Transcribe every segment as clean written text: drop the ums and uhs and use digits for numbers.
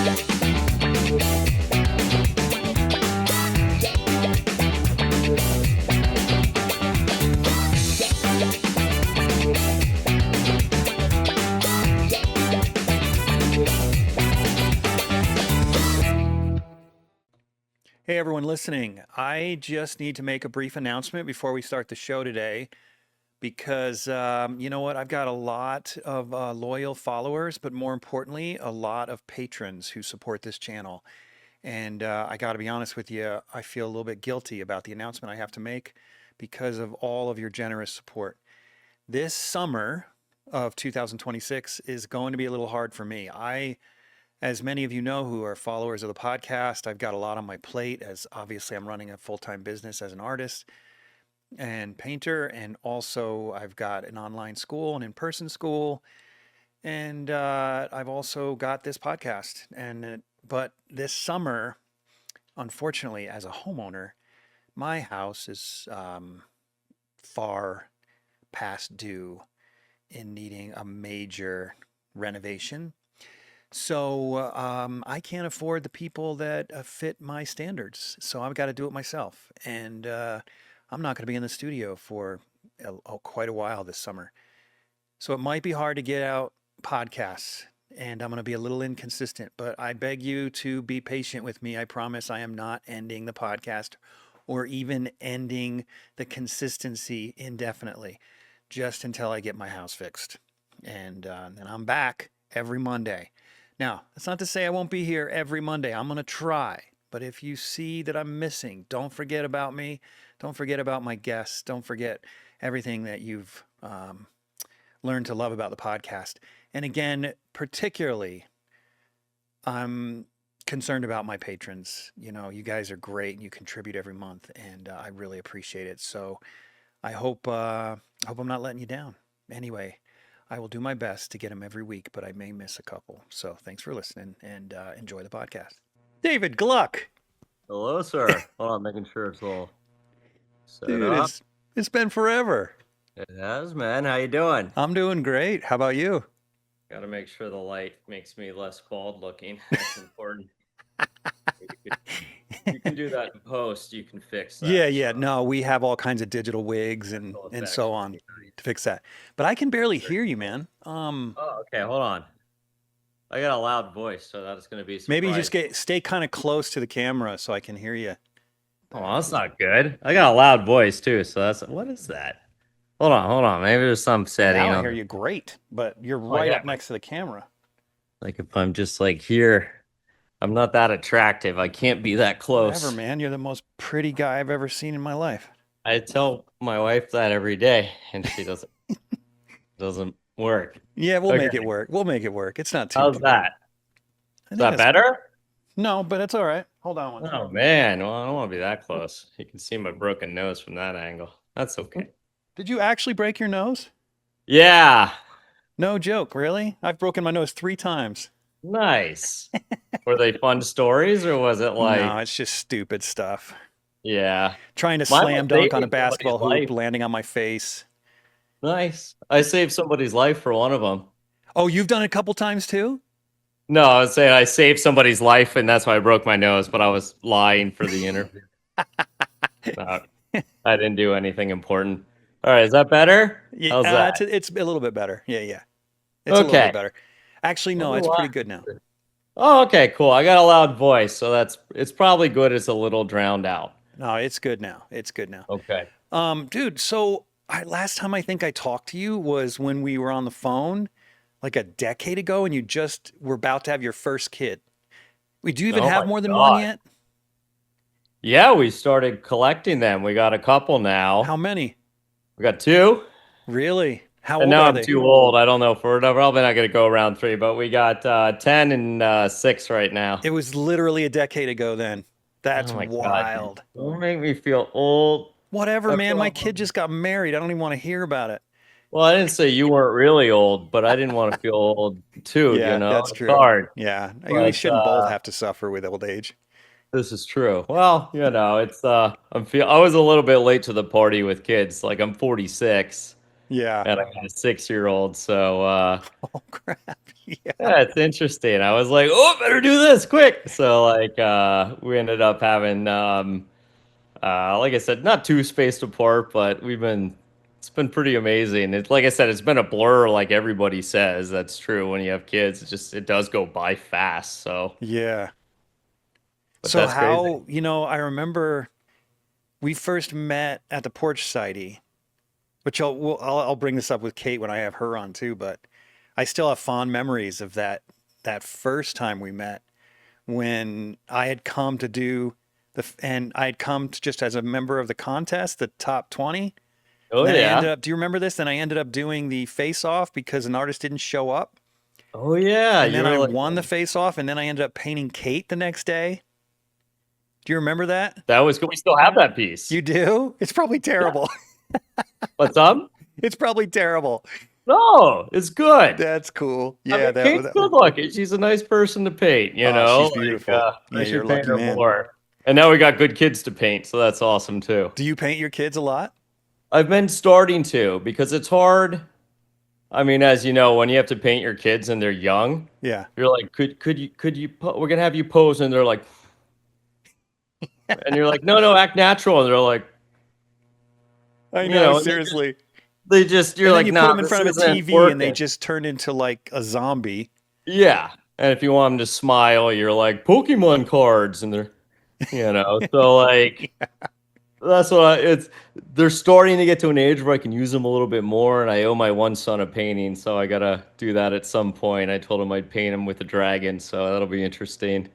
Hey, everyone listening. I just need to make a brief announcement before we start the show today because you know what? I've got a lot of loyal followers, but more importantly, a lot of patrons who support this channel. And I got to be honest with you, I feel a little bit guilty about the announcement I have to make because of all of your generous support. This summer of 2026 is going to be a little hard for me. As many of you know who are followers of the podcast, I've got a lot on my plate as obviously I'm running a full-time business as an artist and painter. And also I've got an online school, an in-person school. And I've also got this podcast. But this summer, unfortunately, as a homeowner, my house is far past due in needing a major renovation. So I can't afford the people that fit my standards. So I've got to do it myself. And I'm not going to be in the studio for quite a while this summer. So it might be hard to get out podcasts. And I'm going to be a little inconsistent. But I beg you to be patient with me. I promise I am not ending the podcast or even ending the consistency indefinitely. Just until I get my house fixed. And then I'm back every Monday. Now, that's not to say I won't be here every Monday. I'm going to try. But if you see that I'm missing, don't forget about me. Don't forget about my guests. Don't forget everything that you've learned to love about the podcast. And again, particularly, I'm concerned about my patrons. You know, you guys are great and you contribute every month. And I really appreciate it. So I hope I'm not letting you down. Anyway, I will do my best to get them every week, but I may miss a couple. So thanks for listening and enjoy the podcast. David Gluck. Hello, sir. Hold on, making sure it's all set Dude, up. it's been forever. It has, man. How you doing? I'm doing great. How about you? Got to make sure the light makes me less bald looking. That's important. You can do that in post. You can fix that. Yeah. No, we have all kinds of digital wigs and so on to fix that. But I can barely hear you, man. Oh, okay. Hold on. I got a loud voice, so that's going to be surprising. Maybe you just stay kind of close to the camera so I can hear you. Oh, that's not good. I got a loud voice too, so that's what is that? Hold on. Maybe there's some setting. Now I hear you great, but you're right up next to the camera. Like if I'm just like here, I'm not that attractive. I can't be that close. Whatever, man. You're the most pretty guy I've ever seen in my life. I tell my wife that every day, and she doesn't work. Yeah, we'll make it work. We'll make it work. It's not too How's that? Is that better? No, but it's all right. Hold on one Oh, second. man. Well, I don't want to be that close. You can see my broken nose from that angle. That's okay. Did you actually break your nose? Yeah. No joke, really? I've broken my nose 3 times. Nice. Were they fun stories, or was it like... No, it's just stupid stuff. Yeah. Trying to slam dunk on a basketball hoop, landing on my face. Nice. I saved somebody's life for one of them. Oh, you've done it a couple times too? No, I was saying I saved somebody's life, and that's why I broke my nose, but I was lying for the interview. No, I didn't do anything important. All right, is that better? Yeah, how's that? It's a little bit better. Yeah. It's a little bit better. Actually, no, it's pretty good now. Oh, okay, cool. I got a loud voice, so it's probably good. It's a little drowned out. No, it's good now. Okay. Dude, so last time I think I talked to you was when we were on the phone like a decade ago, and you just were about to have your first kid. Wait, do you even have more than one yet? Yeah, we started collecting them. We got a couple now. How many? We got 2. Really? How old and now are I'm they? too old. I don't know for whatever. I'm probably not going to go around 3, but we got 10 and 6 right now. It was literally a decade ago then. That's my wild. God. Don't make me feel old. Whatever, man. My kid just got married. I don't even want to hear about it. Well, I didn't say you weren't really old, but I didn't want to feel old too. Yeah, you know, that's true. It's hard. Yeah, we shouldn't both have to suffer with old age. This is true. Well, you know, it's I was a little bit late to the party with kids. Like I'm 46. Yeah. And I got a 6-year-old. So oh crap. Yeah. Yeah, it's interesting. I was like, oh, better do this quick. So like we ended up having like I said, not too spaced apart, but it's been pretty amazing. It's like I said, it's been a blur like everybody says. That's true when you have kids. It does go by fast. So, Yeah. but So that's crazy. how, I remember we first met at the Porch Society, which I'll bring this up with Kate when I have her on too, but I still have fond memories of that first time we met when I had come to do and I had come to just as a member of the contest, the top 20. Oh And then I yeah. ended up, do you remember this? Then I ended up doing the face off because an artist didn't show up. Oh yeah. And You then were I like, won the face off and then I ended up painting Kate the next day. Do you remember that? that was good. We still have that piece. You do? It's probably Yeah. terrible. What's up? It's probably terrible. No, it's good. That's cool. I Yeah, mean, Kate's that good looking. She's a nice person to paint, oh, she's beautiful. I Yeah, you're should a paint lucky her man. more. And now we got good kids to paint, so that's awesome too. Do you paint your kids a lot? I've been starting to because it's hard. I mean, as you know, when you have to paint your kids and they're young, Yeah. you're like, we're gonna have you pose, and they're like, and you're like, no, act natural, and they're like, I you know, know, seriously. you're And then like, you put nah, them in this front of a isn't TV and they working. just turn into like a zombie. Yeah, and if you want them to smile, you're like Pokemon cards, and so like. That's what they're starting to get to an age where I can use them a little bit more, and I owe my one son a painting, so I gotta do that at some point. I told him I'd paint him with a dragon, so that'll be interesting.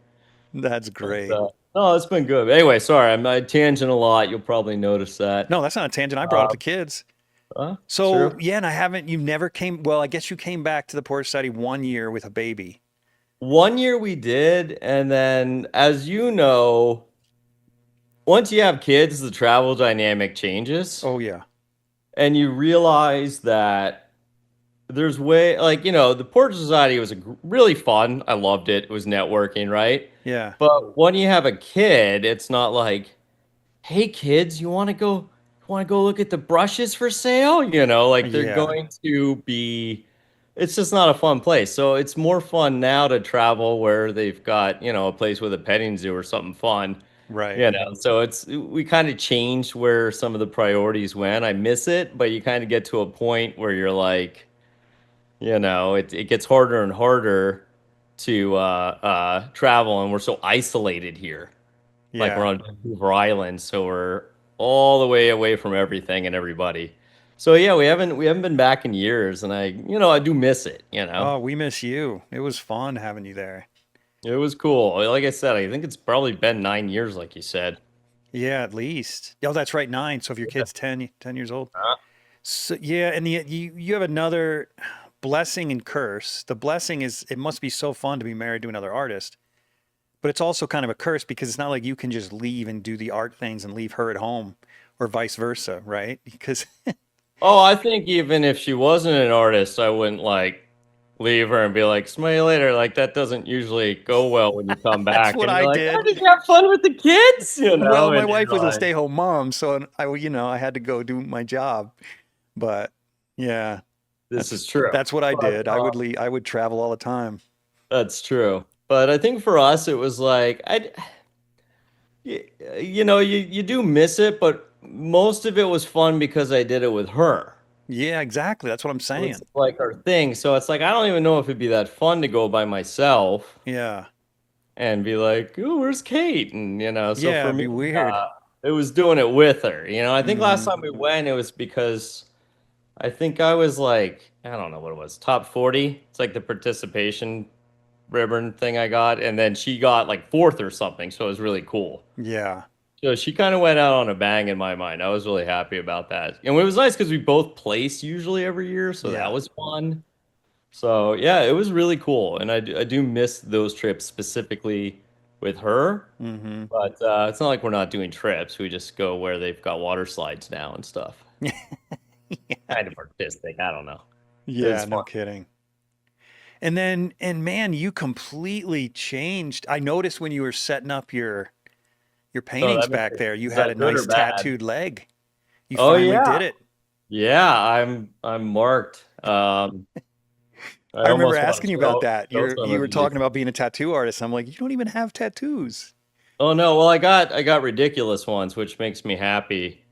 That's But, great. no, it's been good. Anyway, sorry, I tangent a lot. You'll probably notice that. No, that's not a tangent. I brought up Uh, the kids. True. So, yeah, and you never came, well, I guess you came back to the Porch Society 1 year with a baby. 1 year we did, and then as you know, once you have kids, the travel dynamic changes, Oh, yeah. and you realize that there's the Porch Society was really fun. I loved it. It was networking, right? Yeah. But when you have a kid, it's not like, hey kids, you want to go look at the brushes for sale? Like they're Yeah. going to be it's just not a fun place. So it's more fun now to travel where they've got, a place with a petting zoo or something fun. Right. So we kind of changed where some of the priorities went. I miss it, but you kind of get to a point where you're like, it gets harder and harder to travel, and we're so isolated here. Like we're Yeah. on Vancouver Island, so we're all the way away from everything and everybody. So yeah, we haven't been back in years, and I do miss it. Oh, we miss you. It was fun having you there. It was cool. Like I said, I think it's probably been 9 years, like you said. Yeah, at least. Oh, that's right, 9. So if your Yeah. kid's 10 years old. Uh, So, yeah, and you have another blessing and curse. The blessing is it must be so fun to be married to another artist, but it's also kind of a curse because it's not like you can just leave and do the art things and leave her at home or vice versa, right? Because Oh, I think even if she wasn't an artist, I wouldn't like leave her and be like, "Smell you later." Like that doesn't usually go well when you come that's back what and you're I like, "Oh, did. did you have fun with the kids?" Well, my And wife you're was a like, stay-home mom, so I had to go do my job. But yeah, "This that's is true." that's what I But did. I would travel all the time. that's true. But I think for us, it was like you do miss it, but most of it was fun because I did it with her. Yeah, exactly. That's what I'm It was saying. like our thing. So it's like I don't even know if it'd be that fun to go by myself Yeah. and be like, "Oh, where's Kate?" And so Yeah, for it'd me, be weird. it was doing it with her. I think last Hmm. time we went, it was because I think I was like, I don't know what it was, top 40. It's like the participation ribbon thing I got, and then she got like fourth or something. So it was really cool. Yeah. So she kind of went out on a bang in my mind. I was really happy about that. And it was nice because we both place usually every year, so that Yeah. was fun. So yeah, it was really cool, and I do miss those trips specifically with her. Hmm. But it's not like we're not doing trips. We just go where they've got water slides now and stuff. Kind of artistic. I don't know. Yeah, It's no fun. kidding. And man, you completely changed. I noticed when you were setting up your So paintings back there, you is had a that good or nice bad? tattooed leg. You Oh finally yeah, did it. yeah. I'm marked. I remember almost want asking to you about that. show some You of were these. talking about being a tattoo artist. I'm like, you don't even have tattoos. Oh no, well I got ridiculous ones, which makes me happy.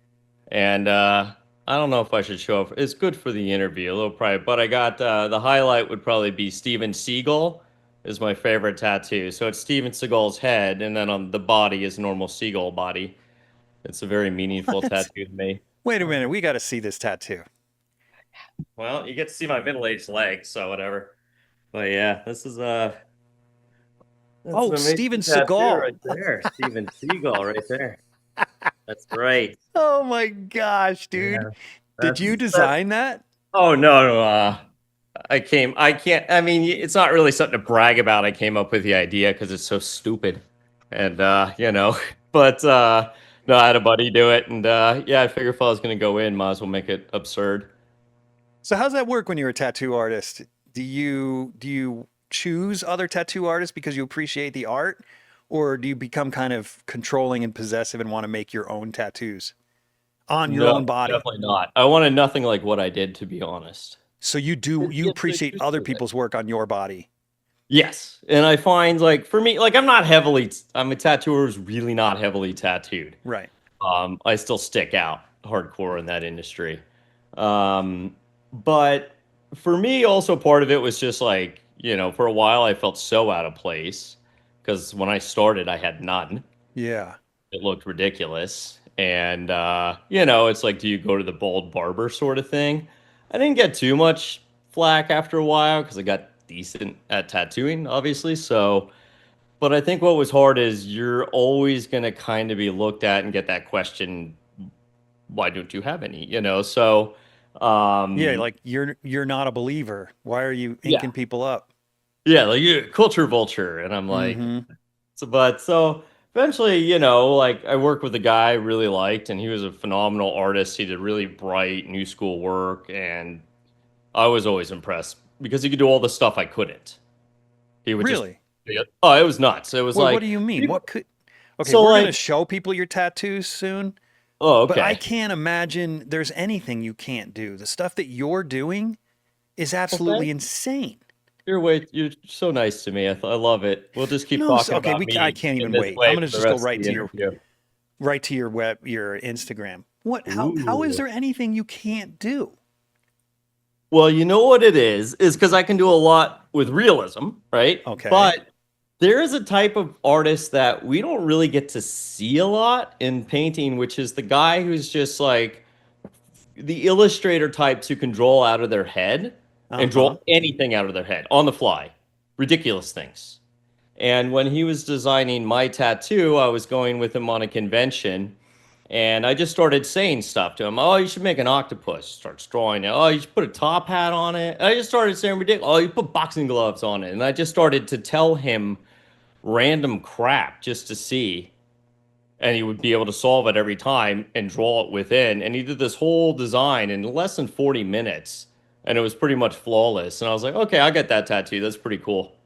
And I don't know if I should show up. It's good for the interview, a little private. But I got the highlight would probably be Steven Seagal is my favorite tattoo. So it's Steven Seagal's head, and then on the body is normal seagull body. It's a very meaningful What? tattoo to me. Wait a minute. We got to see this tattoo. Well, you get to see my middle-aged legs, so whatever. But yeah, this is that's Oh, an Steven amazing tattoo Seagal. right there. Steven Seagal right there. That's right. Oh my gosh, dude. Yeah. Did you That's design that? oh no, no, I can't, I mean, it's not really something to brag about. I came up with the idea because it's so stupid. And, but, no, I had a buddy do it. And, yeah, I figured if I was going to go in, might as well make it absurd. So how's that work when you're a tattoo artist? Do you choose other tattoo artists because you appreciate the art, or do you become kind of controlling and possessive and want to make your own tattoos on your No, own body? definitely not. I wanted nothing like what I did, to be honest. So Just you get so appreciate used other to it. people's work on your body. Yes. And I find, like, for me, like, I'm a tattooer who's really not heavily tattooed. Right. I still stick out hardcore in that industry. Um, but for me, also part of it was just like, for a while I felt so out of place because when I started, I had none. Yeah. It looked ridiculous. And, it's like, do you go to the bald barber sort of thing? I didn't get too much flack after a while because I got decent at tattooing, obviously. So, but I think what was hard is you're always going to kind of be looked at and get that question, why don't you have any? So Yeah, um like you're not a believer. Why are you yeah. inking people up? Yeah, like you culture vulture. And I'm like, Mm-hmm. so eventually, like I worked with a guy I really liked and he was a phenomenal artist. He did really bright new school work and I was always impressed because he could do all the stuff I couldn't. He would just Really? oh, it was nuts. It was What like do you mean? people, What could Okay, so we're gonna like show people your tattoos soon, oh, but I okay. can't imagine there's anything you can't do. The stuff that you're doing is Okay. absolutely insane. You're so nice to me. I love it. We'll just keep No, talking okay, about I me can't in even this wait. I'm way gonna for the just go rest of the interview. right to your Instagram. What? How is Ooh. there anything you can't do? Well, you know what it is because I can do a lot with realism, right? Okay. But there is a type of artist that we don't really get to see a lot in painting, which is the guy who's just like the illustrator types who can draw out of their head and Uh-huh. draw anything out of their head on the fly. Ridiculous things. And when he was designing my tattoo, I was going with him on a convention and I just started saying stuff to him. Oh, you should make an octopus. Starts drawing it. Oh, you should put a top hat on it. I just started saying ridiculous. Oh, you put boxing gloves on it. And I just started to tell him random crap just to see. And he would be able to solve it every time and draw it within. And he did this whole design in less than 40 minutes. And it was pretty much flawless. And I was like, okay, I get that tattoo. That's pretty cool.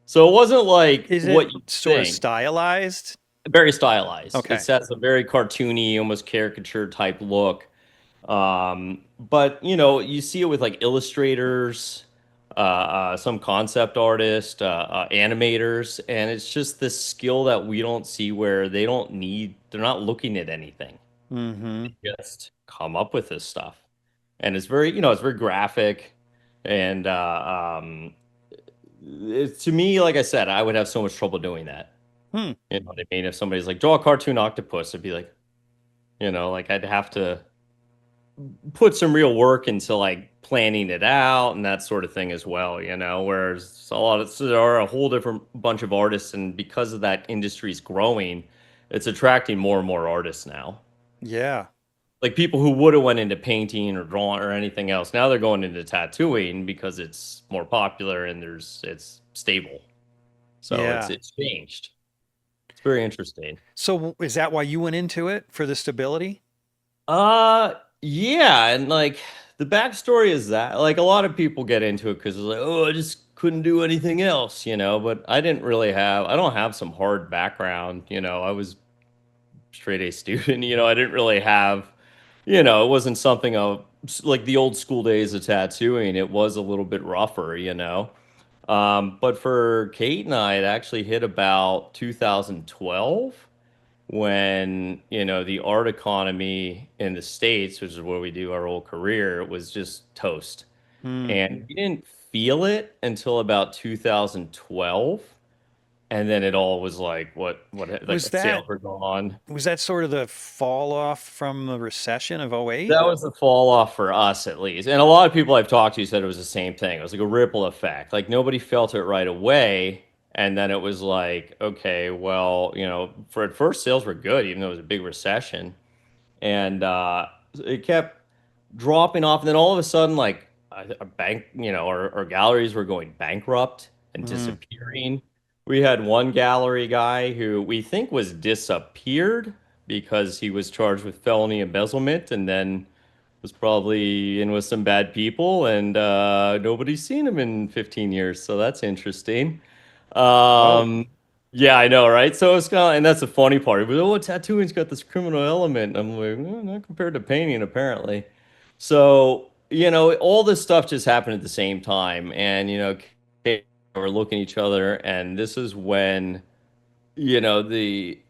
So it wasn't like Is it what you sort of think. stylized? Very stylized. It Okay. has a very cartoony, almost caricature type look. But you see it with like illustrators, some concept artists, animators, and it's just this skill that we don't see where they're not looking at anything. Mm-hmm. They just come up with this stuff. And it's very graphic. And to me, like I said, I would have so much trouble doing that. Hmm. You know what I mean? If somebody's like, draw a cartoon octopus, I'd be like, like I'd have to put some real work into like planning it out and that sort of thing as well, whereas there are a whole different bunch of artists and because of that industry's growing, it's attracting more and more artists now. Yeah. Like people who would have went into painting or drawing or anything else, now they're going into tattooing because it's more popular and it's stable. So it's Yeah. it's changed. It's very interesting. So is that why you went into it for the stability? Yeah, and like the backstory is that like a lot of people get into it because it's like, oh, I just couldn't do anything else, but I don't have some hard background, I was straight A student, I didn't really have, it wasn't something like the old school days of tattooing, it was a little bit rougher, you know. But for Kate and I, it actually hit about 2012 when, you know, the art economy in the States, which is where we do our whole career, was just toast. Mm. And we didn't feel it until about 2012. And then it all was like, like Was sales that were gone. was that sort of the fall off from the recession of '08? That was the fall off for us, at least. And a lot of people I've talked to said it was the same thing. It was like a ripple effect. Like nobody felt it right away. And then it was like, okay, well, you know, for at first sales were good, even though it was a big recession. And it kept dropping off. And then all of a sudden, like a bank, you know, our galleries were going bankrupt and Mm. disappearing. We had one gallery guy who we think was disappeared because he was charged with felony embezzlement and then was probably in with some bad people, and nobody's seen him in 15 years. So that's interesting. Whoa. Um, yeah, I know, right? So it's kind of, and that's the funny part. But oh, tattooing's got this criminal element. I'm like, not compared to painting, apparently. So, you know, all this stuff just happened at the same time. And, you know, Kate and I were looking at each other, and this is when, you know, the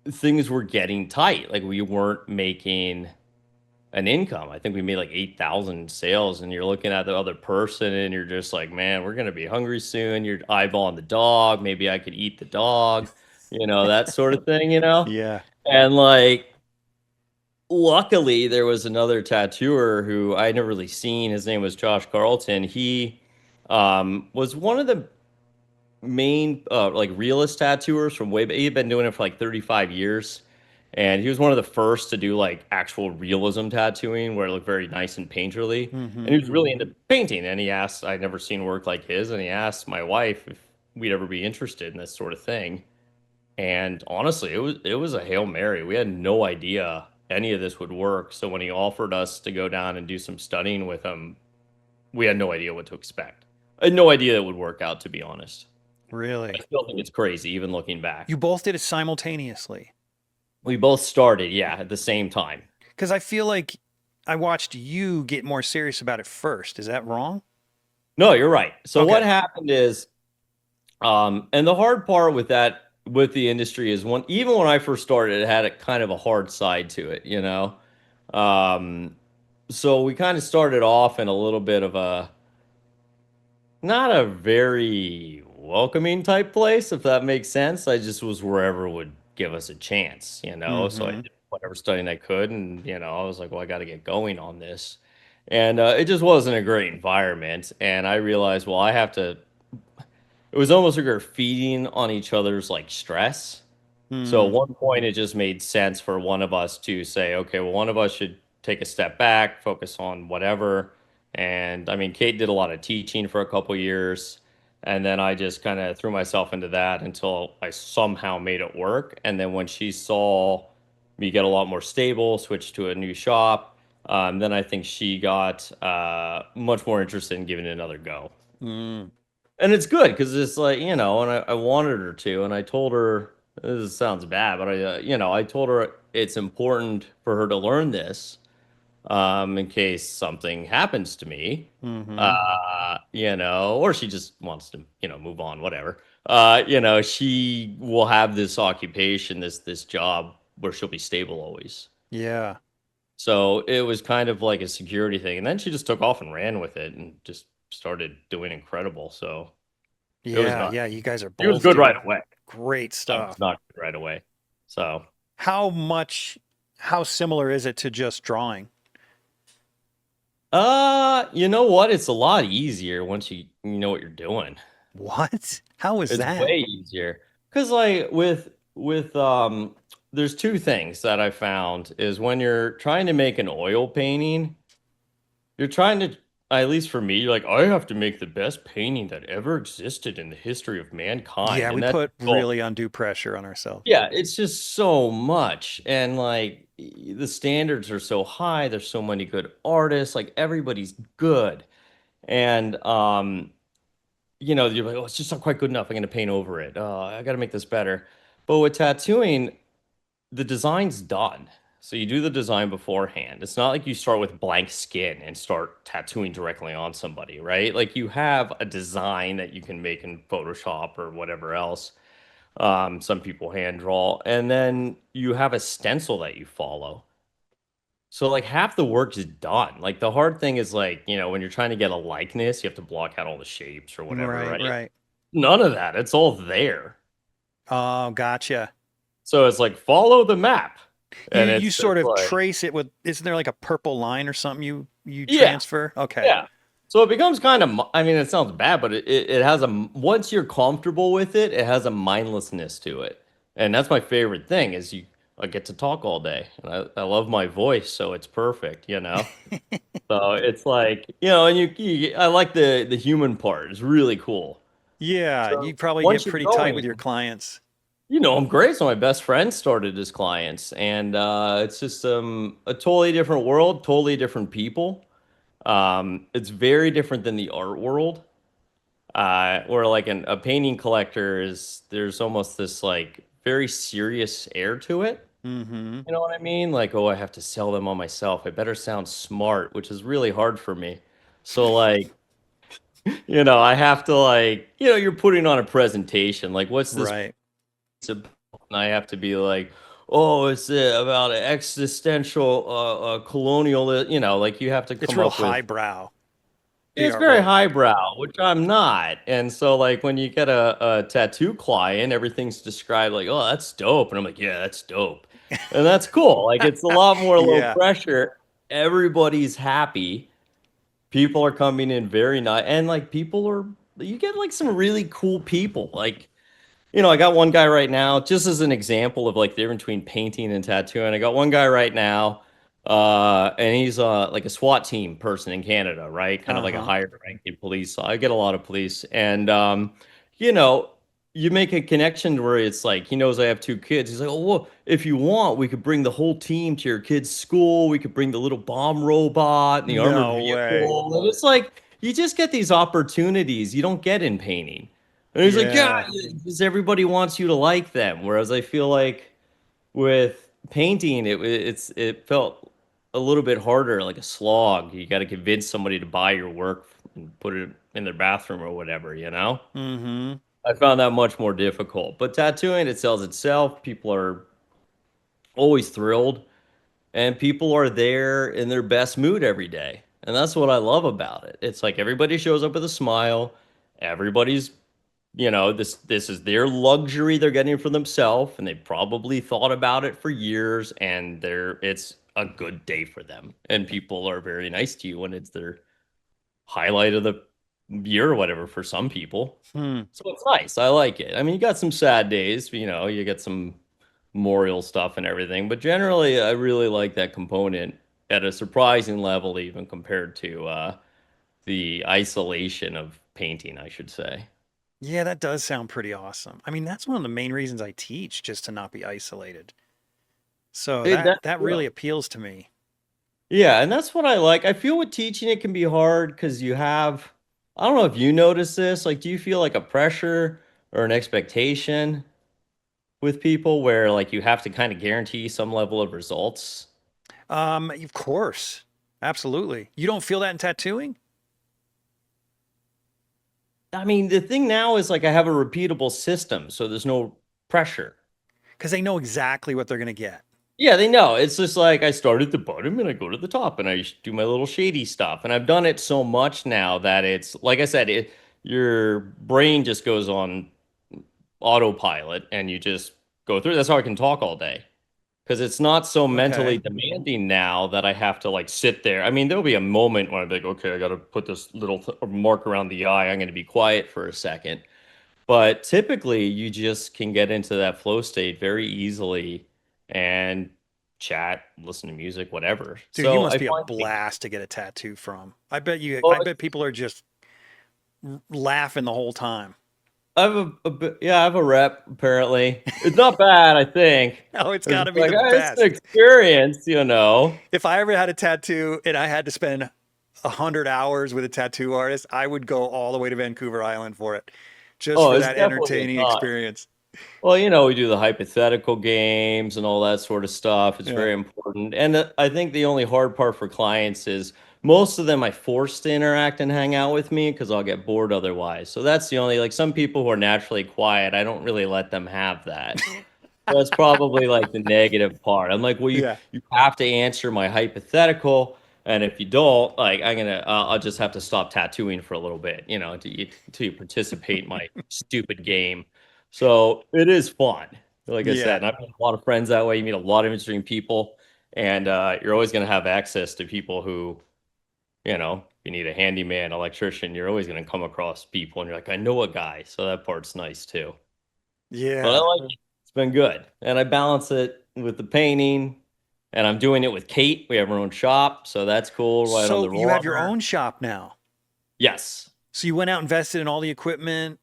things were getting tight. Like we weren't making an income. I think we made like 8,000 sales, and you're looking at the other person and you're just like, man, we're going to be hungry soon. You're eyeballing the dog. Maybe I could eat the dog, you know, that sort of thing, you know? Yeah. And like, luckily, there was another tattooer who I never really seen. His name was Josh Carlton. He was one of the main like realist tattooers from way back. He had been doing it for like 35 years. And he was one of the first to do like actual realism tattooing where it looked very nice and painterly. And Mm-hmm. he was really into painting. And he asked, I'd never seen work like his, and he asked my wife if we'd ever be interested in this sort of thing. And honestly, it was a Hail Mary. We had no idea any of this would work. So when he offered us to go down and do some studying with him, we had no idea what to expect. I had no idea it would work out, to be honest. I Really? still think it's crazy, even looking back. You both did it simultaneously? We both started, yeah, at the same time. Because I feel like I watched you get more serious about it first. Is that wrong? No, you're right. So what Okay. happened is, and the hard part with that with the industry is even when I first started, it had a kind of a hard side to it, you know. Um, so we kind of started off in a little bit of a not a very welcoming type place, if that makes sense. I just was wherever would give us a chance, you know. So I Mm-hmm. did whatever studying I could, and you know, I was like, well, I got to get going on this, and it just wasn't a great environment. And I realized, well, I have to. It was almost like we were feeding on each other's like stress. So at Mm. one point, it just made sense for one of us to say, okay, well, one of us should take a step back, focus on whatever. And I mean, Kate did a lot of teaching for a couple years. And then I just kind of threw myself into that until I somehow made it work. And then when she saw me get a lot more stable, switched to a new shop, then I think she got much more interested in giving it another go. Mm. And it's good because it's like, you know, and I wanted her to, and I told her, this sounds bad, but you know, I told her it's important for her to learn this, in case something happens to me, Mm-hmm. you know, or she just wants to, you know, move on, whatever. You know, she will have this occupation, this job where she'll be stable always. Yeah. So it was kind of like a security thing, and then she just took off and ran with it and just started doing incredible. So it was Yeah. not. Yeah. You guys are He was both good right doing away. great I was stuff. not good right away. So, How much, how similar is it to just drawing? you know what? It's a lot easier once you know what you're doing. What? How is It's that? way easier. Cause like with there's two things that I found is when you're trying to make an oil painting, you're trying to, at least for me, you're like, I have to make the best painting that ever existed in the history of mankind. Yeah, And we that's put all. really undue pressure on ourselves. Yeah, it's just so much. And like the standards are so high. There's so many good artists. Like everybody's good. And you know, you're like, oh, it's just not quite good enough. I'm gonna paint over it. I gotta make this better. But with tattooing, the design's done. So you do the design beforehand. It's not like you start with blank skin and start tattooing directly on somebody, right? Like you have a design that you can make in Photoshop or whatever else. Some people hand draw, and then you have a stencil that you follow. So like half the work is done. Like the hard thing is like, when you're trying to get a likeness, you have to block out all the shapes or whatever, Right, right? right. None of that. It's all there. Oh, gotcha. So it's like follow the map. You And you it's sort just of like, trace it with, isn't there like a purple line or something you yeah, transfer? Okay. yeah. So it becomes kind of, I mean, it sounds bad, but it has once you're comfortable with it, it has a mindlessness to it. And that's my favorite thing is I get to talk all day. And I love my voice, so it's perfect, you know? So it's like, and I like the human part. It's really cool. Yeah, So you probably get once you're pretty tight with going, your clients. I'm great. So my best friend started as clients, and it's just a totally different world, totally different people. It's very different than the art world, where like a painting collector there's almost this like very serious air to it. Mm-hmm. You know what I mean? Like, oh, I have to sell them on myself. I better sound smart, which is really hard for me. So like, I have to like, you're putting on a presentation. Like, what's this Right. about? And I have to be like, oh, it's about existential, colonial. Like you have to It's come real up with. highbrow, the It's art very world. highbrow, which I'm not. And so, like, when you get a tattoo client, everything's described like, oh, that's dope. And I'm like, yeah, that's dope. And that's cool. Like, it's a lot more low Yeah. pressure. Everybody's happy. People are coming in very nice. And, like, you get, like, some really cool people. Like, I got one guy right now, just as an example of like the difference between painting and tattooing. I got one guy right now, and he's like a SWAT team person in Canada, right? Kind of like a Uh-huh. higher ranking police. So I get a lot of police, and you know, you make a connection where it's like he knows I have two kids. He's like, oh, well, if you want, we could bring the whole team to your kid's school. We could bring the little bomb robot and the armored No way. vehicle. And it's like you just get these opportunities you don't get in painting. And he's like, yeah, Yeah. because everybody wants you to like them. Whereas I feel like with painting, it felt a little bit harder, like a slog. You got to convince somebody to buy your work and put it in their bathroom or whatever, you know? Mm-hmm. I found that much more difficult. But tattooing, it sells itself. People are always thrilled, and people are there in their best mood every day. And that's what I love about it. It's like everybody shows up with a smile. Everybody's this is their luxury they're getting for themselves, and they probably thought about it for years, and it's a good day for them, and people are very nice to you when it's their highlight of the year or whatever for some people. Hmm. So it's nice. I like it. I mean, you got some sad days, you get some memorial stuff and everything, but generally I really like that component at a surprising level, even compared to the isolation of painting, I should say. Yeah, that does sound pretty awesome. I mean, that's one of the main reasons I teach, just to not be isolated. So It, that that, that yeah. really appeals to me. Yeah, and that's what I like. I feel with teaching it can be hard because I don't know if you notice this, like, do you feel like a pressure or an expectation with people where like you have to kind of guarantee some level of results? Of course. Absolutely. You don't feel that in tattooing? I mean, the thing now is like I have a repeatable system, so there's no pressure. Because they know exactly what they're going to get. Yeah, they know. It's just like I start at the bottom and I go to the top and I do my little shady stuff. And I've done it so much now that it's like I said, your brain just goes on autopilot and you just go through. That's how I can talk all day because it's not so mentally Okay. demanding now that I have to like sit there. I mean, there'll be a moment when I'm like, okay, I got to put this little mark around the eye. I'm going to be quiet for a second. But typically, you just can get into that flow state very easily and chat, listen to music, whatever. Dude, you So must I be a find, blast to get a tattoo from. well, I bet people are just laughing the whole time. I have yeah, I have a rep apparently. It's not bad, I think. Oh, it's got It's to be like, the it's an best. experience. If I ever had a tattoo and I had to spend 100 hours with a tattoo artist, I would go all the way to Vancouver Island for it, just Oh, for it's that definitely a entertaining time. experience. Well, we do the hypothetical games and all that sort of stuff. It's Yeah. very important. And I think the only hard part for clients is most of them I force to interact and hang out with me because I'll get bored otherwise. So that's the only, like some people who are naturally quiet, I don't really let them have that. That's probably like the negative part. I'm like, well, you Yeah. you have to answer my hypothetical, and if you don't, like, I'll just have to stop tattooing for a little bit, until you participate in my stupid game. So it is fun, like I said. Yeah. And I've made a lot of friends that way. You meet a lot of interesting people, and you're always going to have access to people who, if you need a handyman, electrician, you're always going to come across people, and you're like, I know a guy, so that part's nice too. But I Yeah. like it. It's been good. And I balance it with the painting. And I'm doing it with Kate. We have our own shop, so that's cool, right on So the you have your water. own shop now. Yes. So you went out, invested in all the equipment.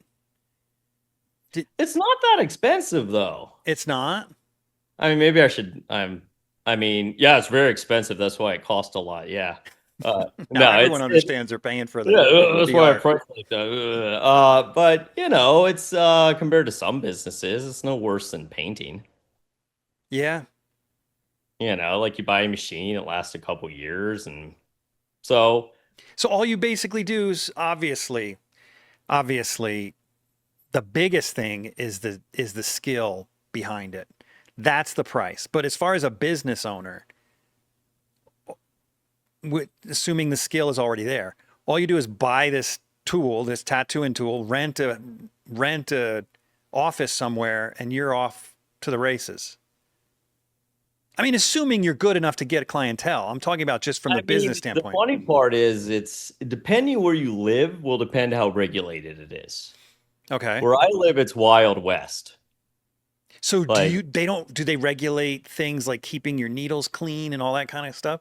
It's not that expensive though. It's not. I mean, maybe I should I mean, yeah, it's very expensive. That's why it costs a lot. Yeah. Now No, everyone it's understands they're paying for yeah, the that's why I PR. price like that. But it's compared to some businesses, it's no worse than painting. Yeah. Like you buy a machine, it lasts a couple years, and so So all you basically do is obviously the biggest thing is the skill behind it. That's the price. But as far as a business owner, assuming the skill is already there, all you do is buy this tool, this tattooing tool, rent a office somewhere, and you're off to the races. I mean, assuming you're good enough to get a clientele. I'm talking about just from I the business mean, the standpoint. funny part is it's depending where you live will depend how regulated it is. Okay. Where I live, it's Wild West. So Like, do they regulate things like keeping your needles clean and all that kind of stuff?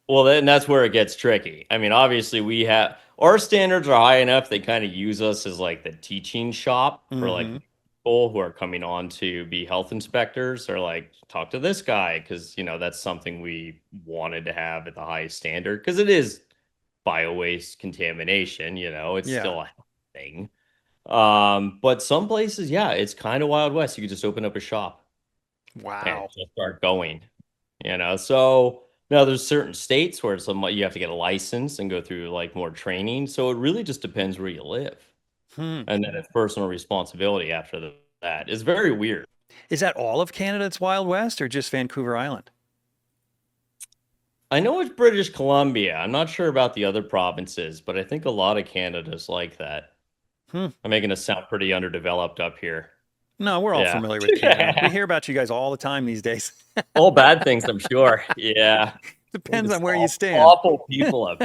well, then that's where it gets tricky. I mean, obviously, we have our standards are high enough. They kind of use us as like the teaching shop for like Mm-hmm. people who are coming on to be health inspectors or like talk to this guy because that's something we wanted to have at the highest standard because it is bio waste contamination. It's Yeah. still a thing. But some places, yeah, it's kind of Wild West. You could just open up a shop and Wow. just start going. So now there's certain states where you have to get a license and go through like more training. So it really just depends where you live. Hmm. And then it's personal responsibility after that. It's very weird. Is that all of Canada's Wild West or just Vancouver Island? I know it's British Columbia. I'm not sure about the other provinces, but I think a lot of Canada's like that. Hmm. I'm making us sound pretty underdeveloped up here. No, we're all Yeah. familiar with Canada. We hear about you guys all the time these days. All bad things, I'm sure. Yeah. We're Depends on just where you stand. awful people.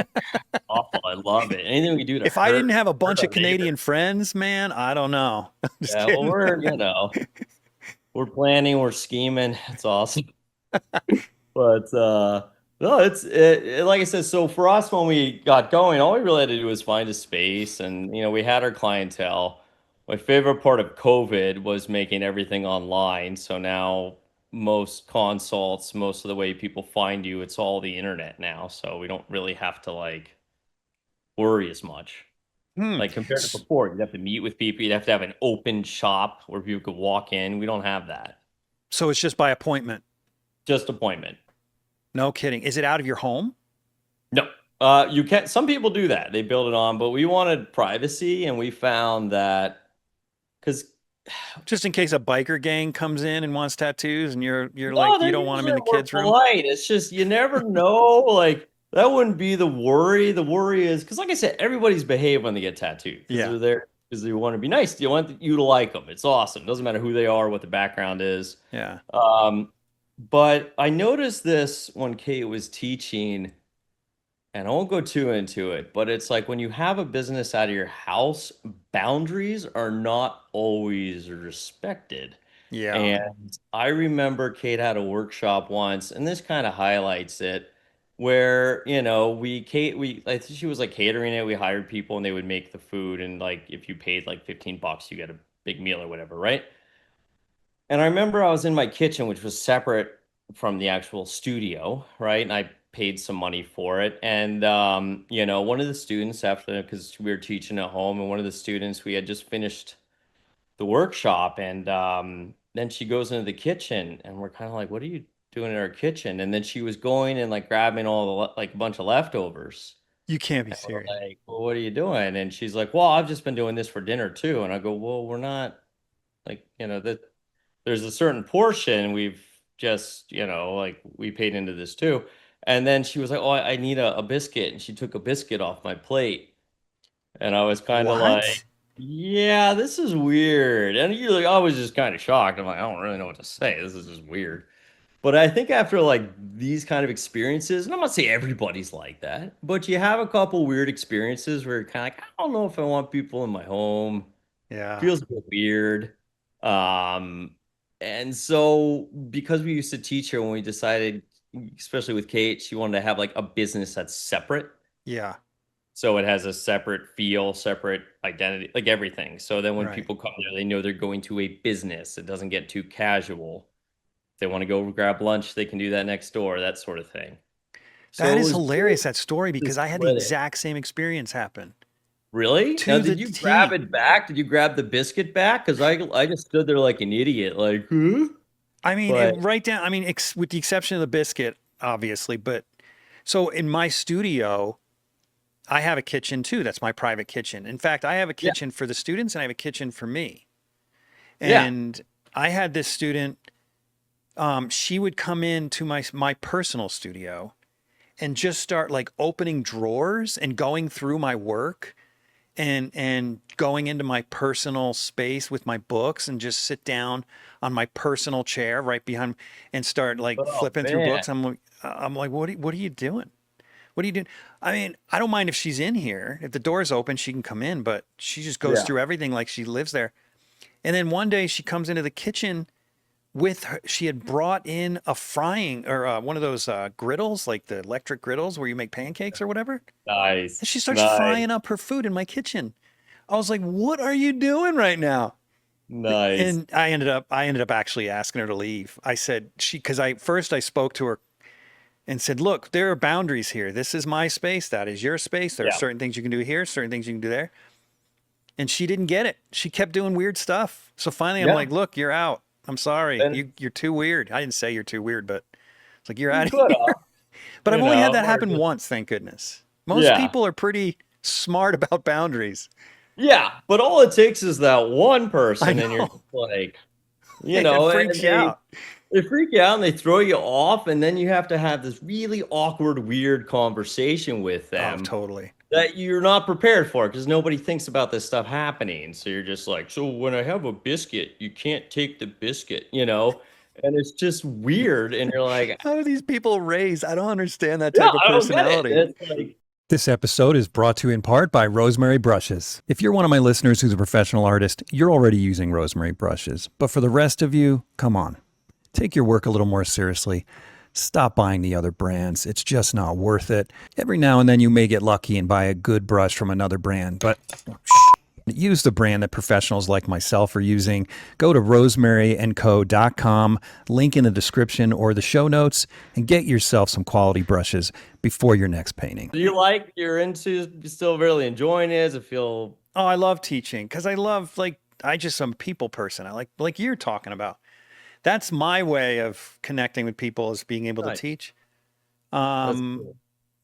Awful. I love it. Anything we do to If I didn't hurt have a hurt bunch our of neighbors. Canadian friends, man, I don't know. I'm just Yeah, well, kidding. we're planning, we're scheming. It's awesome. But no, like I said, so for us when we got going, all we really had to do was find a space and we had our clientele. My favorite part of COVID was making everything online. So now most consults, most of the way people find you, it's all the internet now. So we don't really have to like worry as much. Hmm. Like compared to before, you'd have to meet with people, you'd have to have an open shop where people could walk in. We don't have that. So it's just by appointment. Just appointment. No kidding. Is it out of your home? No. You can't. Some people do that. They build it on, but we wanted privacy, and we found that because Just in case a biker gang comes in and wants tattoos and you're no, like they you don't want them usually in the were kids room? polite. It's just you never know. Like that wouldn't be the worry. The worry is because, like I said, everybody's behave when they get tattooed because Yeah. they're there because they want to be nice. You want you to like them. It's awesome. Doesn't matter who they are, what the background is. Yeah. Um, but I noticed this when Kate was teaching. And I won't go too into it, but it's like when you have a business out of your house, boundaries are not always respected. Yeah. And I remember Kate had a workshop once, and this kind of highlights it, where, I think she was like catering it. We hired people and they would make the food. And like, if you paid like 15 bucks, you get a big meal or whatever, right? And I remember I was in my kitchen, which was separate from the actual studio, right? And I paid some money for it. And one of the students after because we were teaching at home, and one of the students we had just finished the workshop, and then she goes into the kitchen, and we're kind of like, "What are you doing in our kitchen?" And then she was going and like grabbing all the like a bunch of leftovers. You can't be And we're serious. like, "Well, what are you doing?" And she's like, "Well, I've just been doing this for dinner too." And I go, "Well, we're not like, that there's a certain portion we've just, like we paid into this too." And then she was like, "Oh, I need a biscuit." And she took a biscuit off my plate. And I was kind of like, What? yeah, this is weird. And I was just kind of shocked. I'm like, I don't really know what to say. This is just weird. But I think after like these kind of experiences, and I'm not saying everybody's like that, but you have a couple weird experiences where you're kind of like, I don't know if I want people in my home. Yeah. Feels a bit weird. Um, and so because we used to teach her when we decided, especially with Kate, she wanted to have like a business that's separate. Yeah. So it has a separate feel, separate identity, like everything. So then when Right. people come there, they know they're going to a business. It doesn't get too casual. If they want to go grab lunch, they can do that next door, that sort of thing. That So it is was hilarious, good that story, to because I had the split it. exact same experience happen Really? Now, to the did you grab T. it back? Did you grab the biscuit back? Because I just stood there like an idiot, like, huh? I mean, But right down, I mean, with the exception of the biscuit, obviously, but so in my studio, I have a kitchen too. That's my private kitchen. In fact, I have a yeah, kitchen for the students and I have a kitchen for me. yeah. And I had this student, she would come into my personal studio and just start like opening drawers and going through my work and going into my personal space with my books and just sit down on my personal chair right behind and start like Oh flipping through man. books. I'm like, what are you doing? What are you doing? I mean, I don't mind if she's in here. If the door's open, she can come in, but she just goes Yeah. through everything like she lives there. And then one day she comes into the kitchen with her, she had brought in a frying or one of those griddles, like the electric griddles where you make pancakes or whatever. Nice. And she starts Nice. frying up her food in my kitchen. I was like, "What are you doing right now?" Nice. And I ended up actually asking her to leave. I said because I spoke to her and said, "Look, there are boundaries here. This is my space. That is your space. There are Yeah. certain things you can do here, certain things you can do there." And she didn't get it. She kept doing weird stuff. So finally, I'm Yeah. like, "Look, you're out. I'm sorry. And You're too weird." I didn't say you're too weird, but it's like you're you out of could here. have, But I've only had that or happen just once, thank goodness. Most yeah. people are pretty smart about boundaries. Yeah, but all it takes is that one I person, and you're know. just like, It and freaks you out. they freak you out and they throw you off, and then you have to have this really awkward, weird conversation with Oh, them totally. that you're not prepared for because nobody thinks about this stuff happening. So you're just like, so when I have a biscuit, you can't take the biscuit. And it's just weird, and you're like, How are these people raised? I don't understand that yeah, type of I don't get it. personality. It's like, This episode is brought to you in part by Rosemary Brushes. If you're one of my listeners who's a professional artist, you're already using Rosemary Brushes. But for the rest of you, come on. Take your work a little more seriously. Stop buying the other brands. It's just not worth it. Every now and then you may get lucky and buy a good brush from another brand, but use the brand that professionals like myself are using. Go to rosemaryandco.com, link in the description or the show notes, and get yourself some quality brushes before your next painting. do you like you're into still really enjoying it? Does it feel Oh, I love teaching because I love I just am a people person. I like you're talking about. That's my way of connecting with people is being able to nice? teach. That's Um, cool.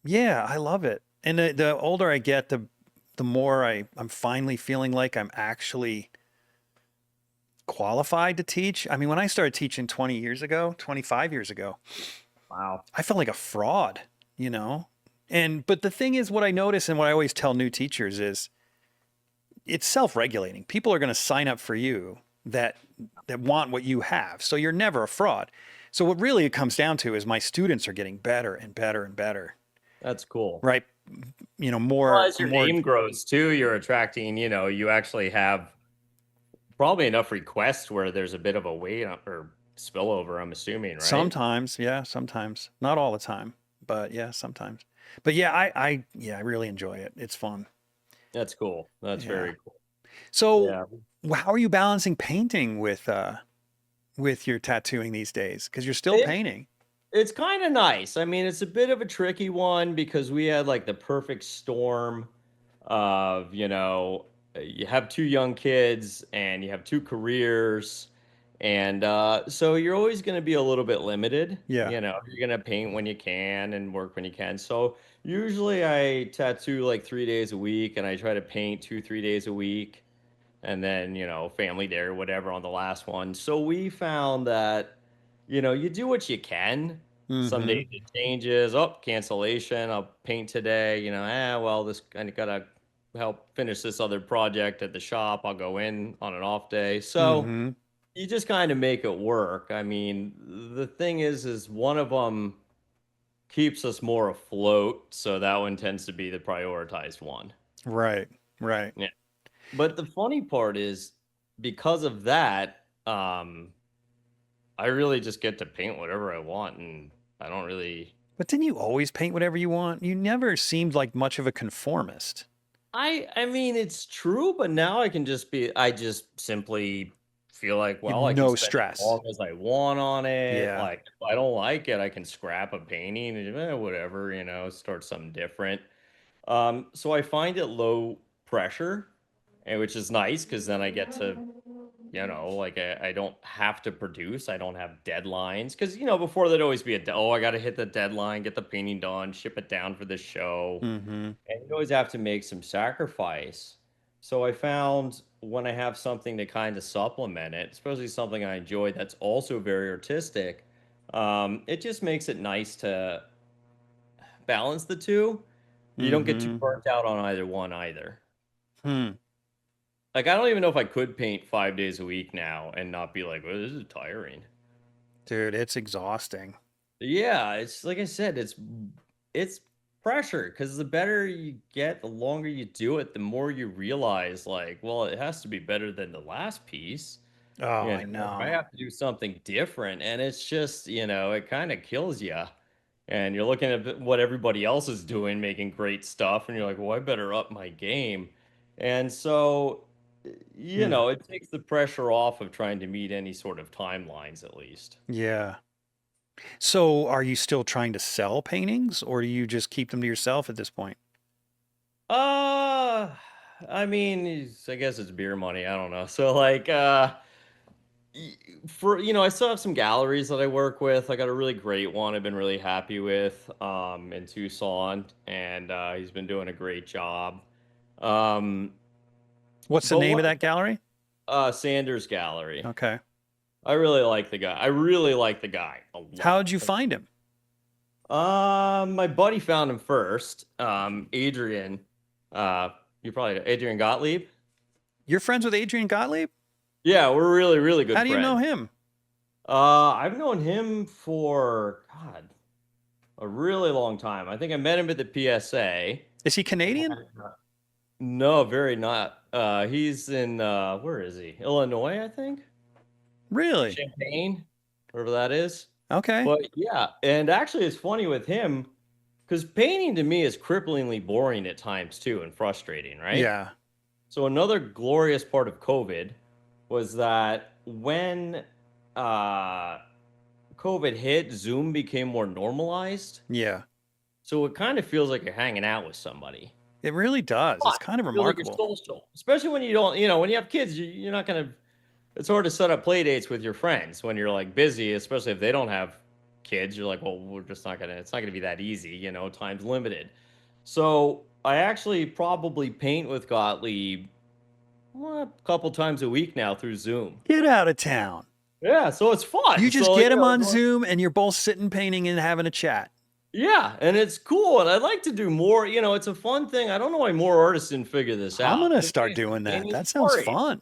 yeah, I love it. And the older I get, the more I'm finally feeling like I'm actually qualified to teach. I mean, when I started teaching 20 years ago, 25 years ago, Wow. I felt like a fraud, you know? But the thing is, what I notice and what I always tell new teachers is it's self-regulating. People are going to sign up for you that want what you have. So you're never a fraud. So what really it comes down to is my students are getting better and better and better, That's cool. right? You know, Well, more as your more name grows too, you're attracting, you actually have probably enough requests where there's a bit of a wait or spillover, I'm assuming, right? sometimes, yeah, sometimes. Not all the time, but yeah, sometimes. But yeah, I really enjoy it. It's fun. That's cool. That's Yeah. very cool. So Yeah. how are you balancing painting with your tattooing these days? Because you're still It, painting. it's kind of nice. I mean, it's a bit of a tricky one because we had like the perfect storm of, you have two young kids and you have two careers, and so you're always going to be a little bit limited. Yeah. You know, you're going to paint when you can and work when you can. So usually I tattoo like 3 days a week, and I try to paint 2, 3 days a week, and then, family day or whatever on the last one. So we found that, you do what you can. Some Mm-hmm. days it changes. Oh, cancellation. I'll paint today. Well, this kind of gotta help finish this other project at the shop. I'll go in on an off day. So Mm-hmm. you just kind of make it work. I mean, the thing is one of them keeps us more afloat. So that one tends to be the prioritized one. Right. Right. Yeah. But the funny part is, because of that, I really just get to paint whatever I want, and I don't really. But didn't you always paint whatever you want? You never seemed like much of a conformist. I mean, it's true, but now I just simply feel like, You had well, I can no spend as stress. long as I want on it. Yeah. Like, if I don't like it, I can scrap a painting and whatever, start something different. So I find it low pressure, and which is nice because then I get to, like I don't have to produce. I don't have deadlines because before there'd always be I got to hit the deadline, get the painting done, ship it down for the show, Mm-hmm. and you always have to make some sacrifice. So I found when I have something to kind of supplement it, especially something I enjoy that's also very artistic, it just makes it nice to balance the two. You don't get too Mm-hmm. burnt out on either one either. Hmm. Like, I don't even know if I could paint 5 days a week now and not be like, well, this is tiring. Dude, it's exhausting. Yeah, it's like I said, it's pressure because the better you get, the longer you do it, the more you realize, like, well, it has to be better than the last piece. Oh, I I know. have to do something different, and it's just, it kind of kills you. And you're looking at what everybody else is doing, making great stuff, and you're like, well, I better up my game. And so, Hmm. it takes the pressure off of trying to meet any sort of timelines, at least. Yeah. So are you still trying to sell paintings or do you just keep them to yourself at this point? Uh, I mean, I guess it's beer money. I don't know. So, like, for I still have some galleries that I work with. I got a really great one I've been really happy with, in Tucson, and he's been doing a great job. Um, What's the but name what of that gallery? Sanders Gallery. Okay. I really like the guy. I really like the guy a How'd lot. you find him? My buddy found him first. Adrian. You probably Adrian Gottlieb. You're friends with Adrian Gottlieb? Yeah, we're really, really good How do you know friends. him? I've known him for God, a really long time. I think I met him at the PSA. Is he Canadian? No, very not. He's in where is he? Illinois, I think. Really? Champaign, wherever that is. Okay. But yeah, and actually, it's funny with him because painting to me is cripplingly boring at times too, and frustrating, right? Yeah. So another glorious part of COVID was that when uh, COVID hit, Zoom became more normalized. Yeah. So it kind of feels like you're hanging out with somebody. It really does. It's But kind of it feels like you're remarkable. social, especially when you don't, when you have kids, you're not gonna. It's hard to set up play dates with your friends when you're like busy, especially if they don't have kids. You're like, well, we're just not gonna. It's not gonna be that easy, time's limited. So I actually probably paint with Gottlieb a couple times a week now through Zoom. Get out of town. Yeah, so it's You fun. just So get him on Zoom and you're both sitting painting and having a chat. yeah, and it's cool, and I'd like to do more. It's a fun thing. I don't know why more artists didn't figure this I'm out. going to The thing start is, doing that. painting's That sounds boring. fun.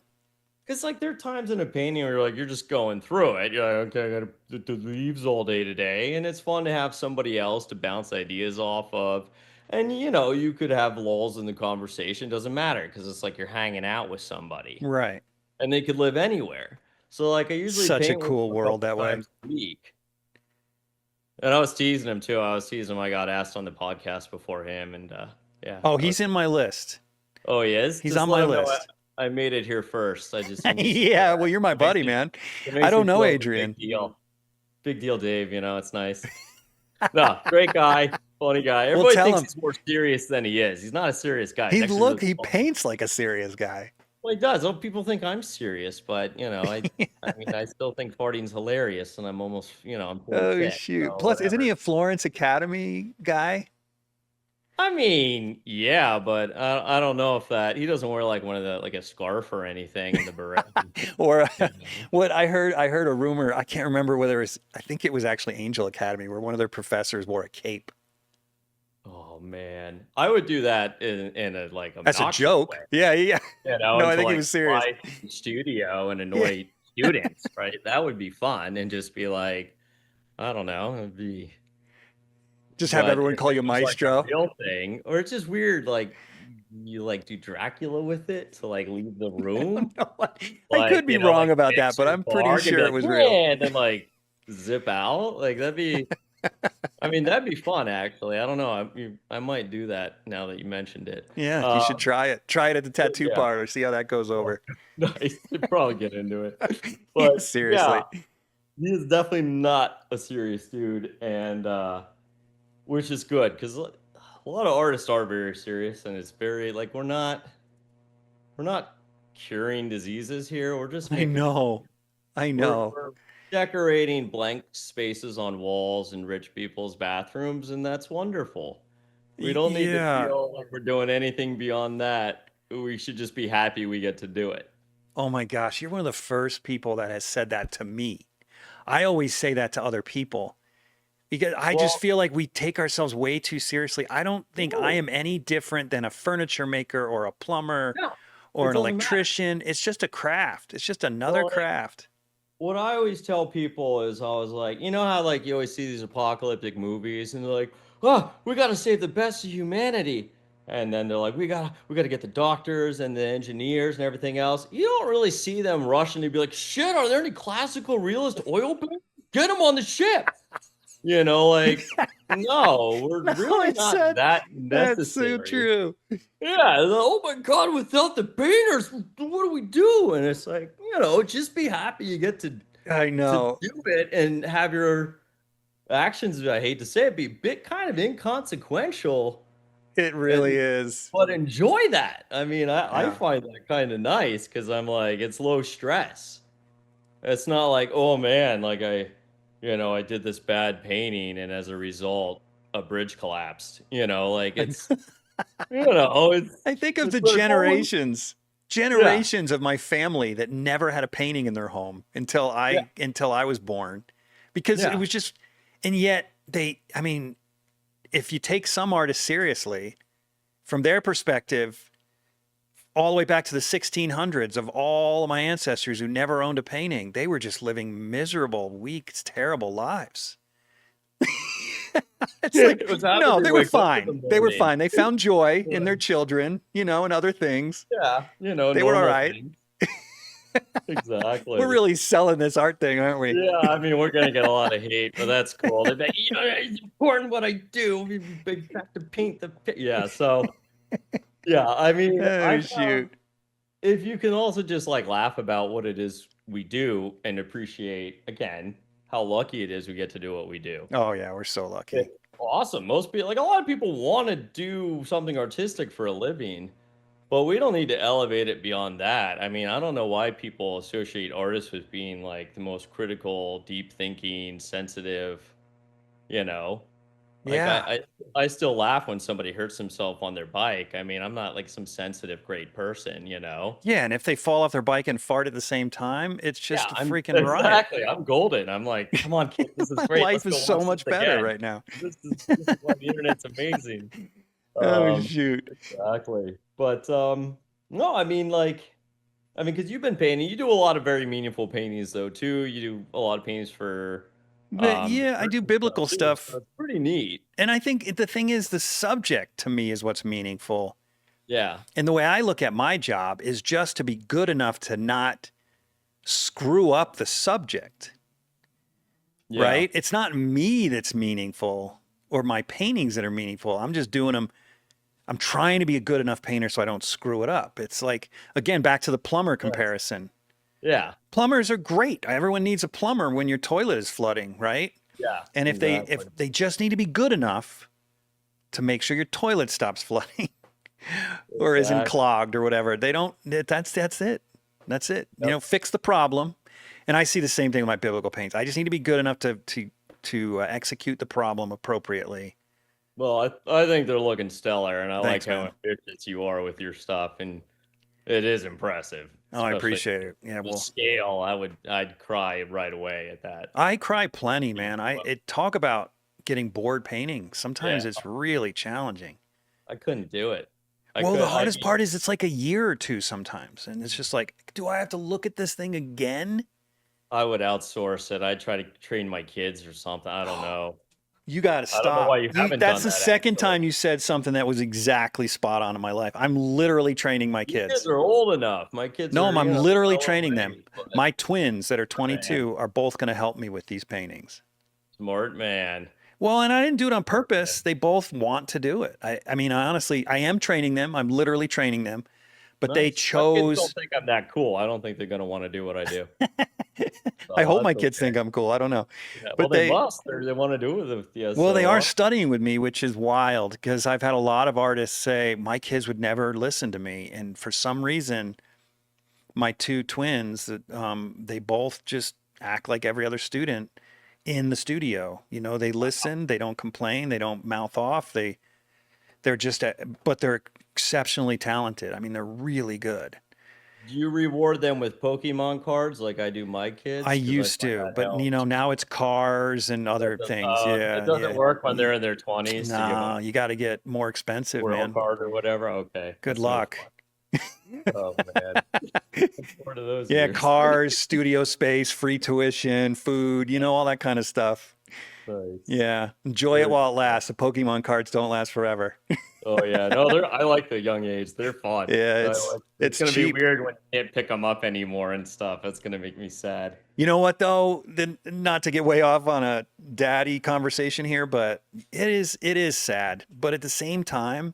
Because like there are times in a painting where you're just going through it. You're like, okay, I got to do leaves all day today, and it's fun to have somebody else to bounce ideas off of. And you could have lulls in the conversation. Doesn't matter because it's like you're hanging out with somebody, Right. and they could live anywhere. So like I usually Such a paint with them cool a world couple that way. times a week. And I was teasing him too. I was teasing him. I got asked on the podcast before him, and yeah. Oh, he's in my list. Oh, he is. He's Just on let my him know list. I made it here first. I just Yeah, well, you're my buddy, man. I don't know Adrian. Big deal, Dave. It's nice. No, great guy. funny guy. We'll Everybody tell thinks him. he's more serious than he is. He's not a serious guy. He's actually really He funny. paints like a serious guy. Well, he does. Oh, people think I'm serious, but I mean, I still think farting's hilarious, and I'm almost, I'm fully Oh fit, shoot. so Plus, isn't he whatever. a Florence Academy guy? I mean, yeah, but I don't know if that he doesn't wear like one of the like a scarf or anything in the beret. Or You know? what I heard a rumor, I can't remember whether it was, I think it was actually Angel Academy, where one of their professors wore a cape. Oh man, I would do that in a like As a obnoxious way, joke. Yeah, yeah. No, I and to think he like was serious. fly through the studio and Yeah. annoy students, right? That would be fun, and just be like, I don't know, it'd be. Just have But everyone if call it you was like a Maestro. real thing, or it's just weird, like you like do Dracula with it to like leave the room, No, I like could be wrong like about that, fix but your I'm pretty bar and be sure it like, was real. yeah, and then like zip out. Like that'd be, I mean, that'd be fun actually. I don't know. I might do that now that you mentioned it. Yeah, you should try it. Try it at the tattoo Yeah, parlor. See how that goes over. nice. You'd probably get into it, Yeah, but yeah, seriously. he is definitely not a serious dude, and which is good because a lot of artists are very serious, and it's very like we're not curing diseases here. We're just I making know. I we're, know. we're decorating blank spaces on walls in rich people's bathrooms, and that's wonderful. We don't need to Yeah. feel like we're doing anything beyond that. We should just be happy we get to do it. Oh my gosh, you're one of the first people that has said that to me. I always say that to other people because I just Well, feel like we take ourselves way too seriously. I don't think I no, am any different than a furniture maker or a plumber no, or it an doesn't matter. electrician. It's just a craft. It's just another Well, craft. what I always tell people is I was like, you know how like you always see these apocalyptic movies and they're like, oh, we got to save the best of humanity. And then they're like, we gotta get the doctors and the engineers and everything else. You don't really see them rushing to be like, shit, are there any classical realist oil paintings? Get them on the ship. Like, no, we're No, really it's not that that's so necessary. true. Yeah, oh my God, without the painters, what do we do? And it's like, just be happy you get I to know. do it and have your actions, I hate to say it, be a bit kind of inconsequential, It really and is. but enjoy that. I mean, I Yeah. find that kind of nice because I'm like, it's low stress. It's not like, oh man, like I did this bad painting and as a result, a bridge collapsed. Like I think of it's the like, oh, yeah, generations of my family that never had a painting in their home yeah, until I was born, because it yeah, was just, and yet I mean, if you take some artists seriously, from their perspective, all the way back to the 1600s, of all of my ancestors who never owned a painting, they were just living miserable, weak, terrible lives. It's yeah. like, It was how did no, they they were wake up in the fine. They were morning? fine. They found joy in their children, and other things. Yeah, They were all normal right. things. We're Exactly. really selling this art thing, aren't we? Yeah, I mean, we're gonna get a lot of hate, but that's cool. They're like, it's important what I do. We big have to paint the yeah. So yeah, I mean, Oh, I found shoot. if you can also just like laugh about what it is we do and appreciate again how lucky it is we get to do what we do. Oh, yeah, we're so lucky. It's awesome. Most people, like a lot of people, want to do something artistic for a living. But we don't need to elevate it beyond that. I mean, I don't know why people associate artists with being like the most critical, deep thinking, sensitive, you know. Like Yeah. I still laugh when somebody hurts himself on their bike. I mean, I'm not like some sensitive great person. Yeah, and if they fall off their bike and fart at the same time, it's Yeah, just a I'm freaking riot. exactly. I'm golden. I'm like, come on, kid, this is great. Let's Life is go so watch this much better again. right now. This is why the internet's amazing. Oh, Um, shoot. exactly. But no, I mean, because you've been painting, you do a lot of very meaningful paintings though too. You do a lot of paintings for But the yeah, I church do and stuff biblical too. stuff. So it's pretty neat. And I think the thing is, the subject to me is what's meaningful. Yeah. And the way I look at my job is just to be good enough to not screw up the subject, Yeah. right? It's not me that's meaningful or my paintings that are meaningful. I'm just doing them. I'm trying to be a good enough painter so I don't screw it up. It's like, again, back to the plumber Right. comparison. Yeah. Plumbers are great. Everyone needs a plumber when your toilet is flooding, right? Yeah. And if Exactly. they just need to be good enough, to make sure your toilet stops flooding or isn't Exactly. clogged or whatever. They don't. That's it. That's it. You Yep. know, fix the problem. And I see the same thing with my biblical paintings. I just need to be good enough to execute the problem appropriately. Well, I think they're looking stellar, and I like Thanks, how man. ambitious you are with your stuff, and it is impressive, Oh, I especially appreciate it. Yeah, the well, scale. I'd cry right away at that. I cry plenty, man. Talk about getting bored painting. Sometimes Yeah, it's really challenging. I couldn't do it. I Well, could. the I hardest mean, part is it's like a year or two sometimes, and it's just like, do I have to look at this thing again? I would outsource it. I'd try to train my kids or something. I don't know. You got to I don't know why stop. you haven't That's done the that, second actually. time you said something that was exactly spot on in my life. I'm literally training my Your kids kids. are old enough. My kids No, are, I'm my literally own training them. age, but My twins that are man, 22 are both going to help me with these paintings. smart man. Well, and I didn't do it on Smart purpose. man. They both want to do it. I mean, honestly, I am training them. I'm literally training them, but they Nice. My kids don't chose. think I'm that cool. I don't think they're gonna want to do what I do. I So hope my that's kids okay. think I'm cool. I don't know, Yeah, well, but they they, must. They want to do it with you. well, they are So studying with me, which is wild because I've had a lot of artists say my kids would never listen to me, and for some reason, my two twins, they both just act like every other student in the studio. You know, they listen, they don't complain, they don't mouth off. They're just, but they're exceptionally talented. I mean, they're really good. do you reward them with Pokemon cards like I do my I kids? Because I used find to, that but you know, helps. now it's cars and other things. It Yeah, doesn't yeah. work when they're in their 20s to give them Nah, you got to get more a expensive, World man. card or whatever. Okay, Good that's no luck. fun. Oh man, look forward to those Yeah, years. cars, studio space, free tuition, food, you know, all that kind of stuff. Nice. Yeah, enjoy it Very while it cool. lasts. The Pokemon cards don't last forever. Oh yeah, no, they're. I like the young age. They're fun. Yeah, It's it's gonna be cheap. weird when you can't pick them up anymore and stuff. That's gonna make me sad. You know what though? Not to get way off on a daddy conversation here, but it is sad. But at the same time,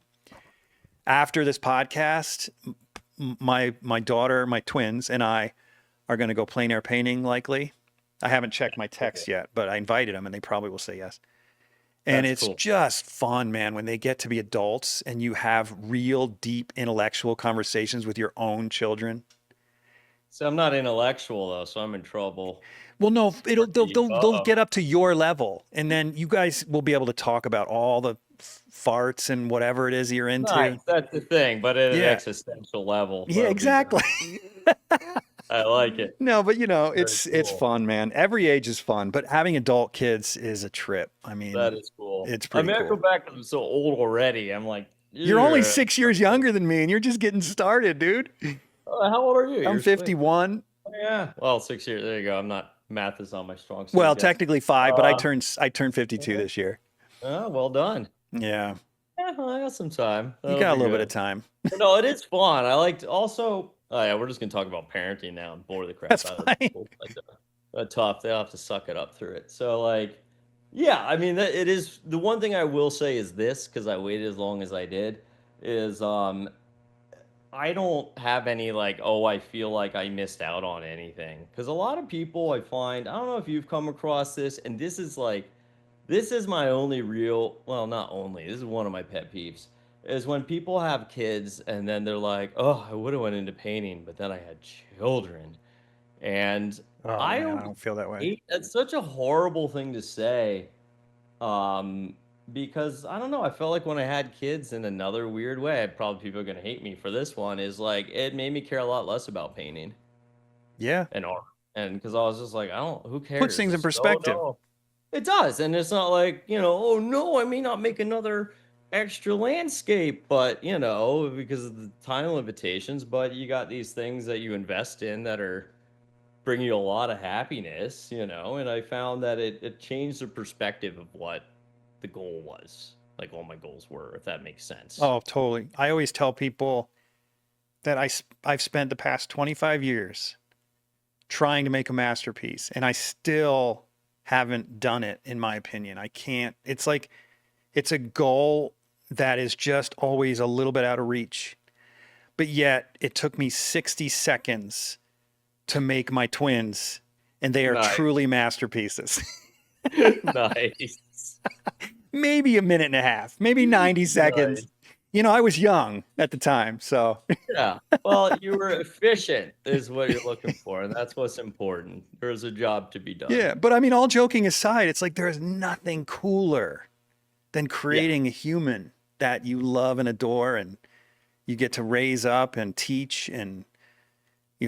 after this podcast, my daughter, my twins, and I are going to go plein air painting likely. I haven't checked my Okay, text yet, but I invited them and they probably will say yes. And that's it's cool. just fun, man, when they get to be adults and you have real deep intellectual conversations with your own children. So I'm not intellectual though, so I'm in trouble. Well, no, it'll Or deep. they'll get up to your level, and then you guys will be able to talk about all the farts and whatever it is you're into. Nice. That's the thing, but at an Yeah, existential level, yeah, that'll be exactly. great. I like it. No, but you know, Very it's cool. fun, man. Every age is fun, but having adult kids is a trip. I That mean, is cool. it's I pretty mean, I go cool. back. I'm so old already. I'm like, You're only yeah. 6 years younger than me, and you're just getting started, dude. How old are you? I'm You're sweet. 51. Oh, yeah. Well, 6 years. There you go. I'm not. Math is not my strong suit, I Well, guess. technically five, but Uh, I turned 52 okay. this year. Oh, well done. Yeah, Yeah, well, I got some time. you That'll got a be little bit of good. time. But no, it is fun. I liked also. Oh yeah, we're just gonna talk about parenting now and bore the crap That's out of fine. people. Tough. They'll have to suck it up through it. So like, yeah, I mean, it is the one thing I will say is this because I waited as long as I did is I don't have any like, oh, I feel like I missed out on anything. Because a lot of people I find, I don't know if you've come across this, and this is like, this is my only real, well, not only, this is one of my pet peeves, is when people have kids and then they're like, oh, I would have went into painting, but then I had children. And Oh I man, I always don't feel that way. hate, that's such a horrible thing to say. Um, because I don't know, I felt like when I had kids in another weird way, probably people are gonna hate me for this one, is like it made me care a lot less about painting Yeah, and art. And because I was just like, I don't, who puts cares? things in Just go, perspective. no. It does. And it's not like, oh no, I may not make another extra landscape, but because of the time limitations, but you got these things that you invest in that are bring you a lot of happiness, and I found that it changed the perspective of what the goal was, like all my goals were, if that makes sense. Oh, totally. I always tell people that I've spent the past 25 years trying to make a masterpiece, and I still haven't done it, in my opinion. I can't. It's like it's a goal that is just always a little bit out of reach. But yet, it took me 60 seconds to make my twins, and they are Nice. truly masterpieces. Nice. maybe a minute and a half, maybe 90 seconds. Nice. You know, I was young at the time, so Yeah. Well, you were efficient is what you're looking for, and that's what's important. There's a job to be done. yeah. But I mean, all joking aside, it's like there's nothing cooler than Yeah. creating a human that you love and adore and you get to raise up and teach and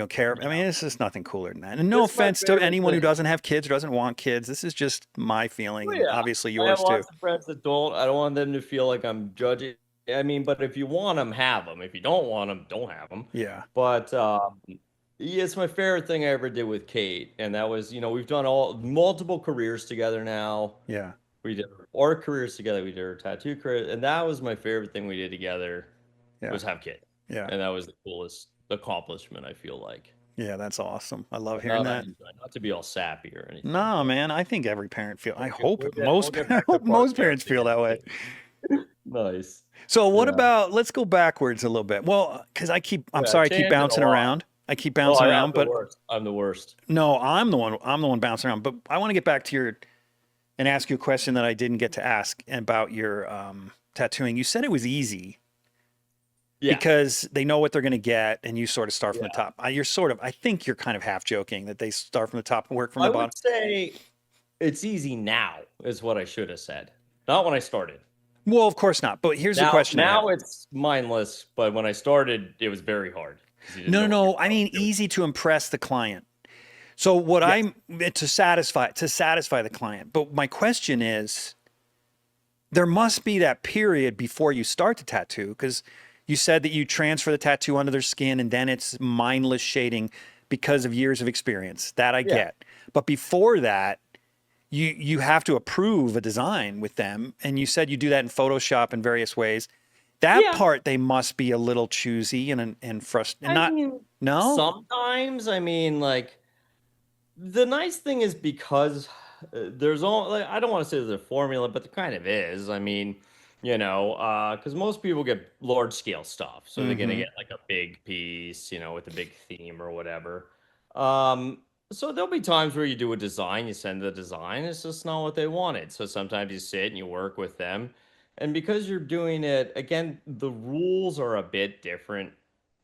care. I mean, it's just nothing cooler than that. And no It's my offense to favorite anyone who thing. doesn't have kids or doesn't want kids. This is just my feeling Oh, and yeah. obviously I have yours too. lots of friends that don't. I don't want them to feel like I'm judging. I mean, but if you want them, have them. If you don't want them, don't have them. Yeah. But yeah, it's my favorite thing I ever did with Kate, and that was, we've done all multiple careers together now. Yeah. We did our careers together. We did our tattoo career, and that was my favorite thing we did together Yeah. was have kids, Yeah. and that was the coolest accomplishment I feel like. Yeah. That's awesome. I love But hearing not, that. not to be all sappy or anything, No, but man. I think every parent feel. I we'll hope we'll most. get I back to hope park most parents feel that way. Nice. So what Yeah. about? Let's go backwards a little bit. Well, because I'm Yeah, sorry, I keep changing a bouncing lot. around. I keep Oh, bouncing I'm around, the but worst. I'm the worst. no, I'm the one. I'm the one bouncing around. But I want to get back to your and ask you a question that I didn't get to ask about your tattooing. You said it was easy Yeah. because they know what they're going to get, and you sort of start from the Yeah. top. You're sort of. I think you're kind of half joking that they start from the top and work from I the would bottom. say it's easy now, is what I should have said. Not when I started. Well, of course not. But here's the Now, question I have. now it's mindless, but when I started, it was very hard because you didn't No, know no, what no. I mean, doing. easy to impress the client. So what Yes. I'm to satisfy the client. But my question is, there must be that period before you start the tattoo because you said that you transfer the tattoo onto their skin and then it's mindless shading because of years of experience. That I Yeah. get. But before that, you have to approve a design with them, and you said you do that in Photoshop in various ways. That Yeah. part they must be a little choosy and frustrated. I Not mean, no. sometimes, I mean, like, the nice thing is because there's all, like, I don't want to say there's a formula, but there kind of is. I mean, because most people get large scale stuff, so they're gonna Mm-hmm. get like a big piece, with a big theme or whatever. Um, so there'll be times where you do a design, you send the design, it's just not what they wanted. So sometimes you sit and you work with them, and because you're doing it again, the rules are a bit different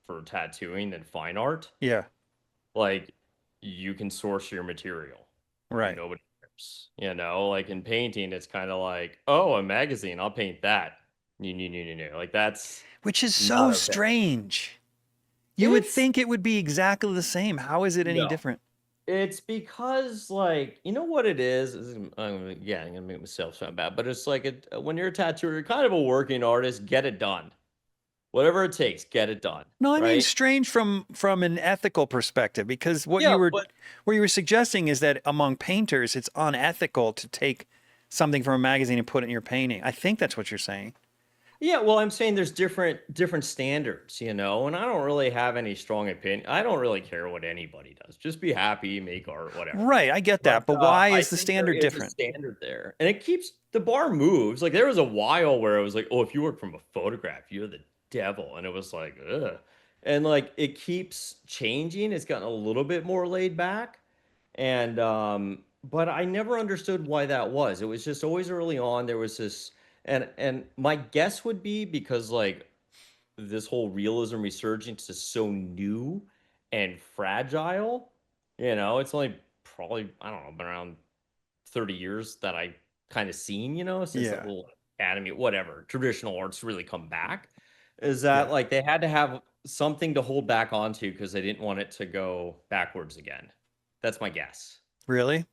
for tattooing than fine art. Yeah. Like, you can source your material and Right. nobody cares. Like in painting, it's kind of like, oh, a magazine, I'll paint that. No. Like, that's Which is so not okay. strange. You would It's think it would be exactly the same. How is it any no. different? It's because, like, you know what it is? Yeah, I'm gonna make myself sound bad, but it's like when you're a tattooer, you're kind of a working artist. Get it done, whatever it takes. Get it done, No, I mean right? strange from an ethical perspective because Yeah, but what you were suggesting is that among painters it's unethical to take something from a magazine and put it in your painting. I think that's what you're saying. yeah, well, I'm saying there's different standards, and I don't really have any strong opinion. I don't really care what anybody does. Just be happy, make art, whatever. Right, I get But that. But why I is the think there standard is a different? standard there, and it keeps the bar moves. Like, there was a while where it was like, oh, if you work from a photograph, you're the devil, and it was like, ugh. And like, it keeps changing. It's gotten a little bit more laid back, and but I never understood why that was. It was just always early on there was this, and my guess would be because, like, this whole realism resurgence is so new and fragile. It's only probably, I don't know, been around 30 years that I kind of seen, since the Yeah, whole academy, whatever, traditional arts really come back, is that yeah. like they had to have something to hold back onto because they didn't want it to go backwards again. That's my guess. Really?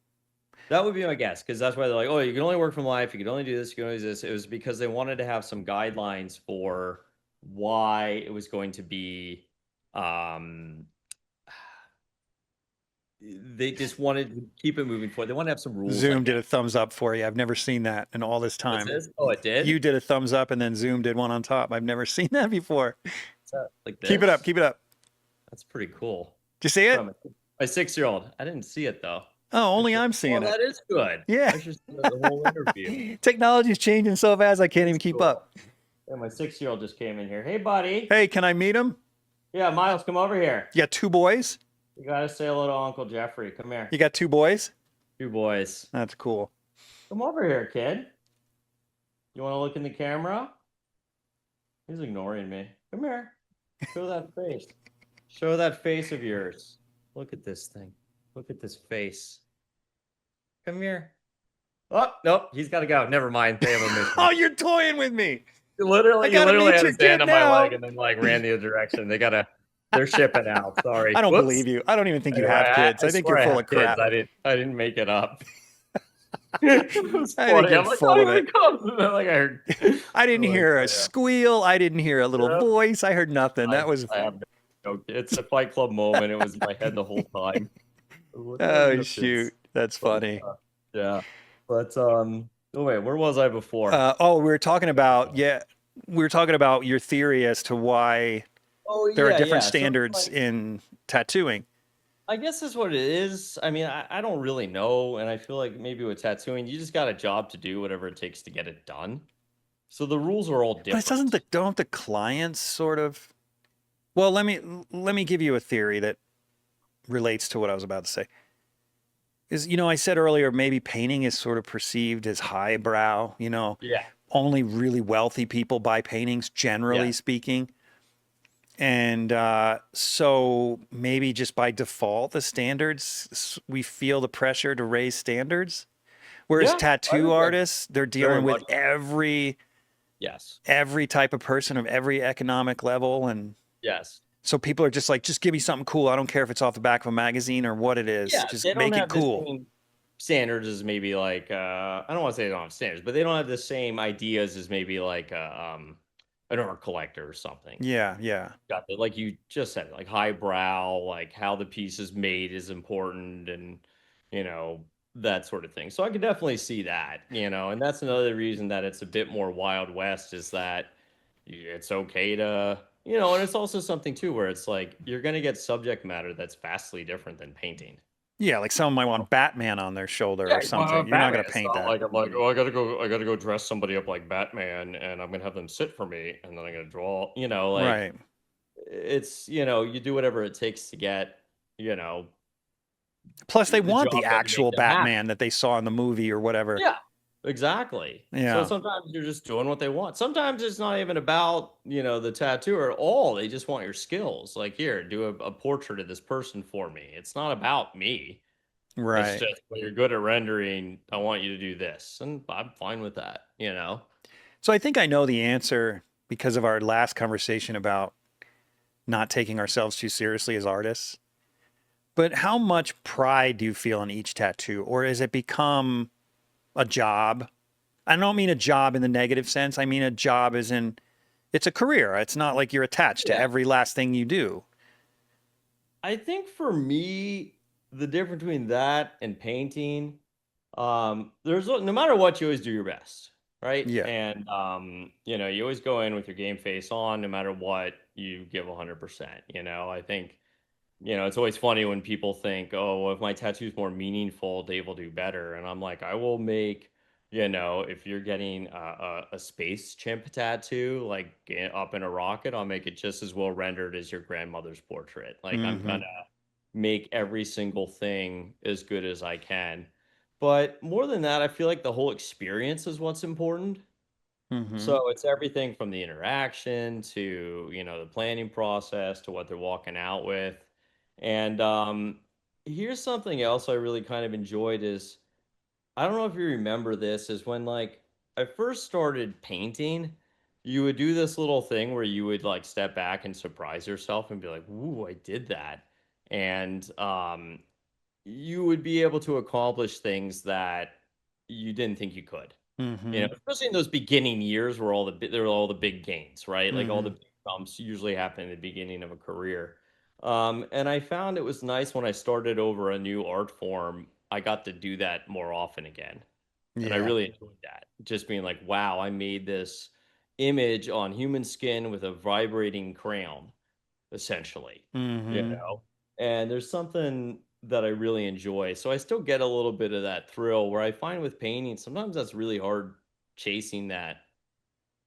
That would be my guess, because that's why they're like, oh, you can only work from life, you can only do this, you can only do this. It was because they wanted to have some guidelines for why it was going to be. Um, they just wanted to keep it moving forward. They want to have some rules, I Zoom did guess. a thumbs up for you. I've never seen that in all this What's time. this? Oh, it did? You did a thumbs up and then Zoom did one on top. I've never seen that before. What's that? Like Keep it up. this? Keep it up. That's pretty cool. Did you see it? From my 6-year-old. I didn't see it though. Oh, only I'm Oh, seeing it. that is good. Yeah. I should see the whole interview. Technology's changing so fast I can't even That's keep cool. up. Yeah, my 6-year-old just came in here. Hey, buddy. Hey, can I meet him? Yeah, Miles, come over here. You got two boys? You gotta say hello to Uncle Jeffrey. Come here. You got two boys? 2 boys. That's cool. Come over here, kid. You want to look in the camera? He's ignoring me. Come here. Show that face. Show that face of yours. Look at this thing. Look at this face. Come here. Oh, nope. He's got to go. Never mind. They have a mission. Oh, you're toying with me. I He gotta literally meet had your his hand kid on my leg now. and then like ran the other direction. They're shipping out. Sorry. I don't Whoops. believe you. I don't even think you Anyway, have kids. I I think swear you're I full have of kids. crap. I didn't make it up. It was I think funny. you're I'm like, full oh, of here it. it comes. And then like I heard I I'm didn't like, hear oh a squeal. I didn't hear a little yeah. voice. I heard nothing. That was, I have no it's a Fight Club moment. It was in my head the whole time. What do I have oh, no kids? shoot. That's But funny. yeah. But oh wait, where was I before? Oh, we were talking about, yeah, we were talking about your theory as to why Oh there are yeah, different yeah. So it's standards like in tattooing. I guess that's what it is. I mean, I don't really know, and I feel like maybe with tattooing, you just got a job to do whatever it takes to get it done. So the rules are all But it doesn't different. don't the clients sort of, well, let me give you a theory that relates to what I was about to say. Is, I said earlier, maybe painting is sort of perceived as highbrow, Yeah. only really wealthy people buy paintings, Yeah. generally speaking. And so maybe just by default, the standards, we feel the pressure to raise standards. Whereas Yeah. I tattoo think that's artists, they're very dealing with much yes. every type of person of every economic level. And Yes. so people are just like, just give me something cool. I don't care if it's off the back of a magazine or what it is. Yeah, Just they don't make it have the cool. same standards as maybe like I don't want to say they don't have standards, but they don't have the same ideas as maybe like an art collector or something. Yeah, yeah. Got it. Like you just said, like highbrow, like how the piece is made is important, and you know that sort of thing. So I could definitely see that, and that's another reason that it's a bit more Wild West is that it's okay to, and it's also something too where it's like you're gonna get subject matter that's vastly different than painting. Yeah, like someone might want Batman on their shoulder Yeah, or well, something. You're not Batman. going to It's paint not that. like I'm like, oh, I gotta go dress somebody up like Batman, and I'm gonna have them sit for me, and then I'm gonna draw. Like Right. it's you do whatever it takes to get you know Plus, they the want the job done to make actual them happy. Batman that they saw in the movie or whatever. Yeah, exactly. So Yeah. sometimes you're just doing what they want. Sometimes it's not even about the tattoo at all. They just want your skills. Like here, do a portrait of this person for me. It's not about me. It's Right. just when you're good at rendering, I want you to do this, and I'm fine with that. So I think I know the answer because of our last conversation about not taking ourselves too seriously as artists. But how much pride do you feel in each tattoo? Or has it become a job? I don't mean a job in the negative sense. I mean a job as in it's a career. It's not like you're attached to Yeah. every last thing you do. I think for me, the difference between that and painting, there's no matter what, you always do your best, right? Yeah. And you always go in with your game face on, no matter what, you give 100%. I think it's always funny when people think, oh, well, if my tattoo's more meaningful, Dave will do better. And I'm like, I will make, if you're getting a space chimp tattoo, like up in a rocket, I'll make it just as well rendered as your grandmother's portrait. Like I'm Mm-hmm. gonna make every single thing as good as I can. But more than that, I feel like the whole experience is what's important. Mm-hmm. So it's everything from the interaction to, the planning process to what they're walking out with. And here's something else I really kind of enjoyed is I don't know if you remember this, is when like I first started painting, you would do this little thing where you would like step back and surprise yourself and be like, "Ooh, I did that." And you would be able to accomplish things that you didn't think you could. Mm-hmm. Especially in those beginning years where there are all the big gains, right? Like all Mm-hmm. the big jumps usually happen in the beginning of a career. And I found it was nice when I started over a new art form, I got to do that more often again. And I Yeah. really enjoyed that. Just being like, wow, I made this image on human skin with a vibrating crayon, essentially, you Mm-hmm. know? And there's something that I really enjoy. So I still get a little bit of that thrill where I find with painting, sometimes that's really hard chasing that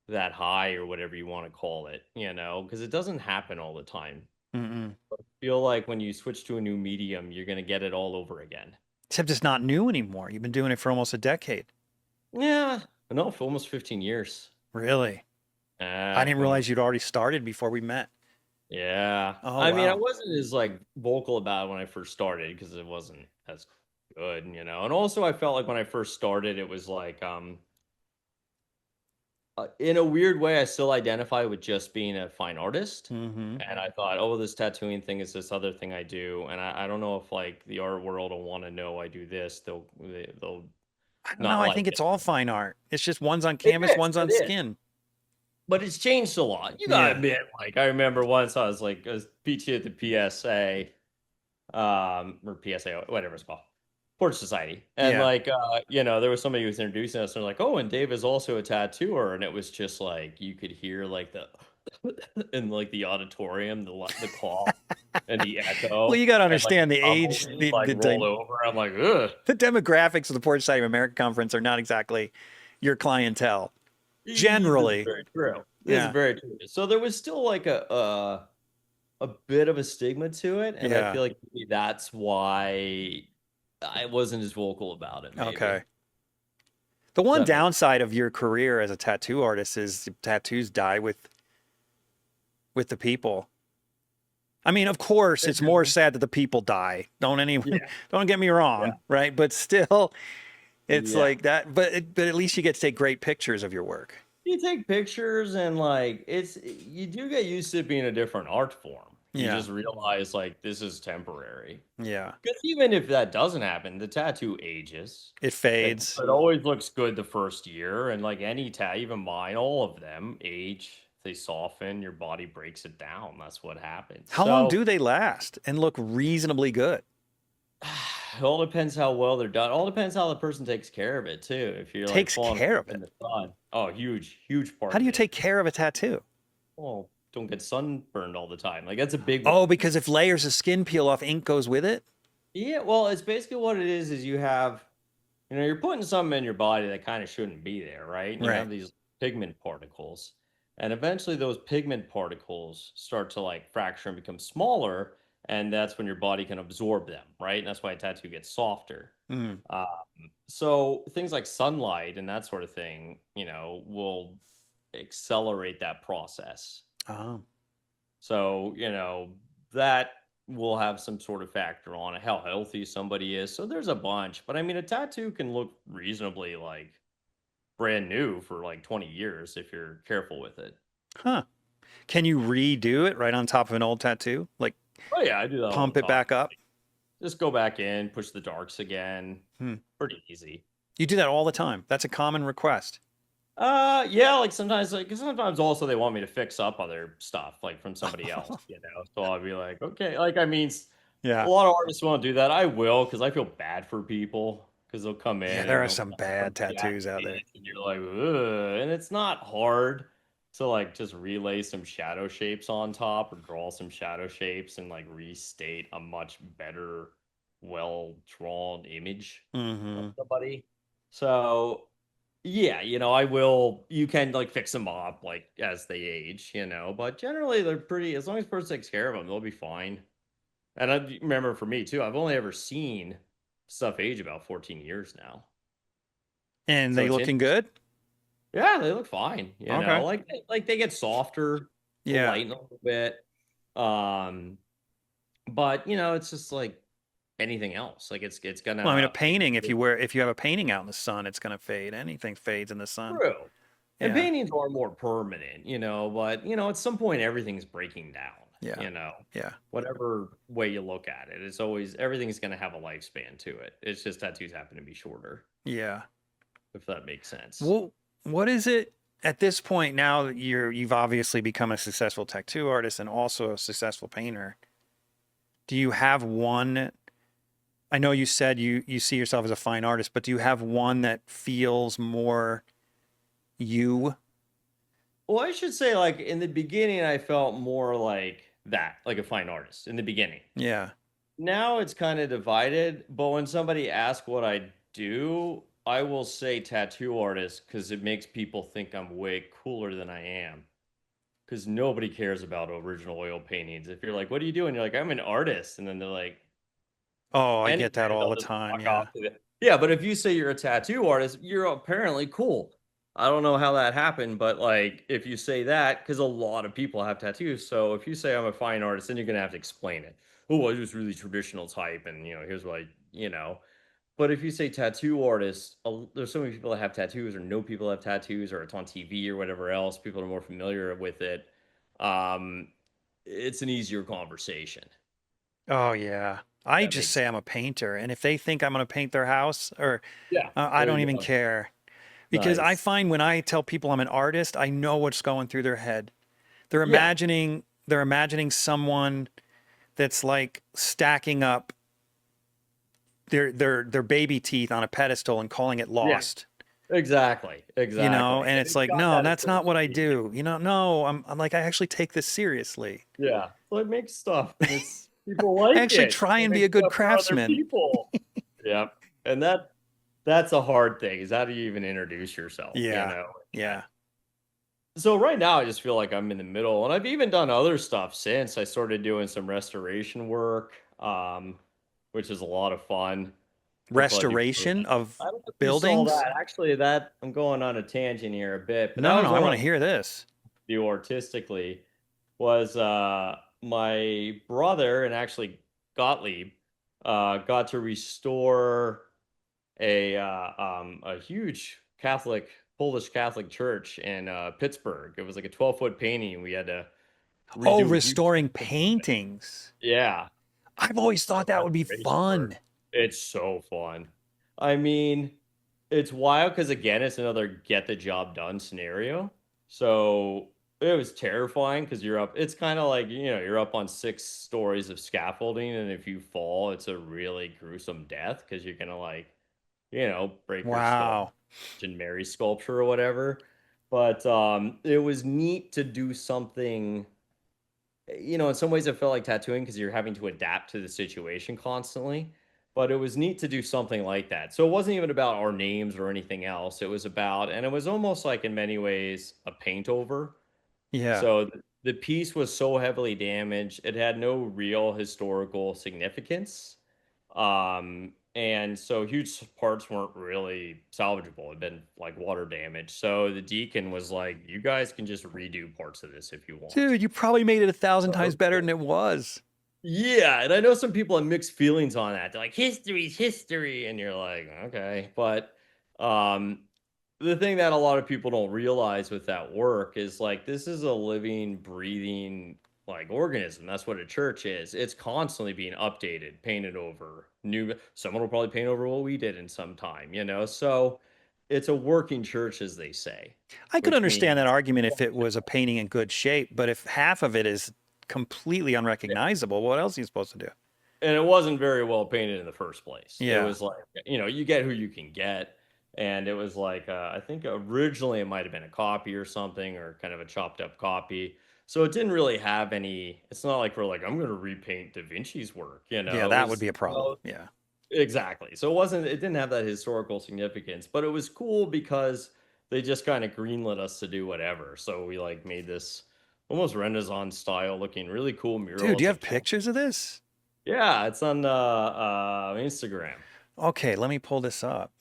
high or whatever you want to call it, because it doesn't happen all the time. Mm-mm. I feel like when you switch to a new medium, you're going to get it all over again. Except it's not new anymore. You've been doing it for almost a decade. Yeah. No, for almost 15 years. Really? I didn't Almost. realize you'd already started before we met. Yeah. Oh, I mean, I wow. wasn't as like vocal about it when I first started because it wasn't as good, And also I felt like when I first started, it was like in a weird way, I still identify with just being a fine artist. Mm-hmm. And I thought, oh, this tattooing thing is this other thing I do. And I don't know if like the art world will want to know I do this. They'll I don't know. not I like think it's it. all fine art. It's just one's on It canvas, is. one's on It is. skin. But it's changed a lot. You gotta Yeah. admit, like I remember once I was PT at the PSA, or PSA, whatever it's called, Portrait Society, and Yeah. like there was somebody who was introducing us, and they're like, oh, and Dave is also a tattooer, and it was just like you could hear like the in like the auditorium, the cough and the Well, echo, you got to and like understand the age, tumbleweed like rolled over. I'm like, ugh. the demographics of the Porch Side of America conference are not exactly your clientele This is generally. very true. This is Yeah. very true. So there was still like a bit of a stigma to it, and I Yeah. feel like maybe that's why I wasn't as vocal about it. Maybe. Okay. The Does one that make downside of your career as a tattoo artist is the tattoos die with the people. I mean, of course, it's more sense? sad that the people die. Don't anyone, Yeah, don't get me yeah, wrong, right? But still, it's yeah. like that. But at least you get to take great pictures of your work. You take pictures and like you do get used to it being a different art form. You Yeah. just realize like this is temporary. Yeah. Because even if that doesn't happen, the tattoo ages. It It, fades. it always looks good the first year, and like any tat, even mine, all of them age. They soften, your body breaks it down. That's what happens. How long So do they last and look reasonably good? it all depends how well they're done. It all depends how the person takes care of it too. If you're like Takes falling care of in it. the sun, oh, huge How part do of you it. take care of a tattoo? Well, don't get sunburned all the time. Like that's a big one. Oh, because if layers of skin peel off, ink goes with it? Yeah, well, it's basically what it is you have, you're putting something in your body that kind of shouldn't be there, right? And you Right. have these pigment particles. And eventually those pigment particles start to like fracture and become smaller, and that's when your body can absorb them, right? And that's why a tattoo gets softer. Mm. Um, so things like sunlight and that sort of thing, will accelerate that process. Oh. So, that will have some sort of factor on it, how healthy somebody is. So there's a bunch. But I mean, a tattoo can look reasonably like brand new for like 20 years if you're careful with it. Huh. Can you redo it right on top of an old tattoo? Like Oh, yeah, I do that all pump the it time. back up? Just go back in, push the darks again. Hmm. Pretty easy. You do that all the time. That's a common request. Yeah, sometimes also they want me to fix up other stuff like from somebody else. So I'll be like, okay, like I mean, a Yeah. lot of artists won't do that. I will because I feel bad for people because they'll come Yeah, in there and are they'll some want some bad jack tattoos out there. face, and you're like, ugh, and it's not hard to like just relay some shadow shapes on top or draw some shadow shapes and like restate a much better, well drawn image of Mm-hmm. somebody. So yeah, I will. You can like fix them up like as they age, but generally they're pretty. As long as the person takes care of them, they'll be fine. And I remember for me too, I've only ever seen stuff age about 14 years now. And So they it's looking interesting. good? Yeah, they look fine. Okay. Like they get softer, they'll Yeah. lighten a little bit. Um, but it's just like anything else. Like it's Well, I mean, a gonna painting, if you have a painting out in the sun, it's gonna fade. Anything fades in the sun. true. And Yeah. paintings are more permanent, but at some point everything's breaking down, Yeah. you know. Yeah. Whatever way you look at it, it's always everything's gonna have a lifespan to it. It's just tattoos happen to be shorter, Yeah. if that makes sense. Well, what is it at this point now that you've obviously become a successful tattoo artist and also a successful painter? Do you have one? I know you said you see yourself as a fine artist, but do you have one that feels more you? Well, I should say, like in the beginning, I felt more like that, like a fine artist in the beginning. Yeah. Now it's kind of divided, but when somebody asks what I do, I will say tattoo artist because it makes people think I'm way cooler than I am. Because nobody cares about original oil paintings. If you're like, what do you do? And you're like, I'm an artist. And then they're like, Oh, I get that anything, all they'll the just time. walk Yeah. off to the. Yeah, but if you say you're a tattoo artist, you're apparently cool. I don't know how that happened, but like if you say that, because a lot of people have tattoos. So if you say I'm a fine artist, then you're gonna have to explain it. Oh, I was really traditional type, and here's what I. But if you say tattoo artist, there's so many people that have tattoos, or know people that have tattoos, or it's on TV or whatever else. People are more familiar with it. Um, it's an easier conversation. Oh yeah. I That just makes say I'm a painter, and if they think I'm going to paint their house, or Yeah. I There don't you even go. care, because I Nice. find when I tell people I'm an artist, I know what's going through their head. Yeah. They're imagining someone that's like stacking up their baby teeth on a pedestal and calling it Yeah. lost. Exactly. Exactly. And And it's it's like, got no, that that's not what I association. do. No, I'm like, I actually take this seriously. Yeah. So it makes stuff and it's people I like actually it. try They and be make a good stuff for other craftsman. people. Yeah. And that's a hard thing is how do you even introduce yourself, Yeah. That. Yeah. So right now I just feel like I'm in the middle and I've even done other stuff since I started doing some restoration work, which is a lot of fun. That's what I do for a living. Restoration I of don't know if you saw buildings? that. Actually, that I'm going on a tangent here a bit, but No, that no, was no. I one of want to the hear this. do artistically was my brother and actually Gottlieb got to restore a huge Catholic Polish Catholic church in Pittsburgh. It was like a 12-foot painting. And we had to Oh, redo a huge restoring section of it. paintings. Yeah, I've always so thought that would be restoration work. fun. It's so fun. I mean, it's wild because again, it's another get the job done scenario. So it was terrifying because you're up. It's kind of like you're up on 6 stories of scaffolding, and if you fall, it's a really gruesome death because you're gonna like break your skull, Wow. Virgin Mary sculpture or whatever. But it was neat to do something in some ways it felt like tattooing because you're having to adapt to the situation constantly. But it was neat to do something like that. So it wasn't even about our names or anything else. It was about, and it was almost like in many ways a paint over. Yeah. So the piece was so heavily damaged, it had no real historical significance. And so huge parts weren't really salvageable. It'd been like water damage. So the deacon was like, you guys can just redo parts of this if you want. Dude, you probably made it 1,000 times better than Okay. it was. Yeah, and I know some people have mixed feelings on that. They're like, history's history, and you're like, okay. But um the thing that a lot of people don't realize with that work is like this is a living, breathing like organism. That's what a church is. It's constantly being updated, painted over. New someone will probably paint over what we did in some time. So it's a working church, as they say, I could which understand that means argument if it was a painting in good shape, but if half of it is completely unrecognizable, what else are you supposed to do? and it wasn't very well painted in the first place. It Yeah. was like, you get who you can get. And it was like, I think originally it might have been a copy or something, or kind of a chopped up copy. So it didn't really have any, it's not like we're like, I'm going to repaint Da Vinci's work. Yeah, It that would was, be a problem. Yeah. exactly. So it didn't have that historical significance, but it was cool because they just kind of greenlit us to do whatever. So we like made this almost Renaissance style looking really cool mural. Dude, do you It's have like pictures of this? yeah, it's on Instagram. Okay, let me pull this up.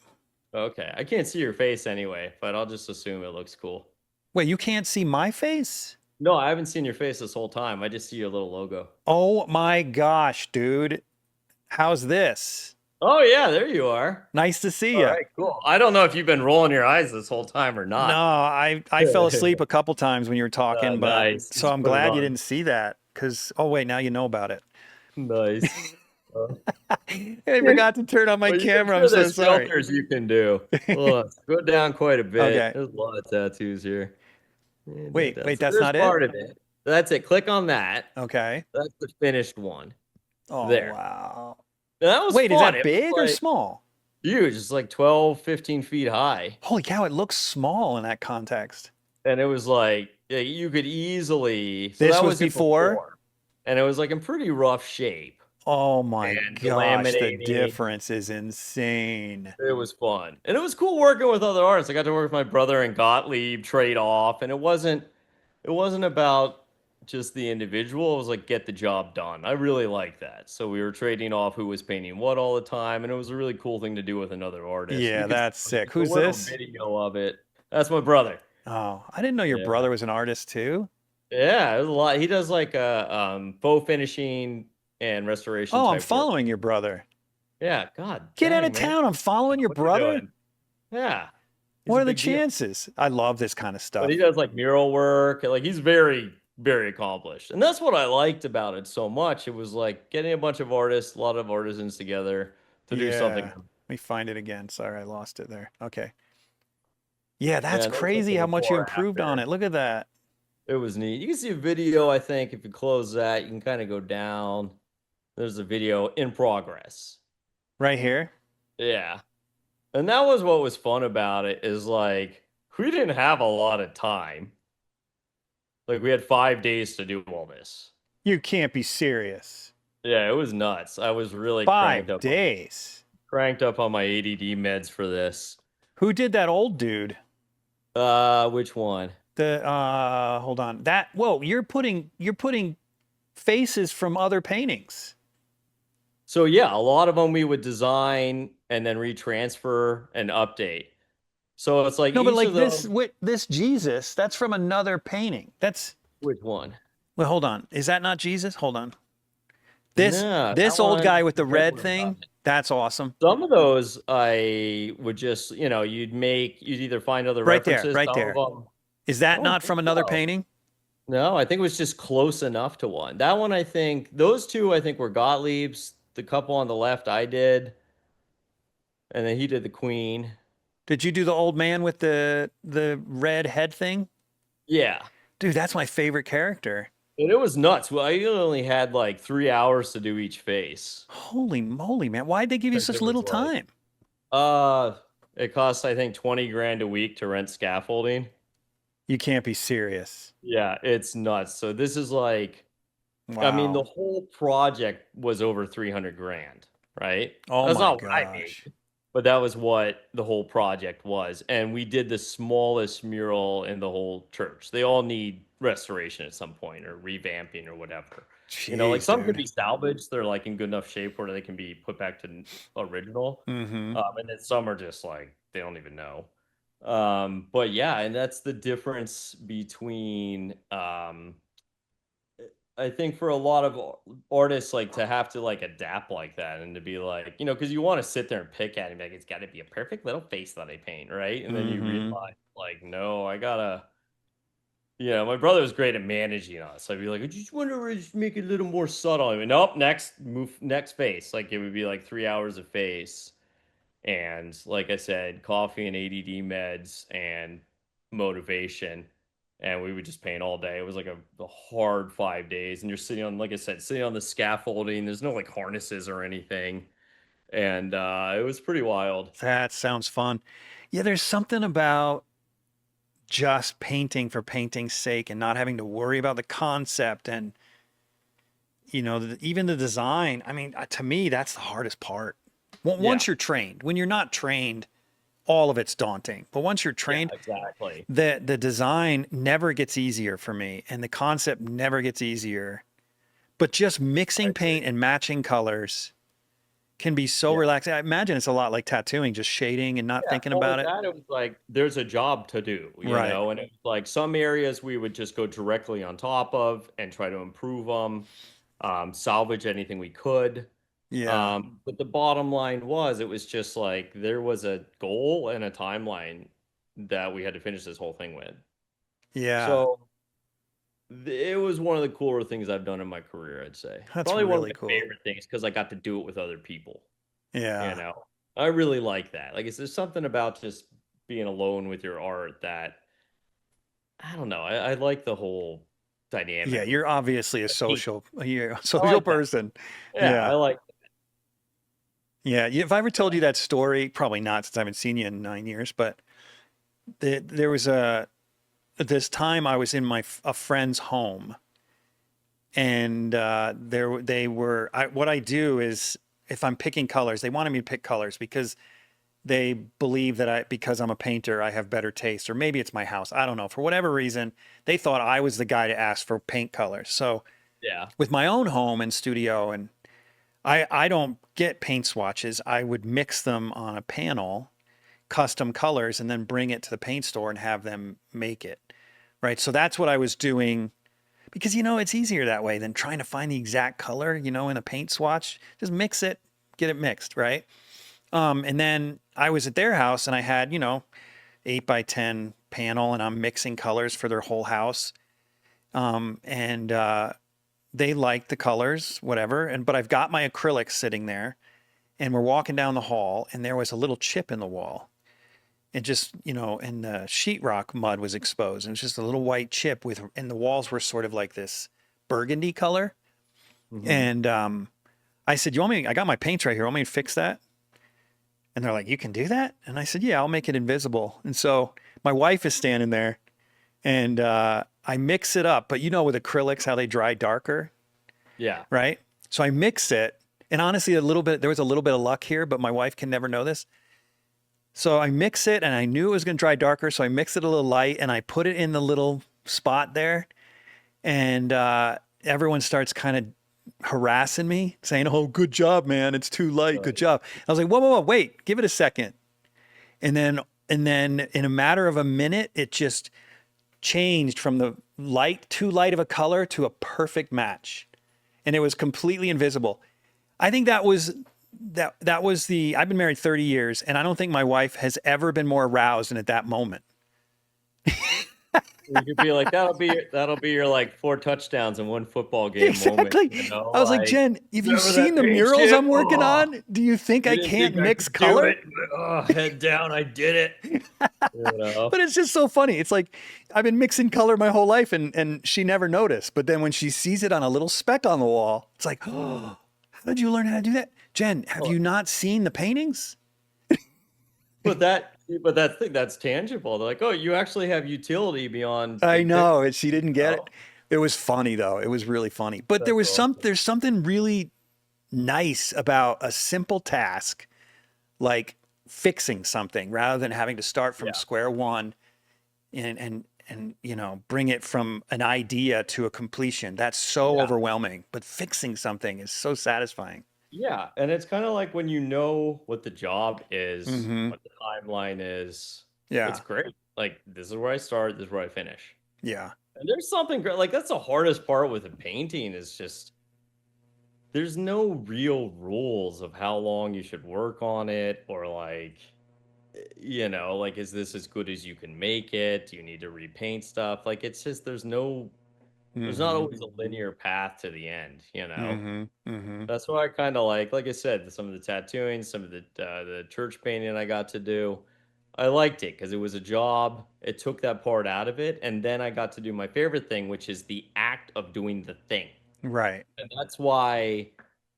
Okay, I can't see your face anyway, but I'll just assume it looks cool. Wait, you can't see my face? No, I haven't seen your face this whole time. I just see your little logo. Oh my gosh, dude. How's this? Oh yeah, there you are. Nice to see All you. right, cool. I don't know if you've been rolling your eyes this whole time or No, not. I fell asleep a couple times when you were talking, but Nice. so Just I'm put it glad you on. didn't see that. Cause oh wait, now you know about it. Nice. Uh, I forgot to turn on my well, I'm camera. I'm sure so there's sorry. filters you can do. Look, go down quite a bit. Okay. There's a lot of tattoos here. Wait, So that's there's not it? part of it. That's it. Click on that. Okay. That's the finished one. Oh, There. wow. That was Wait, is fun. that It was big or like small? huge. It's like 12, 15 feet high. Holy cow, it looks small in that context. And it was like yeah, you could easily. So This that was was it before? before. And it was like in pretty rough shape. Oh my And the gosh, the laminating. difference is insane. It was fun. And it was cool working with other artists. I got to work with my brother and Gottlieb trade off. And it wasn't about just the individual. It was like get the job done. I really like that. So we were trading off who was painting what all the time, and it was a really cool thing to do with another artist. You Yeah, could that's sick. a Who's little this? video of it. That's my brother. Oh, I didn't know your Yeah. brother was an artist too. Yeah, there's a lot. He does like faux finishing and restoration Oh, I'm type work. following your brother. Yeah, god Get out of dang, man. town. I'm following your What are you brother. doing? Yeah, he's What a are the big deal. chances? I love this kind of But he stuff. does like mural work. Like he's very, very accomplished. And that's what I liked about it so much. It was like getting a bunch of artists, a lot of artisans together to do Yeah. something. Let me find it again. Sorry, I lost it there. Okay. Yeah, that's Yeah, and there's like crazy the how much you before improved on after. it. Look at that. It was neat. You can see a video, I think, if you close that, you can kind of go down. There's a video in progress. Right here. Yeah. And that was what was fun about it is like we didn't have a lot of time. Like we had 5 days to do all this. You can't be serious. Yeah, it was nuts. I was really 5 days. cranked up on my ADD meds for this. Who did that old dude? Which one? The hold on. That whoa, you're putting faces from other paintings. So yeah, a lot of them we would design and then retransfer and update. So it's like No, but each like of this those. this Jesus, that's from another painting. That's Which one? well, hold on. Is that not Jesus? Hold on. This No, that this old one. guy with the red Different. thing, that's awesome. Some of those I would just, you'd either find other Right there, references. right Some of there. them. Is I that don't not think from another so. painting? No, I think it was just close enough to one. That one, I think, those two, I think, were Gottlieb's. The couple on the left, I did, and then he did the Queen. Did you do the old man with the red head thing? Yeah, Dude, that's my favorite character. and it was nuts. Well, I only had like 3 hours to do each face Holy moly, man. Why'd they give you because such it was little like, time? uh, it costs I think 20 grand a week to rent scaffolding. You can't be serious. Yeah, it's nuts. So this is like, I mean, the Wow. whole project was over 300 grand, right? Oh That's my not what I made. gosh. But that was what the whole project was. And we did the smallest mural in the whole church. They all need restoration at some point or revamping or whatever. Like Jeez, some can dude. be salvaged. They're like in good enough shape where they can be put back to original. Mm-hmm. And then some are just like, they don't even know. But yeah, and that's the difference between, I think for a lot of artists, like to have to like adapt like that and to be like, because you want to sit there and pick at it, and be like it's got to be a perfect little face that I paint, right? And then you Mm-hmm. realize, like, no, I gotta. My brother was great at managing us. I'd be like, I just want to just make it a little more subtle. I mean, nope, next face. Like it would be like 3 hours of face, and like I said, coffee and ADD meds and motivation. And we would just paint all day. It was like a hard 5 days. And you're sitting on, like I said, sitting on the scaffolding. There's no like harnesses or anything. And it was pretty wild. That sounds fun. Yeah, there's something about just painting for painting's sake and not having to worry about the concept and even the design. I mean, to me, that's the hardest part. Yeah. Once you're trained, when you're not trained, all of it's daunting. But once you're Yeah, trained, exactly. the design never gets easier for me, and the concept never gets easier. But just I mixing agree. paint and matching colors can be so Yeah. relaxing. I imagine it's a lot like tattooing, just shading and not Yeah. thinking Well, about with it. that, it was like there's a job to do, Right. and it was like some areas we would just go directly on top of and try to improve them, salvage anything we could. Yeah. But the bottom line was it was just like there was a goal and a timeline that we had to finish this whole thing with. Yeah. So it was one of the cooler things I've done in my career, I'd say. That's Probably one of really my cool. favorite things because I got to do it with other people. You Yeah. know, I really like that. Like, there's something about just being alone with your art that I don't know. I like the whole Yeah, dynamic. you're obviously a People. you're a I social like that. person. Yeah, I Yeah. like. Yeah. If I ever told you that story, probably not since I haven't seen you in 9 years, but there was this time I was in a friend's home and what I do is if I'm picking colors, they wanted me to pick colors because they believe that because I'm a painter, I have better taste, or maybe it's my house. I don't know. For whatever reason, they thought I was the guy to ask for paint colors. So Yeah. with my own home and studio, and I don't get paint swatches. I would mix them on a panel custom colors and then bring it to the paint store and have them make it. Right. So that's what I was doing because, it's easier that way than trying to find the exact color, in a paint swatch. Just mix it, get it mixed. Right. And then I was at their house and I had, 8x10 panel and I'm mixing colors for their whole house. And they liked the colors, whatever. But I've got my acrylics sitting there and we're walking down the hall and there was a little chip in the wall. And just, and the sheetrock mud was exposed. And it's just a little white chip and the walls were sort of like this burgundy color. Mm-hmm. And I said, I got my paints right here. Want me to fix that? And they're like, you can do that? And I said, yeah, I'll make it invisible. And so my wife is standing there and I mix it up. But with acrylics, how they dry darker. Yeah. Right. So I mix it. And honestly, there was a little bit of luck here, but my wife can never know this. So I mix it and I knew it was going to dry darker. So I mixed it a little light and I put it in the little spot there. And everyone starts kind of harassing me saying, oh, good job, man. It's too light. Good job. I was like, whoa, wait, give it a second. And then in a matter of a minute, it just changed from the too light of a color to a perfect match. And it was completely invisible. I think that was I've been married 30 years and I don't think my wife has ever been more aroused than at that moment. You could be like, that'll be your like 4 touchdowns in one football game Exactly. moment. I was like, Jen, have you seen the murals I'm working on? Do you think I can't mix color? Oh, head down, I did it. But it's just so funny. It's like I've been mixing color my whole life and she never noticed. But then when she sees it on a little speck on the wall, it's like, oh, how did you learn how to do that? Jen, have you not seen the paintings? But that's tangible. They're like, oh, you actually have utility beyond. I know. She didn't get it. It was funny though. It was really funny. But there's something really nice about a simple task like fixing something rather than having to start from square one and bring it from an idea to a completion. That's so overwhelming. But fixing something is so satisfying. Yeah, and it's kind of like when you know what the job is, what the timeline is. Yeah. It's great. Like, this is where I start, this is where I finish. Yeah. And there's something great. Like, that's the hardest part with a painting is just there's no real rules of how long you should work on it or like, like, is this as good as you can make it? Do you need to repaint stuff? Like, it's just there's not always a linear path to the end, That's why I kind of like I said, some of the tattooing, some of the church painting I got to do. I liked it because it was a job. It took that part out of it. And then I got to do my favorite thing, which is the act of doing the thing. Right. And that's why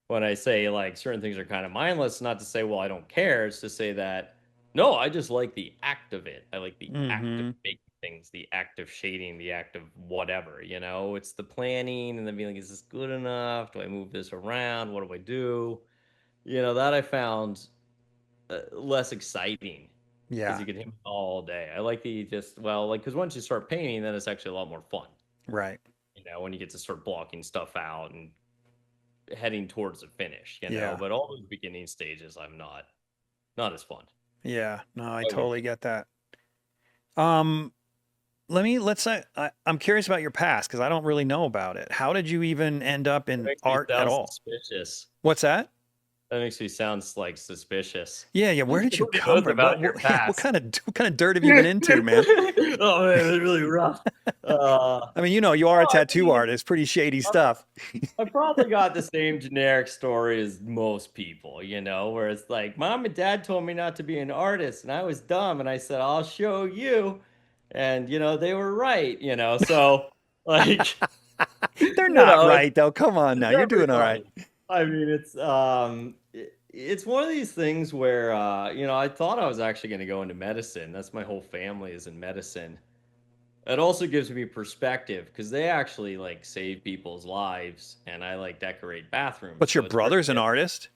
when I say like certain things are kind of mindless, not to say, well, I don't care. It's to say that, no, I just like the act of it. I like the act of making things, the act of shading, the act of whatever, it's the planning and then being like, is this good enough? Do I move this around? What do I do? That I found less exciting. Yeah. Because you can hit all day. I like because once you start painting, then it's actually a lot more fun. Right. When you get to start blocking stuff out and heading towards the finish, Yeah. But all those beginning stages, I'm not as fun. Yeah. No, I totally get that. I'm curious about your past because I don't really know about it. How did you even end up in art at all? Suspicious. What's that? That makes me sound like suspician. Yeah. Where did you come from? What kind of dirt have you been into, man? Oh man, it's really rough. I mean, you are a tattoo artist. Pretty shady stuff. I probably got the same generic story as most people, where it's like, Mom and Dad told me not to be an artist, and I was dumb, and I said, I'll show you, and they were right, so like they're not right though. Come on now, you're doing all right. I mean, it's one of these things where I thought I was actually going to go into medicine. That's my whole family is in medicine. It also gives me perspective because they actually like save people's lives, and I like decorate bathrooms. But your brother's an artist?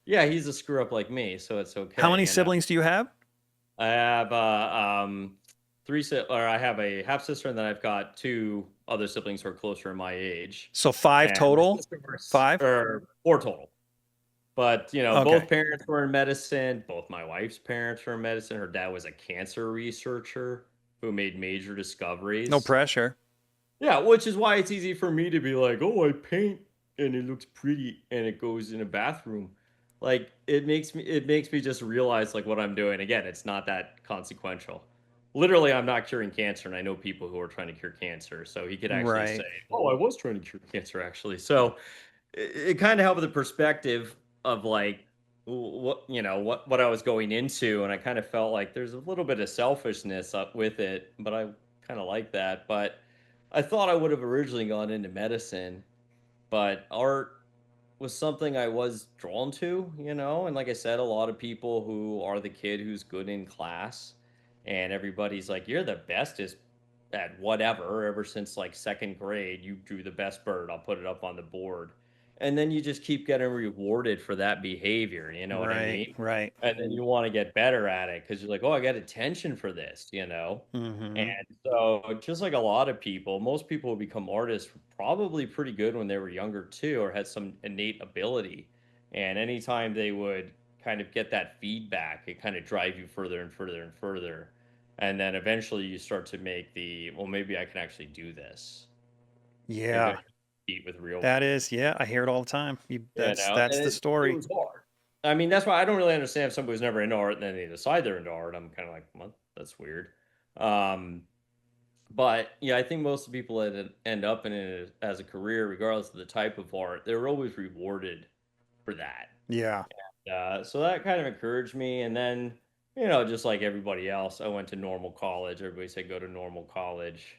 Yeah, he's a screw up like me, so it's okay. How many siblings do you have? I have I have a half sister, and then I've got 2 other siblings who are closer in my age. So 5 total? 5 or 4 total. But, Okay. both parents were in medicine. Both my wife's parents were in medicine. Her dad was a cancer researcher who made major No discoveries. pressure. Yeah, which is why it's easy for me to be like, "Oh, I paint and it looks pretty and it goes in a bathroom." Like it makes me just realize like what I'm doing. Again, it's not that consequential. Literally, I'm not curing cancer, and I know people who are trying to cure cancer. So he could actually say, Right. "Oh, I was trying to cure cancer actually." So it kind of helped with the perspective of like what I was going into, and I kind of felt like there's a little bit of selfishness up with it, but I kind of like that. But I thought I would have originally gone into medicine, but art was something I was drawn to, and like I said, a lot of people who are the kid who's good in class, and everybody's like, "You're the bestest at whatever." Ever since like second grade, you drew the best bird. I'll put it up on the board, and then you just keep getting rewarded for that behavior. You know what I Right. mean? Right. And then you want to get better at it because you're like, "Oh, I got attention for this." And Mm-hmm. so, just like a lot of people, most people who become artists were probably pretty good when they were younger too, or had some innate ability. And anytime they would kind of get that feedback, it kind of drive you further and further and further. And then eventually you start to make well, maybe I can actually do this. Maybe I Yeah. can compete with real That people, is, yeah, I hear it all the time. That's and the it story. was hard. I mean, that's why I don't really understand if somebody who's never into art and then they decide they're into art. I'm kind of like, well, that's weird. Um, But yeah, I think most of the people that end up in it as a career, regardless of the type of art, they're always rewarded for that. Yeah. So that kind of encouraged me. And then, just like everybody else, I went to normal college. Everybody said go to normal college,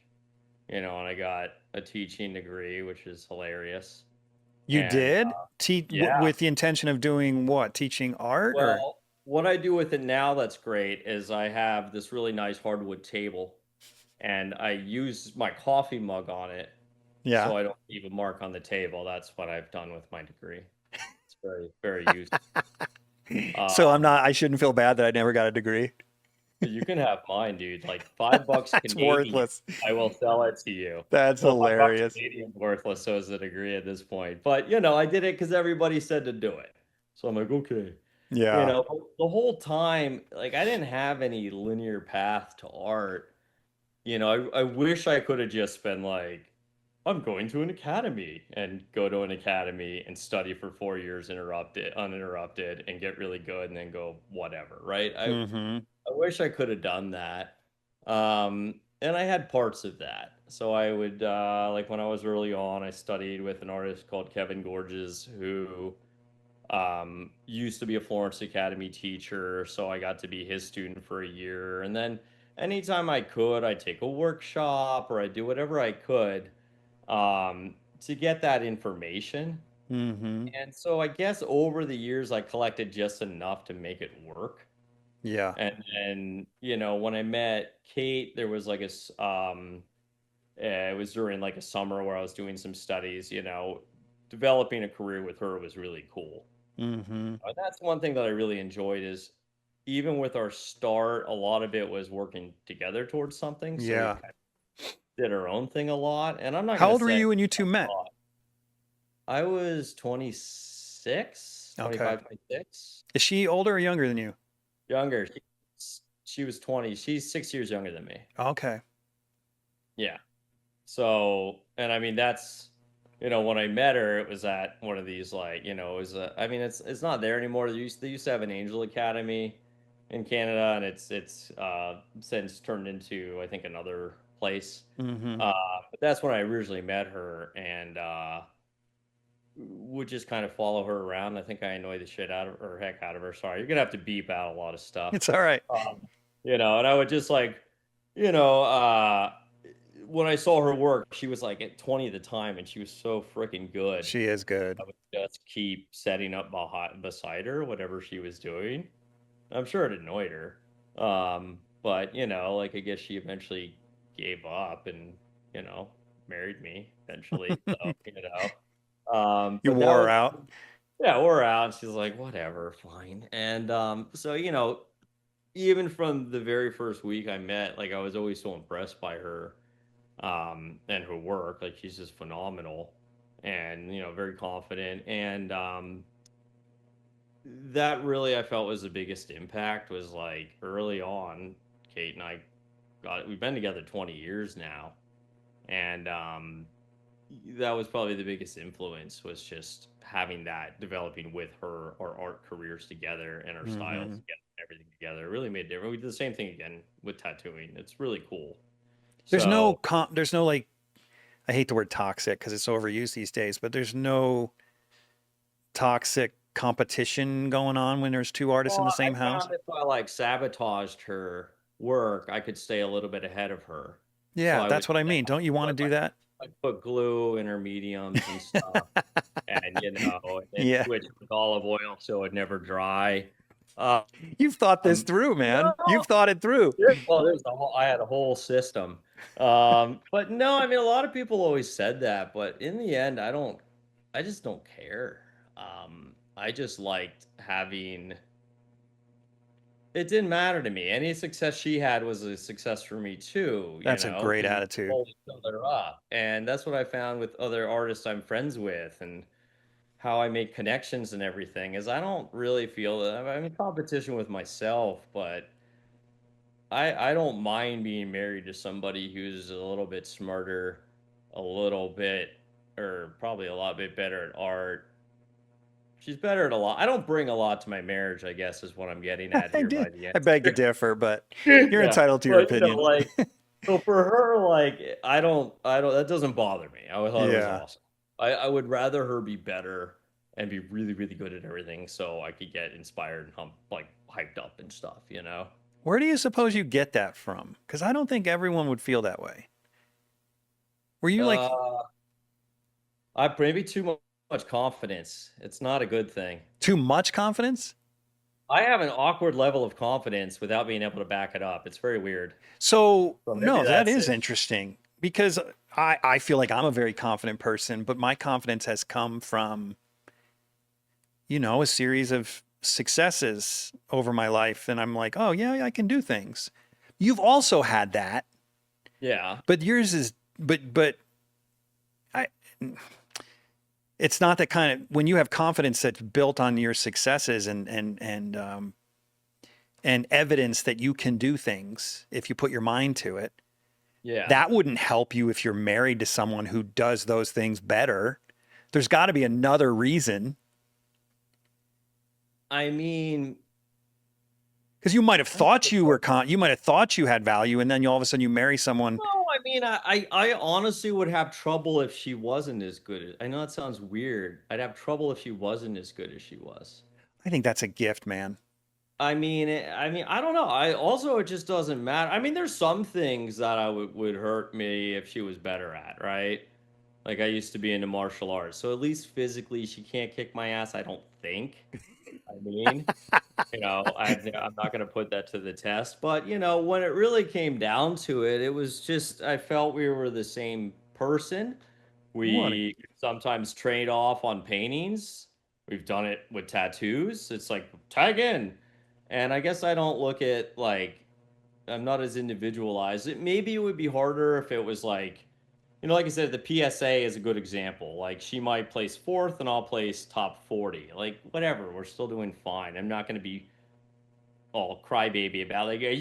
and I got a teaching degree, which is hilarious. You And did yeah, with the intention of doing what? Teaching art or? well, what I do with it now that's great is I have this really nice hardwood table and I use my coffee mug on it Yeah. so I don't leave a mark on the table. That's what I've done with my degree. It's very, very useful. So Um, I shouldn't feel bad that I never got a degree. you can have mine, dude. Like $5 That's Canadian, worthless. I will sell it to you. That's Well, $5 hilarious. Canadian is worthless, so is a degree at this point. But I did it because everybody said to do it. So I'm like, okay. Yeah. But the whole time, like I didn't have any linear path to art. I wish I could have just been like, I'm going to an academy and go to an academy and study for 4 years uninterrupted and get really good and then go whatever, right? Mm-hmm. I wish I could have done that. And I had parts of that. So I would, like when I was early on, I studied with an artist called Kevin Gorges who used to be a Florence Academy teacher, so I got to be his student for a year. And then anytime I could, I'd take a workshop or I'd do whatever I could to get that information. Mm-hmm. And so I guess over the years, I collected just enough to make it work. Yeah. And then, when I met Kate, there was like it was during like a summer where I was doing some studies, developing a career with her was really cool. Mm-hmm. That's one thing that I really enjoyed is even with our start, a lot of it was working together towards something. So we Yeah. kind of did our own thing a lot. And I'm not How going to old were say you when you two met? I was 26, Okay. 25, 26, Is she older or younger than you? younger. She was 20. She's 6 years younger than me. Okay. Yeah. So, and I mean, when I met her, it was at one of these like, it was, I mean, it's not there anymore. They used to have an Angel Academy in Canada, and it's since turned into, I think, another place. Mm-hmm. Uh, but that's when I originally met her, and would just kind of follow her around. I think I annoyed the shit out of her, heck out of her. Sorry, you're gonna have to beep out a lot of stuff. It's all right. And I would just like, you know, uh, when I saw her work, she was like at 20 at the time, and she was so freaking good. She is good. I would just keep setting up beside her, whatever she was doing. I'm sure it annoyed her. But like I guess she eventually gave up and, you know, married me eventually. So. You But that wore her was out. yeah, we're out. And she's like, whatever, fine. And so even from the very first week I met, like I was always so impressed by her and her work. Like she's just phenomenal and very confident. And that really I felt was the biggest impact was like early on. Kate and I we've been together 20 years now, and that was probably the biggest influence was just having that developing with her our art careers together and our styles Hmm. together, everything together. It really made a difference. We did the same thing again with tattooing. It's really cool. There's no So there's no like, I hate the word toxic because it's overused these days, but there's no toxic competition going on when there's two artists in well, the I same house. found if I like sabotaged her work, I could stay a little bit ahead of her. So Yeah, I would that's what I do that. mean. Don't you want to But do that? I put glue in her mediums and stuff, and and then Yeah. switch with olive oil so it never dry. Uh, You've thought this Um, through, man. no, You've thought it through. yeah, well, I had a whole system. But no, I mean, a lot of people always said that, but in the end, I just don't care. I just liked having, it didn't matter to me. Any success she had was a success for me too, That's a great because we attitude. pulled each other up. And that's what I found with other artists I'm friends with and how I make connections and everything is I don't really feel that I'm in competition with myself, but I don't mind being married to somebody who's a little bit smarter, a little bit, or probably a lot bit better at art. She's better at a lot. I don't bring a lot to my marriage, I guess, is what I'm getting at I here do. by the I beg to answer. differ, but you're Yeah, entitled to your but opinion. like, so for her, like, I don't, that doesn't bother me. I thought it was Yeah. awesome. I would rather her be better and be really, really good at everything, so I could get inspired and like hyped up and stuff. Where do you suppose you get that from? Because I don't think everyone would feel that way. Were you like Uh, I maybe much confidence. It's not a good thing. too much confidence? I have an awkward level of confidence without being able to back it up. It's very weird. So, So maybe no, that that's is it. interesting because I feel like I'm a very confident person, but my confidence has come from, a series of successes over my life. And I'm like, oh, yeah, I can do things. You've also had that, Yeah. but yours is, but I, it's not that kind of, when you have confidence that's built on your successes and evidence that you can do things if you put your mind to it. Yeah. That wouldn't help you if you're married to someone who does those things better. There's got to be another reason I mean, because you might have that's a thought good you were question. you might have thought you had value, and then all of a sudden you marry someone. No, I mean, I honestly would have trouble if she wasn't as good as, I know that sounds weird. I'd have trouble if she wasn't as good as she was. I think that's a gift, man. I don't know. I also it just doesn't matter. I mean, there's some things that I would hurt me if she was better at, right? Like I used to be into martial arts, so at least physically she can't kick my ass. I don't think. I mean, I'm not going to put that to the test. But when it really came down to it, it was just I felt we were the same person. What? We sometimes trade off on paintings. We've done it with tattoos. It's like tag in, and I guess I don't look at like I'm not as individualized. Maybe it would be harder if it was like like I said, the PSA is a good example. Like she might place fourth and I'll place top 40. Like whatever, we're still doing fine. I'm not going to be all crybaby about like I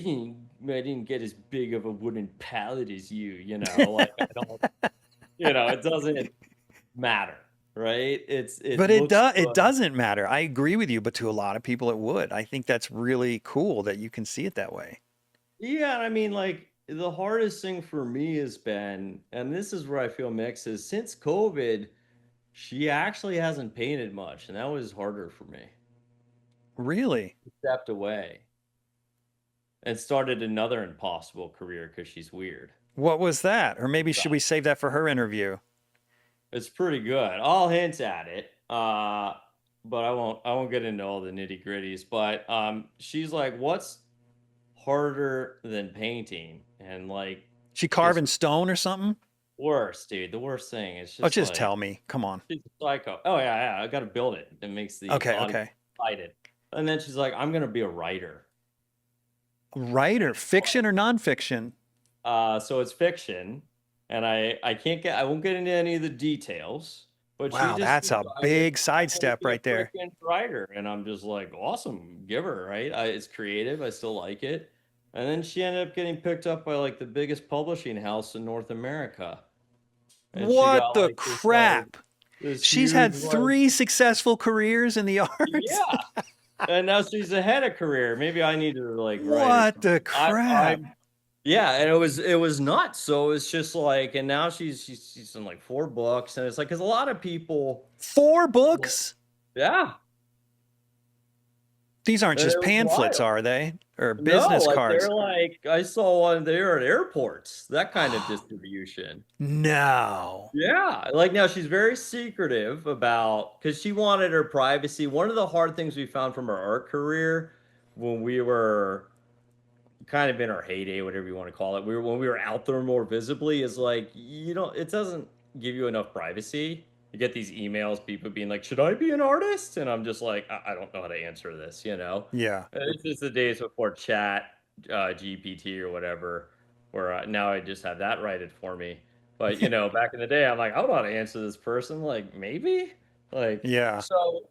didn't get as big of a wooden pallet as you. Like I don't, it doesn't matter, right? It But it looks does. It good. doesn't matter. I agree with you, but to a lot of people, it would. I think that's really cool that you can see it that way. Yeah, I mean, like the hardest thing for me has been, and this is where I feel mixed, is since COVID, she actually hasn't painted much, and that was harder for me. Really? Stepped away and started another impossible career because she's weird. What was that? Or maybe should So we save that for her interview? it's pretty good. I'll hint at it, but I won't get into all the nitty gritties. But she's like, "What's harder than painting?" And like, She carve just in stone or something? worst, dude. The worst thing is Oh, just just like tell me. Come on. she's a psycho. Oh yeah, yeah. I got to build it. It makes the Okay, audience okay. excited. And then she's like, "I'm gonna be a writer." Writer, fiction or nonfiction? So it's fiction, and I won't get into any of the details, But she Wow, just that's a decided big I want to sidestep be a right there. freaking writer, and I'm just like, awesome, give her, right? It's creative, I still like it. And then she ended up getting picked up by like the biggest publishing house in North America, and she What got the like crap? this She's huge had like, three successful careers in the arts. yeah. And now she's ahead of career. Maybe I need to like write her What the something. crap? Yeah, and it was nuts. So it's just like, and now she's in like 4 books, and it's like because a lot of people, Four books? yeah, These aren't and just it was pamphlets, wild. are they? Or No, business like they're cards? like I saw one there at airports, that kind of distribution. No. Yeah, like now she's very secretive about because she wanted her privacy. One of the hard things we found from her art career when we were kind of in our heyday, whatever you want to call it. When we were out there more visibly, is like it doesn't give you enough privacy. You get these emails, people being like, "Should I be an artist?" And I'm just like, I don't know how to answer this. Yeah. This is the days before Chat GPT or whatever, where now I just have that write it for me. But back in the day, I'm like, I don't know how to answer this person. Like maybe, like Yeah. so.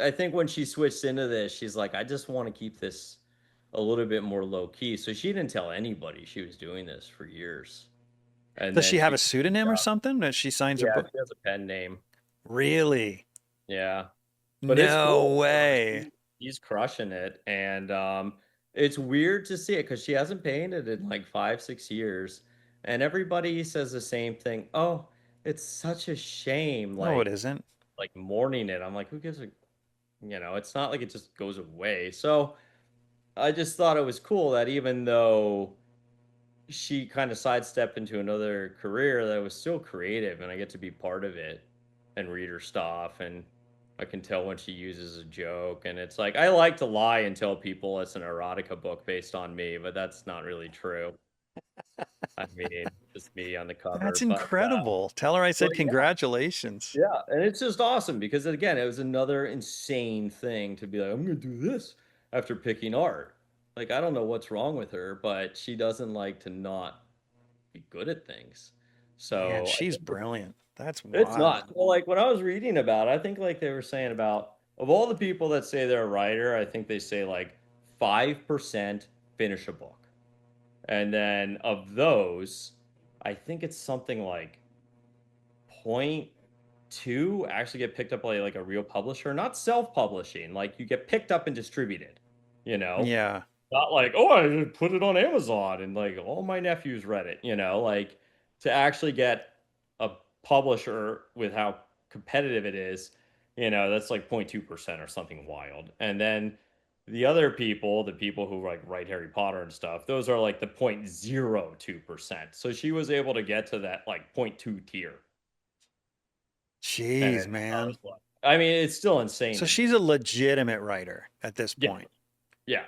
I think when she switched into this, she's like, I just want to keep this a little bit more low key. So she didn't tell anybody she was doing this for years. And Does then she have she, a pseudonym or something that she signs her yeah, book? she has a pen name. Really? Yeah, but it's No cool. way. He's crushing it, and it's weird to see it because she hasn't painted in like 5, 6 years, and everybody says the same thing. Oh, it's such a shame, No, it like isn't. mourning it. I'm like, who gives a, it's not like it just goes away. So I just thought it was cool that even though she kind of sidestepped into another career that was still creative and I get to be part of it and read her stuff and I can tell when she uses a joke and it's like I like to lie and tell people it's an erotica book based on me, but that's not really true. I mean, just me on the That's cover, incredible. Tell her I but said yeah, congratulations. yeah, and it's just awesome because again, it was another insane thing to be like, I'm gonna do this after picking art. Like I don't know what's wrong with her, but she doesn't like to not be good at things. Man, So I she's think brilliant. That's it's wild. not. Well, like when I was reading about it, I think like they were saying about of all the people that say they're a writer, I think they say like 5% finish a book. And then of those, I think it's something like point two actually get picked up by like a real publisher, not self-publishing. Like you get picked up and distributed, you know? Yeah. Not like, oh, I just put it on Amazon and like all my nephews read it, like to actually get a publisher with how competitive it is, that's like 0.2% or something wild. And then the other people, the people who like write Harry Potter and stuff, those are like the 0.02%. So she was able to get to that like 0.2 tier. And Jeez, I was man. like, I mean, it's still insane So to she's me. a legitimate writer at this Yeah. point. Yeah.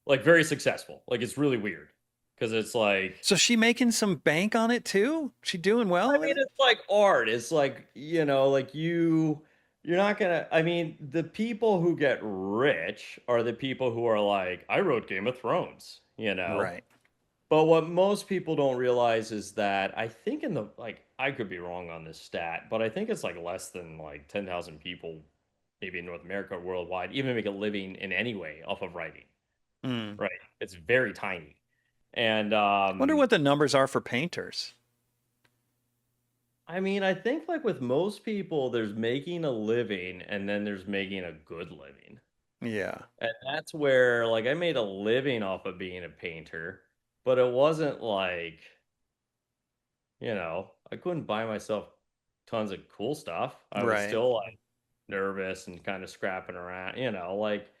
Like very successful. Like it's really weird because it's like, So she making some bank on it too? She doing I well with mean, it? it's like art. It's like, like you're not gonna, I mean, the people who get rich are the people who are like, I wrote Game of Thrones. Right. But what most people don't realize is that I think in the, like, I could be wrong on this stat, but I think it's like less than like 10,000 people, maybe in North America or worldwide, even make a living in any way off of writing, Mm. right? It's very tiny. And Wonder what the numbers are for painters. I mean, I think like with most people, there's making a living and then there's making a good living. Yeah. And that's where like I made a living off of being a painter, but it wasn't like, I couldn't buy myself tons of cool stuff. I was Right. still like nervous and kind of scrapping around, like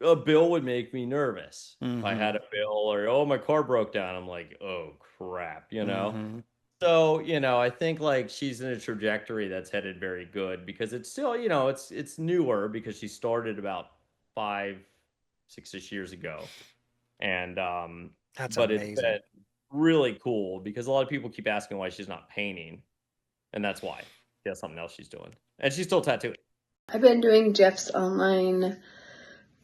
a bill would make me nervous. If I Mm-hmm. had a bill or, oh, my car broke down, I'm like, oh crap. Mm-hmm. So, I think like she's in a trajectory that's headed very good because it's still, it's newer because she started about 5, 6-ish years ago. And That's but it's amazing. been really cool because a lot of people keep asking why she's not painting, and that's why. She has something else she's doing. And she's still tattooing. I've been doing Jeff's online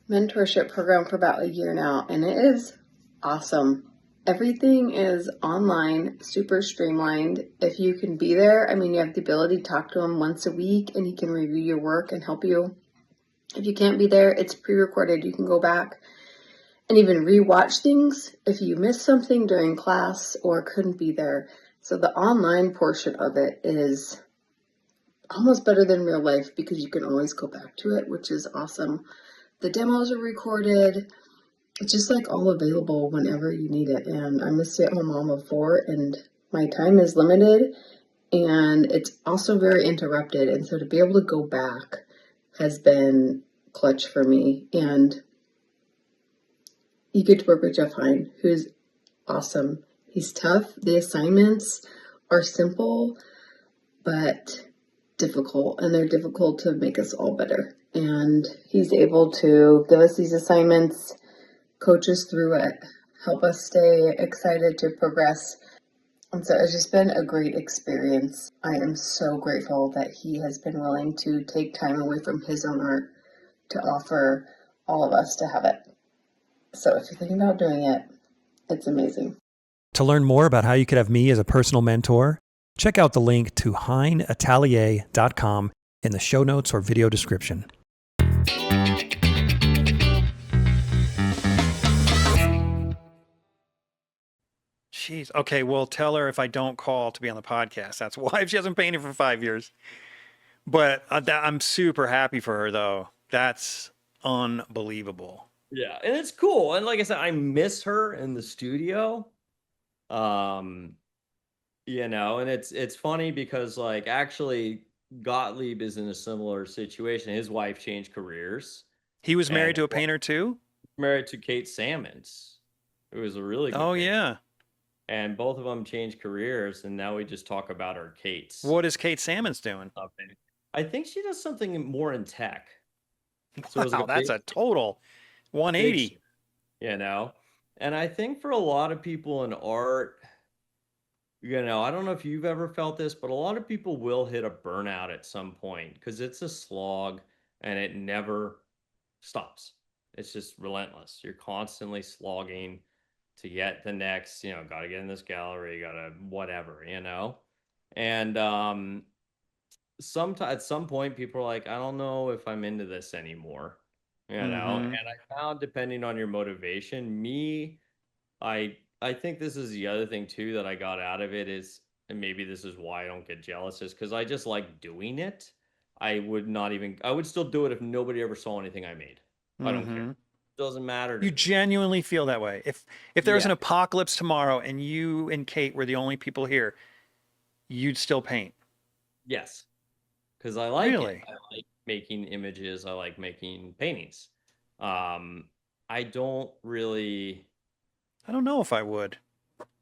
mentorship program for about a year now, and it is awesome. Everything is online, super streamlined. If you can be there, I mean, you have the ability to talk to him once a week and he can review your work and help you. If you can't be there, it's pre-recorded. You can go back and even re-watch things if you missed something during class or couldn't be there. So the online portion of it is almost better than real life because you can always go back to it, which is awesome. The demos are recorded. It's just like all available whenever you need it. And I'm a stay-at-home mom of 4 and my time is limited and it's also very interrupted. And so to be able to go back has been clutch for me. And you get to work with Jeff HEIN, who's awesome. He's tough. The assignments are simple, but difficult, and they're difficult to make us all better. And he's able to give us these assignments, coach us through it, help us stay excited to progress. And so it's just been a great experience. I am so grateful that he has been willing to take time away from his own art to offer all of us to have it. So if you're thinking about doing it, it's amazing. To learn more about how you could have me as a personal mentor, check out the link to HEINatelier.com in the show notes or video description. Jeez. Okay, well, tell her if I don't call to be on the podcast. That's why she hasn't painted for 5 years. But I'm super happy for her, though. That's unbelievable. Yeah, and it's cool. And like I said, I miss her in the studio. And it's funny because like actually Gottlieb is in a similar situation. His wife changed careers. He was married And to a painter, too? married to Kate Salmons, who was a really good Oh, painter. yeah. And both of them changed careers, and now we just talk about our Kates. What is Kate Salmons doing? I think she does something more in tech. So it was Wow, like that's a total 180. And I think for a lot of people in art, I don't know if you've ever felt this, but a lot of people will hit a burnout at some point because it's a slog and it never stops. It's just relentless. You're constantly slogging to get the next, got to get in this gallery, got to whatever. And at some point, people are like, I don't know if I'm into this anymore. And I found, depending on your motivation, I think this is the other thing too that I got out of it is, and maybe this is why I don't get jealous, is because I just like doing it. I would still do it if nobody ever saw anything I made. I don't care. It doesn't matter to You me. genuinely feel that way. If there was an apocalypse tomorrow and you and Kate were the only people here, you'd still paint. Yes. Because I like Really? it. I like making images. I like making paintings. I don't really. I don't know if I would.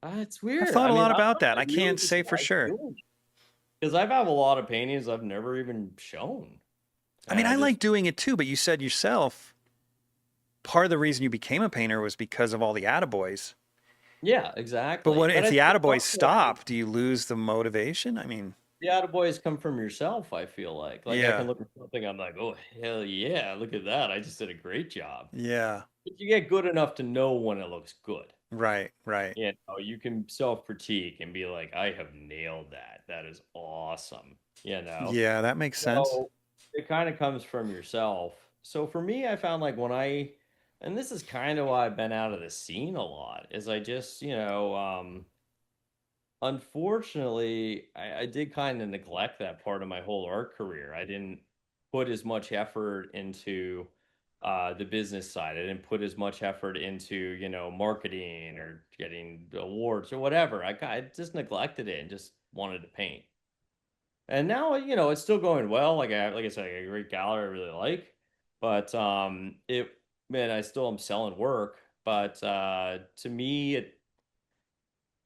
It's weird. I've thought a lot about that. I can't really say for like sure. Because I've had a lot of paintings I've never even shown. I mean, I like doing it too, but you said yourself, part of the reason you became a painter was because of all the attaboys. Yeah, exactly. But if the I attaboys stop, do you lose the motivation? I mean, the attaboys come from yourself, I feel like. Like I Yeah. can look at something, I'm like, oh hell yeah, look at that. I just did a great job. yeah, But you get good enough to know when it looks good. right. You can self-critique and be like, I have nailed that. That is awesome. Yeah, that makes sense. So it kind of comes from yourself. So for me, I found like and this is kind of why I've been out of the scene a lot, is I just, unfortunately, I did kind of neglect that part of my whole art career. I didn't put as much effort into the business side. I didn't put as much effort into, marketing or getting awards or whatever. I just neglected it and just wanted to paint. And now, it's still going well. Like I said, I got a great gallery I really like, but I still am selling work. But to me, it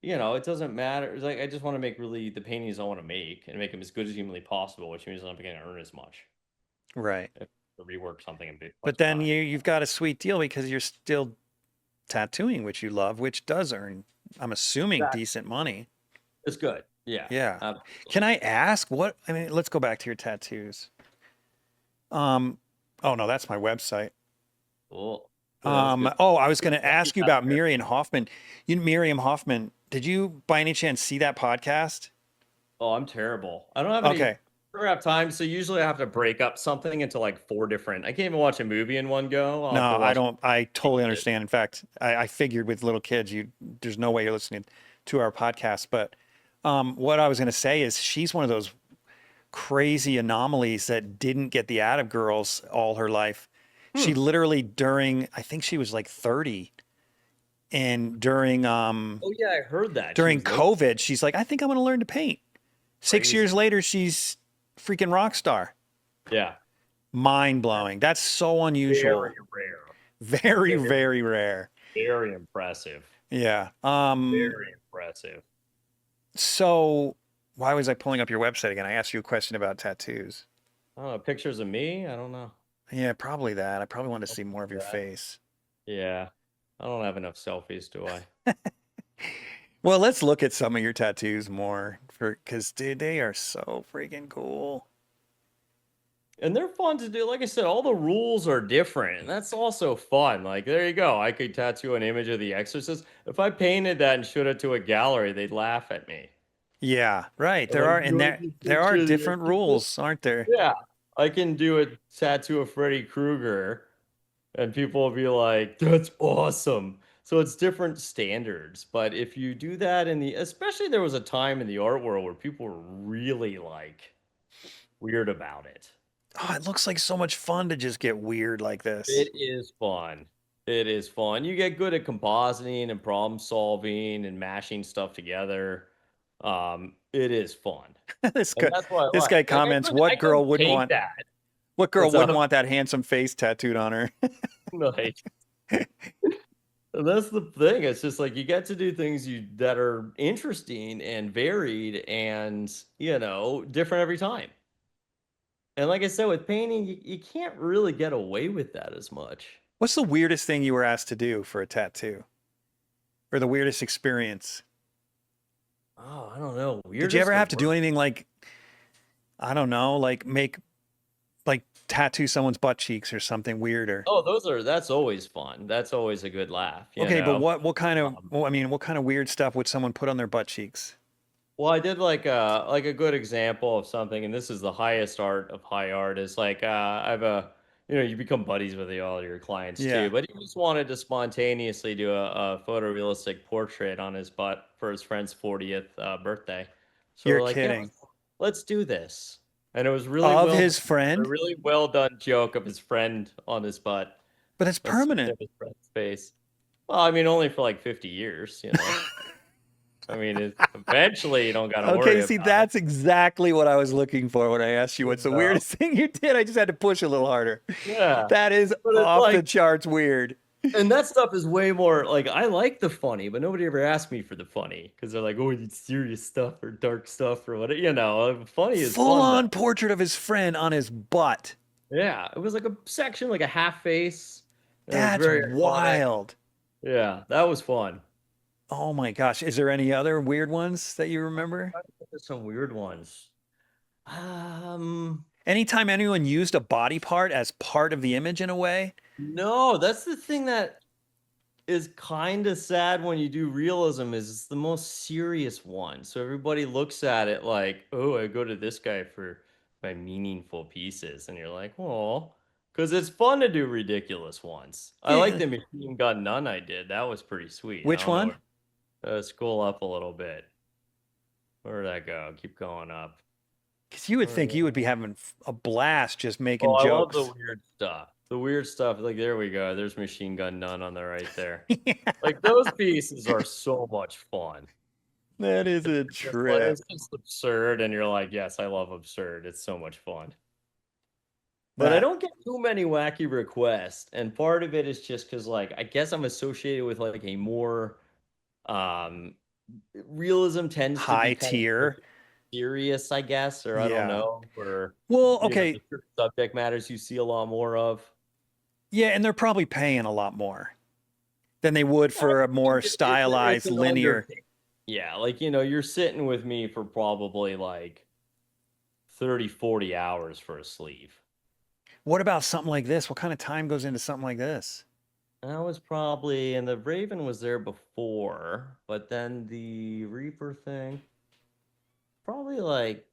doesn't matter. It's like I just want to make really the paintings I want to make and make them as good as humanly possible, which means I'm not going to earn as much. Right. If I rework something and But then you've got a sweet deal because you're still tattooing, which you love, which does earn, I'm assuming, decent money. It's good. Yeah. Yeah. Absolutely. Can I ask let's go back to your tattoos. Oh no, that's my website. Cool. That's good. I was going to ask you about Miriam Hoffman. Miriam Hoffman, did you by any chance see that podcast? Oh, I'm terrible. I don't have any. Okay. I don't have time, so usually I have to break up something into like 4 different. I can't even watch a movie in one go. I'll have to No, I watch don't. I totally it. understand. In fact, I figured with little kids, there's no way you're listening to our podcast. But what I was going to say is she's one of those crazy anomalies that didn't get the Atom girls all her life. She literally I think she was like 30, and during Oh yeah, I heard that. She during was like COVID, she's like, I think I'm going to learn to paint. 6 years crazy. later, she's freaking rock star. Yeah, Mind blowing. That's so unusual. very rare. Very, Very, very rare. very impressive. Yeah. Very impressive. So why was I pulling up your website again? I asked you a question about tattoos. I don't know, pictures of me? I don't know. Yeah, probably that. I probably wanted to see more of your That. face. Yeah. I don't have enough selfies, do I? Well, let's look at some of your tattoos more because dude, they are so freaking cool. And they're fun to do. Like I said, all the rules are different. And that's also fun. Like, there you go. I could tattoo an image of The Exorcist. If I painted that and showed it to a gallery, they'd laugh at me. Yeah, right. They're There like, are and "You're there the there are picture of The different Exorcist?" rules, aren't there? Yeah. I can do a tattoo of Freddy Krueger, and people will be like, "That's awesome." So it's different standards. But if you do that especially there was a time in the art world where people were really like weird about it. Oh, it looks like so much fun to just get weird like this. It is fun. It is fun. You get good at compositing and problem solving and mashing stuff together. It is fun. This And guy, that's what I this like. guy Like comments, what I girl couldn't wouldn't paint want that. what girl What's wouldn't up? want that handsome face tattooed on her? Like, and that's the thing. It's just like you get to do things that are interesting and varied and, different every time. And like I said, with painting, you can't really get away with that as much. What's the weirdest thing you were asked to do for a tattoo? Or the weirdest experience? Oh, I don't know. Did you ever Weirdest or have to do worst? anything like, I don't know, like tattoo someone's butt cheeks or something weirder? Oh, that's always fun. That's always a good laugh, Okay, but what kind of Um, well, I mean, what kind of weird stuff would someone put on their butt cheeks? Well, I did like a good example of something, and this is the highest art of high art. Is like I have you become buddies with all your clients Yeah, too. But he just wanted to spontaneously do a photorealistic portrait on his butt for his friend's 40th birthday. So you're we're like, yeah, kidding. let's do this. And it was really Of well, his a friend, really well done joke of his friend on his butt. but it's That's permanent. his friend's face. Well, I mean, only for like 50 years. I mean, eventually you don't got to Okay, worry see, about it. that's exactly what I was looking for when I asked you You what's the know? weirdest thing you did. I just had to push a little harder. Yeah. That is But it's off the like, charts weird. and that stuff is way more like I like the funny, but nobody ever asked me for the funny because they're like, oh, you need serious stuff or dark stuff or whatever. Funny is Full fun though. on portrait of his friend on his butt. Yeah, it was like a section, like a half face. And it was That's very iconic. wild. Yeah, that was fun. Oh my gosh. Is there any other weird ones that you remember? There's some weird ones. Um, Anytime anyone used a body part as part of the image in a way? no, that's the thing that is kind of sad when you do realism is it's the most serious one. So everybody looks at it like, oh, I go to this guy for my meaningful pieces. And you're like, oh, because it's fun to do ridiculous ones. I like Yeah. the machine gun nun I did. That was pretty sweet. I Which don't know one? scroll up a little bit. Where did that go? Keep going up. Because you would think you would be having a blast just making Oh, I love the jokes. weird stuff. The weird stuff. Like, there we go. There's machine gun nun on the right there. Yeah, Like, those pieces are so much fun. that is a trip. It's just absurd, and you're like, yes, I love absurd. It's so much fun. But I That don't get too many wacky requests, and part of it is just because, like, I guess I'm associated with like a more um realism tends to be high kind of tier. serious, I guess, or I don't Yeah. know, or Well, the okay. certain subject matters you see a lot more of. Yeah, and they're probably paying a lot more than they would for a more It's stylized, an linear. undertaking. Yeah, like, you're sitting with me for probably like 30, 40 hours for a sleeve. What about something like this? What kind of time goes into something like this? That was probably, and the Raven was there before, but then the Reaper thing, probably like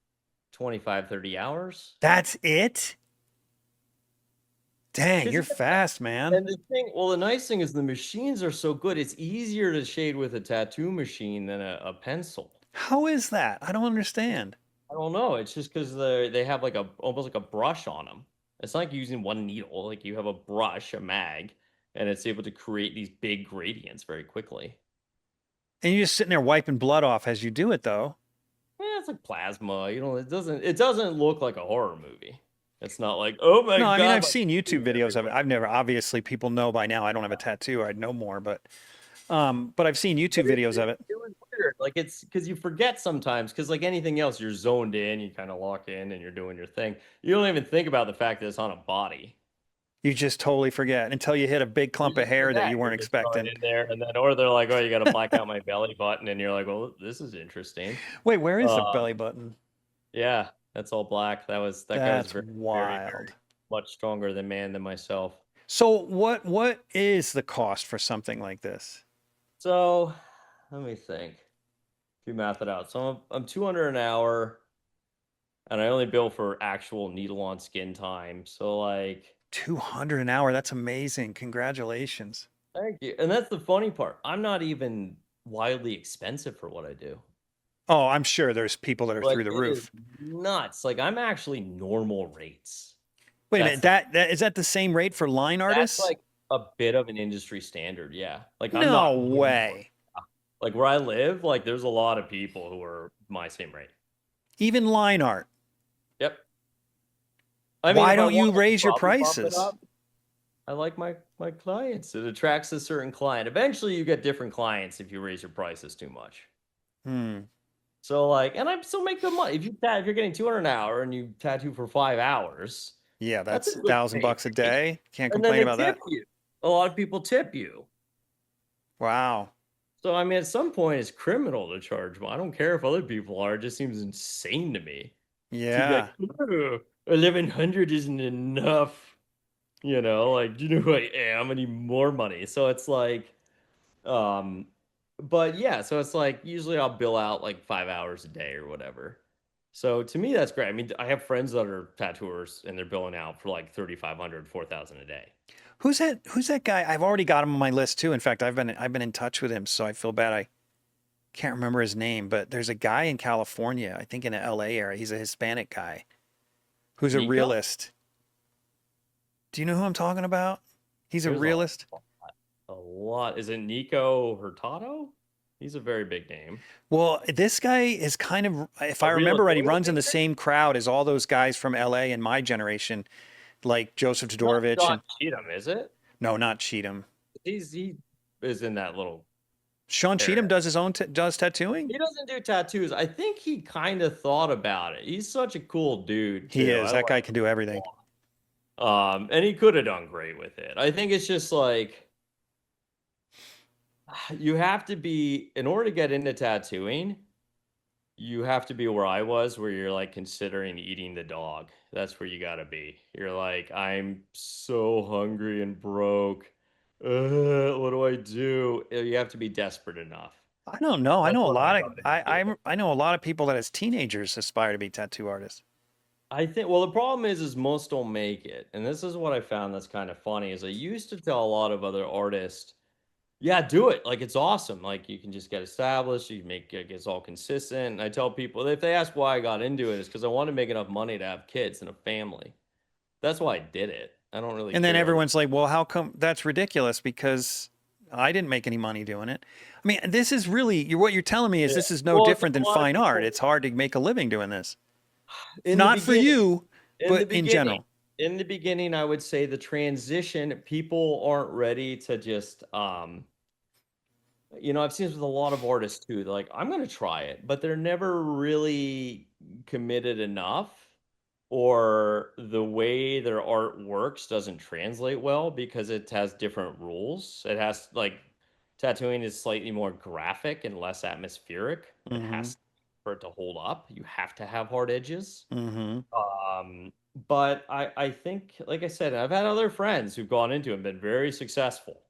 25, 30 hours. That's it? Dang, Because you're you fast, man. And the thing, well, the nice thing is the machines are so good. It's easier to shade with a tattoo machine than a pencil. How is that? I don't understand. I don't know. It's just because they have like a almost like a brush on them. It's not like using one needle. Like you have a brush, a mag, and it's able to create these big gradients very quickly. And you're just sitting there wiping blood off as you do it, though. Yeah, it's like plasma. You know, it doesn't look like a horror movie. It's not like, oh my No, I mean, God, I've my seen YouTube videos of it. everywhere. I've never, obviously, people know by now I don't have a tattoo or I'd know more, but I've seen But YouTube videos of it. it was weird. Like it's because you forget sometimes. Because like anything else, you're zoned in. You kind of lock in, and you're doing your thing. You don't even think about the fact that it's on a body. You just totally forget until you hit a big You clump of just hair that forget. you You're weren't just throwing expecting. in there, and then or they're like, "Oh, you got to black out my belly button," and you're like, "Well, this is interesting." Wait, where is the Um, belly button? yeah, that's all black. That guy was That's very, very, very wild. much stronger than man than myself. So what is the cost for something like this? So let me think. If you math it out, so I'm 200 an hour, and I only bill for actual needle on skin time. So like, 200 an hour. That's amazing. Congratulations. thank you. And that's the funny part. I'm not even wildly expensive for what I do. Oh, I'm sure there's people that are Like through the it is roof. nuts. Like I'm actually normal rates. Wait a That's minute. the That is that the same rate for line that's artists? like a bit of an industry standard. Yeah. Like I'm No not normal. way. Like where I live, like there's a lot of people who are my same rate. Even line art. Yep. I mean, Why if I don't you wanted to raise your probably bump it prices? up, I like my clients. It attracts a certain client. Eventually, you get different clients if you raise your prices too much. Hmm. So like, and I still make good money. If you're getting 200 an hour and you tattoo for 5 hours, Yeah, that's a that's a good thousand pay bucks a rate. day. Can't And then complain they about tip that. you. A lot of people tip you. Wow. So I mean, at some point, it's criminal to charge. I don't care if other people are. It just seems insane to me to be like, Yeah. "Ugh, 1100 isn't enough. Like, do you know who I am? I need more money." So it's like, um, but yeah, so it's like usually I'll bill out like 5 hours a day or whatever. So to me, that's great. I mean, I have friends that are tattooers and they're billing out for like 3,500, 4,000 a day. Who's that guy? I've already got him on my list too. In fact, I've been in touch with him, so I feel bad I can't remember his name, but there's a guy in California, I think in the LA area. He's a Hispanic guy who's a Nico? realist. Do you know who I'm talking about? He's a There's realist. a lot. Is it Nico Hurtado? He's a very big name. Well, this guy is kind of, if I A real remember right, he estate runs in the agent? same crowd as all those guys from LA in my generation, like Joseph Not Todorovich John and Cheatham, is it? no, not Cheatham. He is in that little Sean Cheatham area. does his own does tattooing. He doesn't do tattoos. I think he kind of thought about it. He's such a cool dude He too. is. I That like guy him can do a everything. lot. And he could have done great with it. I think it's just like you have to be in order to get into tattooing, you have to be where I was, where you're like considering eating the dog. That's where you gotta be. You're like, I'm so hungry and broke. What do I do? You have to be desperate enough. I don't know. I That's know a what I lot of run into. I know a lot of people that as teenagers aspire to be tattoo artists. I think, well, the problem is most don't make it. And this is what I found that's kind of funny is I used to tell a lot of other artists, yeah, do it. Like it's awesome. Like you can just get established. You make it gets all consistent. And I tell people if they ask why I got into it, it's because I want to make enough money to have kids and a family. That's why I did it. I don't really And then care. everyone's like, "Well, how come that's ridiculous because I didn't make any money doing it." I mean, this is really what you're telling me is Yeah. this is no Well, it's different a than lot of fine art. people It's hard to make a living doing this. in the Not for beginning. you, In the but in beginning. general. In the beginning, I would say the transition, people aren't ready to just I've seen this with a lot of artists too. They're like, I'm going to try it, but they're never really committed enough, or the way their art works doesn't translate well because it has different rules. It has like tattooing is slightly more graphic and less atmospheric. It Mm-hmm. has for it to hold up. You have to have hard edges. Mm-hmm. But I think, like I said, I've had other friends who've gone into it and been very successful.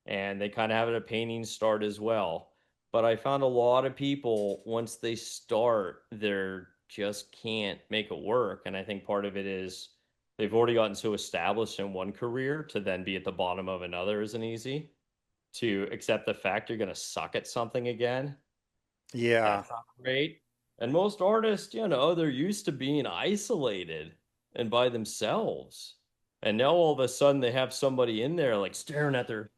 and they kind of have a painting start as well. But I found a lot of people, once they start, they're just can't make it work. And I think part of it is they've already gotten so established in one career to then be at the bottom of another isn't easy. To accept the fact you're going to suck at something again, Yeah. that's not great. And most artists, they're used to being isolated and by themselves. And now all of a sudden they have somebody in there like staring at their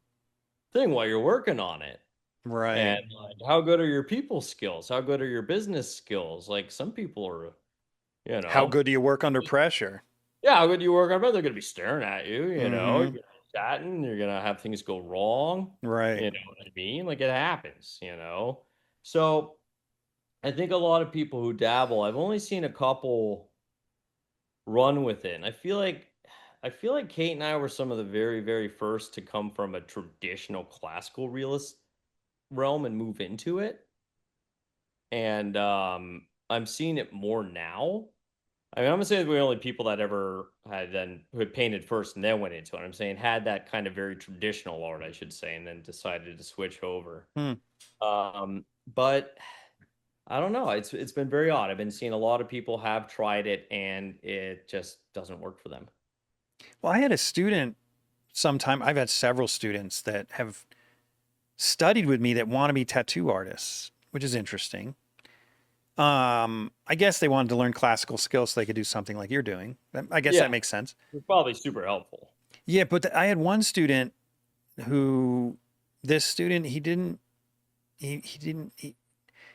thing while you're working on it. And Right. like, how good are your people skills? How good are your business skills? Like some people are, you How know, good do you work under pressure? yeah, how good you work on, but they're going to be staring at you, you're Mm-hmm. going to be chatting, you're going to have things go wrong. Right. You know what I mean? Like it happens. So I think a lot of people who dabble, I've only seen a couple run with it. And I feel like Kate and I were some of the very, very first to come from a traditional classical realist realm and move into it. And I'm seeing it more now. I mean, I'm gonna say we're the only people that ever had then who had painted first and then went into it. I'm saying had that kind of very traditional art, I should say, and then decided to switch over. Hmm. But I don't know. It's been very odd. I've been seeing a lot of people have tried it and it just doesn't work for them. Well, I had a student sometime, I've had several students that have studied with me that want to be tattoo artists, which is interesting. I guess they wanted to learn classical skills so they could do something like you're doing. I guess Yeah, that makes sense. it's probably super helpful. Yeah, but I had one student who, this student, he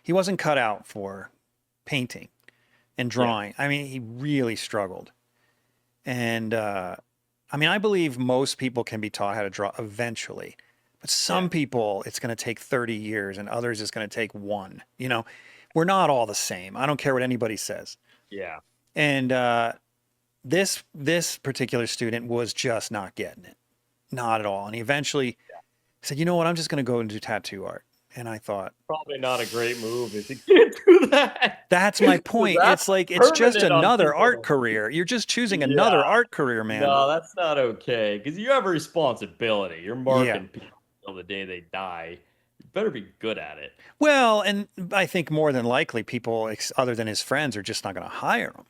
wasn't cut out for painting and Yeah, drawing. I mean, he really struggled. And I mean, I believe most people can be taught how to draw eventually, but yeah, some people it's going to take 30 years and others it's going to take one. We're not all the same. I don't care what anybody says. yeah, And this particular student was just not getting it, not at all. And he eventually said, "You know what? I'm just going to go and do tattoo art." And I thought, probably not a great move if you can't do that. that's my 'Cause point. that's It's like it's just permanent on another art people. career. You're just choosing another Yeah, art career, man. no, that's not okay because you have a responsibility. You're Yeah. marking people till the day they die. You better be good at it. Well, and I think more than likely people other than his friends are just not going to hire him.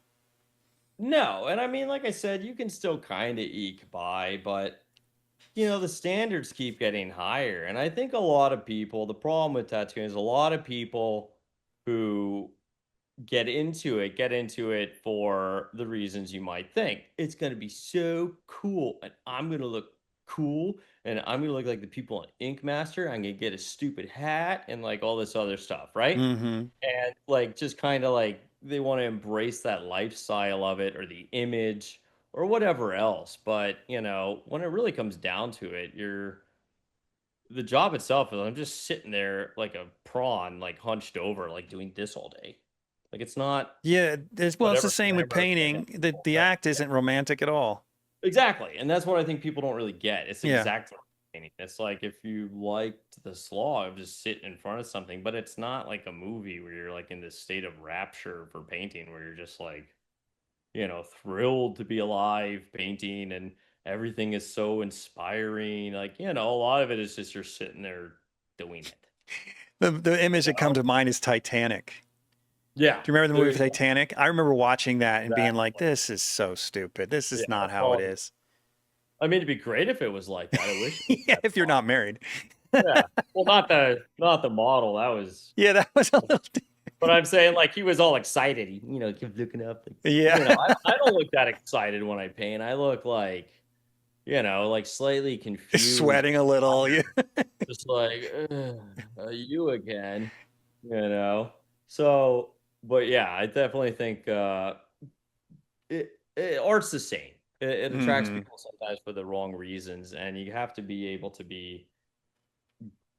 No, and I mean, like I said, you can still kind of eke by, but the standards keep getting higher. And I think a lot of people, the problem with tattooing is a lot of people who get into it for the reasons you might think. It's going to be so cool, and I'm going to look cool, and I'm going to look like the people on Ink Master. I'm going to get a stupid hat and like all this other stuff, right? Mm-hmm. And like just kind of like they want to embrace that lifestyle of it or the image or whatever else. But when it really comes down to it, the job itself is I'm just sitting there like a prawn, like hunched over, like doing this all day. Like it's not Yeah, well, it's the whatever same with glamorous thing painting. The that- act isn't romantic at all. exactly. And that's what I think people don't really get. It's Yeah. exactly painting. It's like if you liked the slog of just sitting in front of something, but it's not like a movie where you're like in this state of rapture for painting where you're just like, thrilled to be alive painting and everything is so inspiring. Like, a lot of it is just you're sitting there doing it. The image that comes to mind is Titanic. Yeah. Do you remember the There movie you go. Titanic? I remember watching that and being like, Exactly. "This is so stupid. This is Yeah. not how it Well, is." I mean, it'd be great if it was like that. I wish. Yeah, if you're not married. Yeah. Well, not the model. That was. Yeah, that was a little. But I'm saying, like, he was all excited. He, kept looking up. Yeah. I don't look that excited when I paint. I look like, like slightly confused. Sweating a little. Yeah. Just like, you again, So, but yeah, I definitely think art's the same. It attracts Mm-hmm. people sometimes for the wrong reasons, and you have to be able to be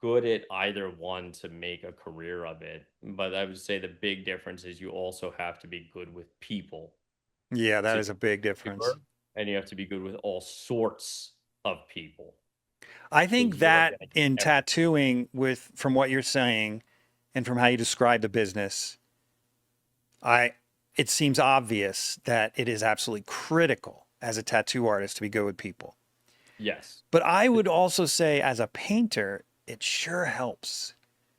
good at either one to make a career of it. But I would say the big difference is you also have to be good with people Yeah, that to is a big be difference. good, and you have to be good with all sorts of people I because think you are that going to get in everything. tattooing, from what you're saying and from how you describe the business, it seems obvious that it is absolutely critical as a tattoo artist to be good with people. Yes. But I would also say, as a painter, it sure helps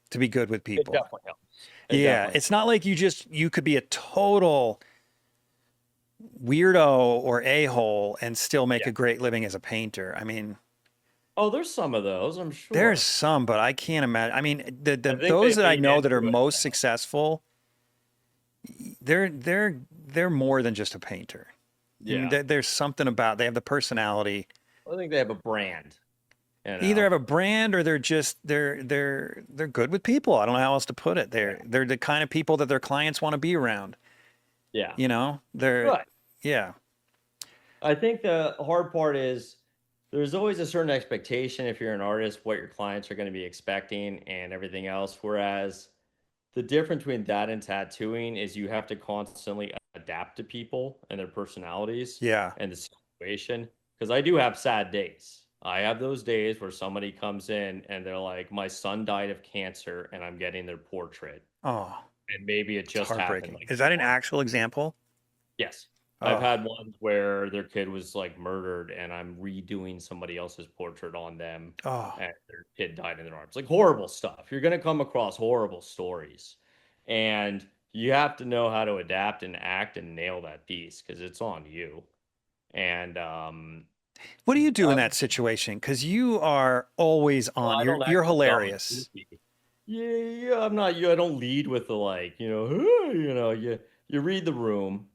to be good with It people. definitely helps. It Yeah, definitely it's not like you could be a total weirdo or a-hole and still make Yeah. a great living as a painter. I mean, Oh, there's some of those, I'm there's sure. some, but I can't imagine. I mean, I think those they that I lean know that are into it most now. successful, they're more than just a painter. I mean, Yeah. there's something about they have the personality. I think they have a brand, you Either know. have a brand or they're just they're good with people. I don't know how else to put it. Yeah. They're the kind of people that their clients want to be around. Yeah. You know, they're Right. yeah. I think the hard part is there's always a certain expectation if you're an artist, what your clients are going to be expecting and everything else. Whereas the difference between that and tattooing is you have to constantly adapt to people and their personalities Yeah. and the situation. Because I do have sad days. I have those days where somebody comes in and they're like, my son died of cancer and I'm getting their portrait. Oh, And maybe it it's just happened heartbreaking. like Is that an 2 months. actual example? Yes. I've Oh, had ones where their kid was like murdered and I'm redoing somebody else's portrait on them oh. and their kid died in their arms. Like horrible stuff. You're going to come across horrible stories. And you have to know how to adapt and act and nail that piece because it's on you. And What do you do in I, that situation? Because you are always well, on. I don't You're act dumb and hilarious. goofy. Yeah, yeah, I'm not you. I don't lead with the like, you read the room.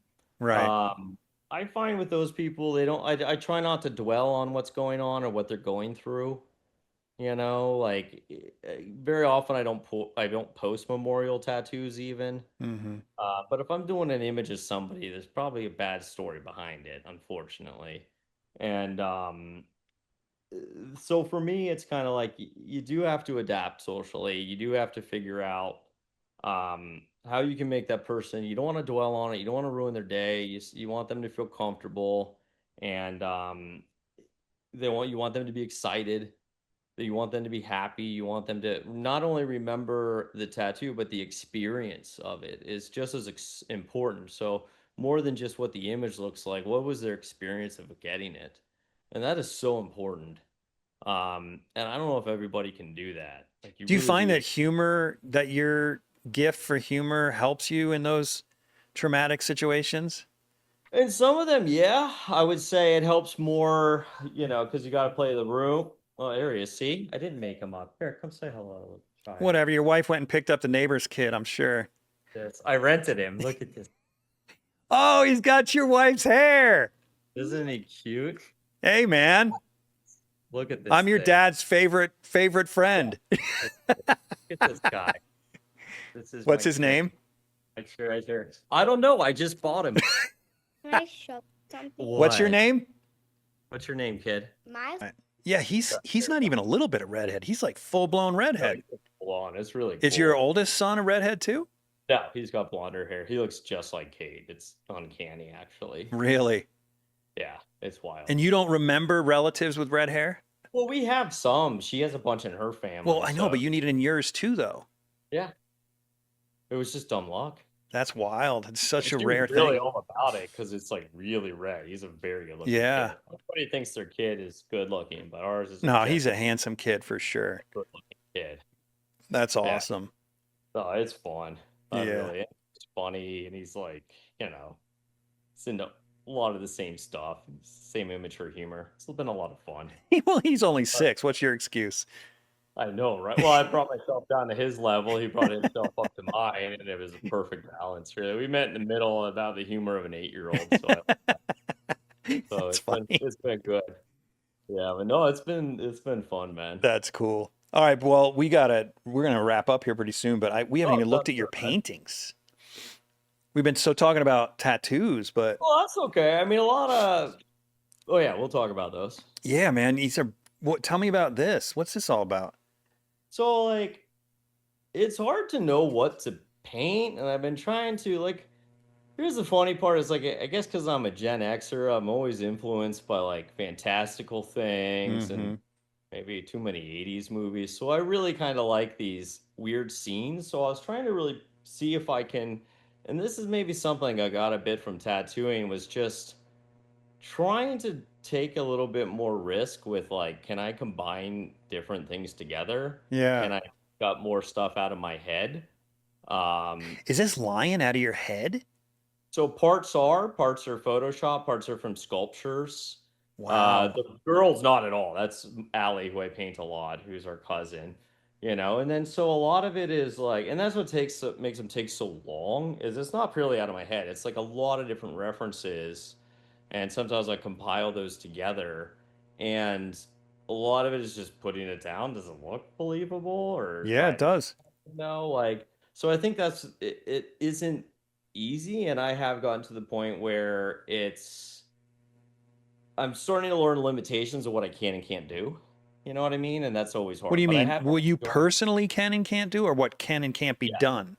Right. Um, I find with those people, they don't. I try not to dwell on what's going on or what they're going through. Like very often I don't post memorial tattoos even. Hmm. But if I'm doing an image of somebody, there's probably a bad story behind it, unfortunately. And so for me, it's kind of like you do have to adapt socially. You do have to figure out how you can make that person. You don't want to dwell on it. You don't want to ruin their day. You want them to feel comfortable, and you want them to be excited. You want them to be happy. You want them to not only remember the tattoo, but the experience of it is just as important. So more than just what the image looks like, what was their experience of getting it? And that is so important. And I don't know if everybody can do that. Like you Do you really find do. that your gift for humor helps you in those traumatic situations? And some of them, yeah, I would say it helps more, because you got to play the room. Well, there he is. See, I didn't make him up. Here, come say hello, child. Whatever. Your wife went and picked up the neighbor's kid, I'm sure. This, I rented him. Look at this. Oh, he's got your wife's hair. Isn't he cute? Hey, man. Look at this I'm your thing. dad's favorite friend. Look at this guy. This is What's my his kid. name? Right here. I don't know. I just bought him. Can I show something? What's your What? name? What's your name, kid? My Yeah, he's not even a little bit of redhead. He's like full-blown redhead. Full on. It's really cool. Is your oldest son a redhead too? No, he's got blonder hair. He looks just like Kate. It's uncanny, actually. Really? Yeah, it's wild. And you don't remember relatives with red hair? Well, we have some. She has a bunch in her family. Well, I know, but you need it in yours too, though. Yeah, it was just dumb luck. That's wild. It's such a She was rare really thing. all about it because it's like really rare. He's a very good looking Yeah. kid. Everybody thinks their kid is good looking, but ours is No, he's a handsome kid for sure. good looking kid. That's Yeah. awesome. No, it's fun. Yeah. Really, it's funny, and he's like, it's into a lot of the same stuff, same immature humor. It's been a lot of fun. Well, he's only 6. What's your excuse? I know, right? Well, I brought myself down to his level. He brought himself up to mine, and it was a perfect balance. Really, we met in the middle about the humor of an 8-year-old. So That's funny. it's been good. Yeah, but no, it's been fun, man. That's cool. All right, well, we're gonna wrap up here pretty soon, but we haven't even looked at your paintings. We've been talking about tattoos, but Well, that's okay. I mean, a lot of. Oh yeah, we'll talk about those. yeah, man, tell me about this. What's this all about? So like, it's hard to know what to paint, and I've been trying to like. Here's the funny part is like I guess because I'm a Gen Xer, I'm always influenced by like fantastical things Mhm. and maybe too many 80s movies. So I really kind of like these weird scenes. So I was trying to really see if I can, and this is maybe something I got a bit from tattooing, was just trying to take a little bit more risk with like, can I combine different things together? Yeah. Can I cut more stuff out of my head? Um, Is this lion out of your head? so parts are Photoshop, parts are from sculptures. Wow. The girl's not at all. That's Allie, who I paint a lot, who's our cousin, you know. And then so a lot of it is like, and that's what makes them take so long. Is it's not purely out of my head. It's like a lot of different references, and sometimes I compile those together, and a lot of it is just putting it down. Does it look believable, or do Yeah, I it does. know? Like, so I think that's it. It isn't easy, and I have gotten to the point where I'm starting to learn limitations of what I can and can't do. You know what I mean? And that's always What do hard. you But I mean? have been What you enjoying, personally can and can't do, or what can and can't be yeah, done?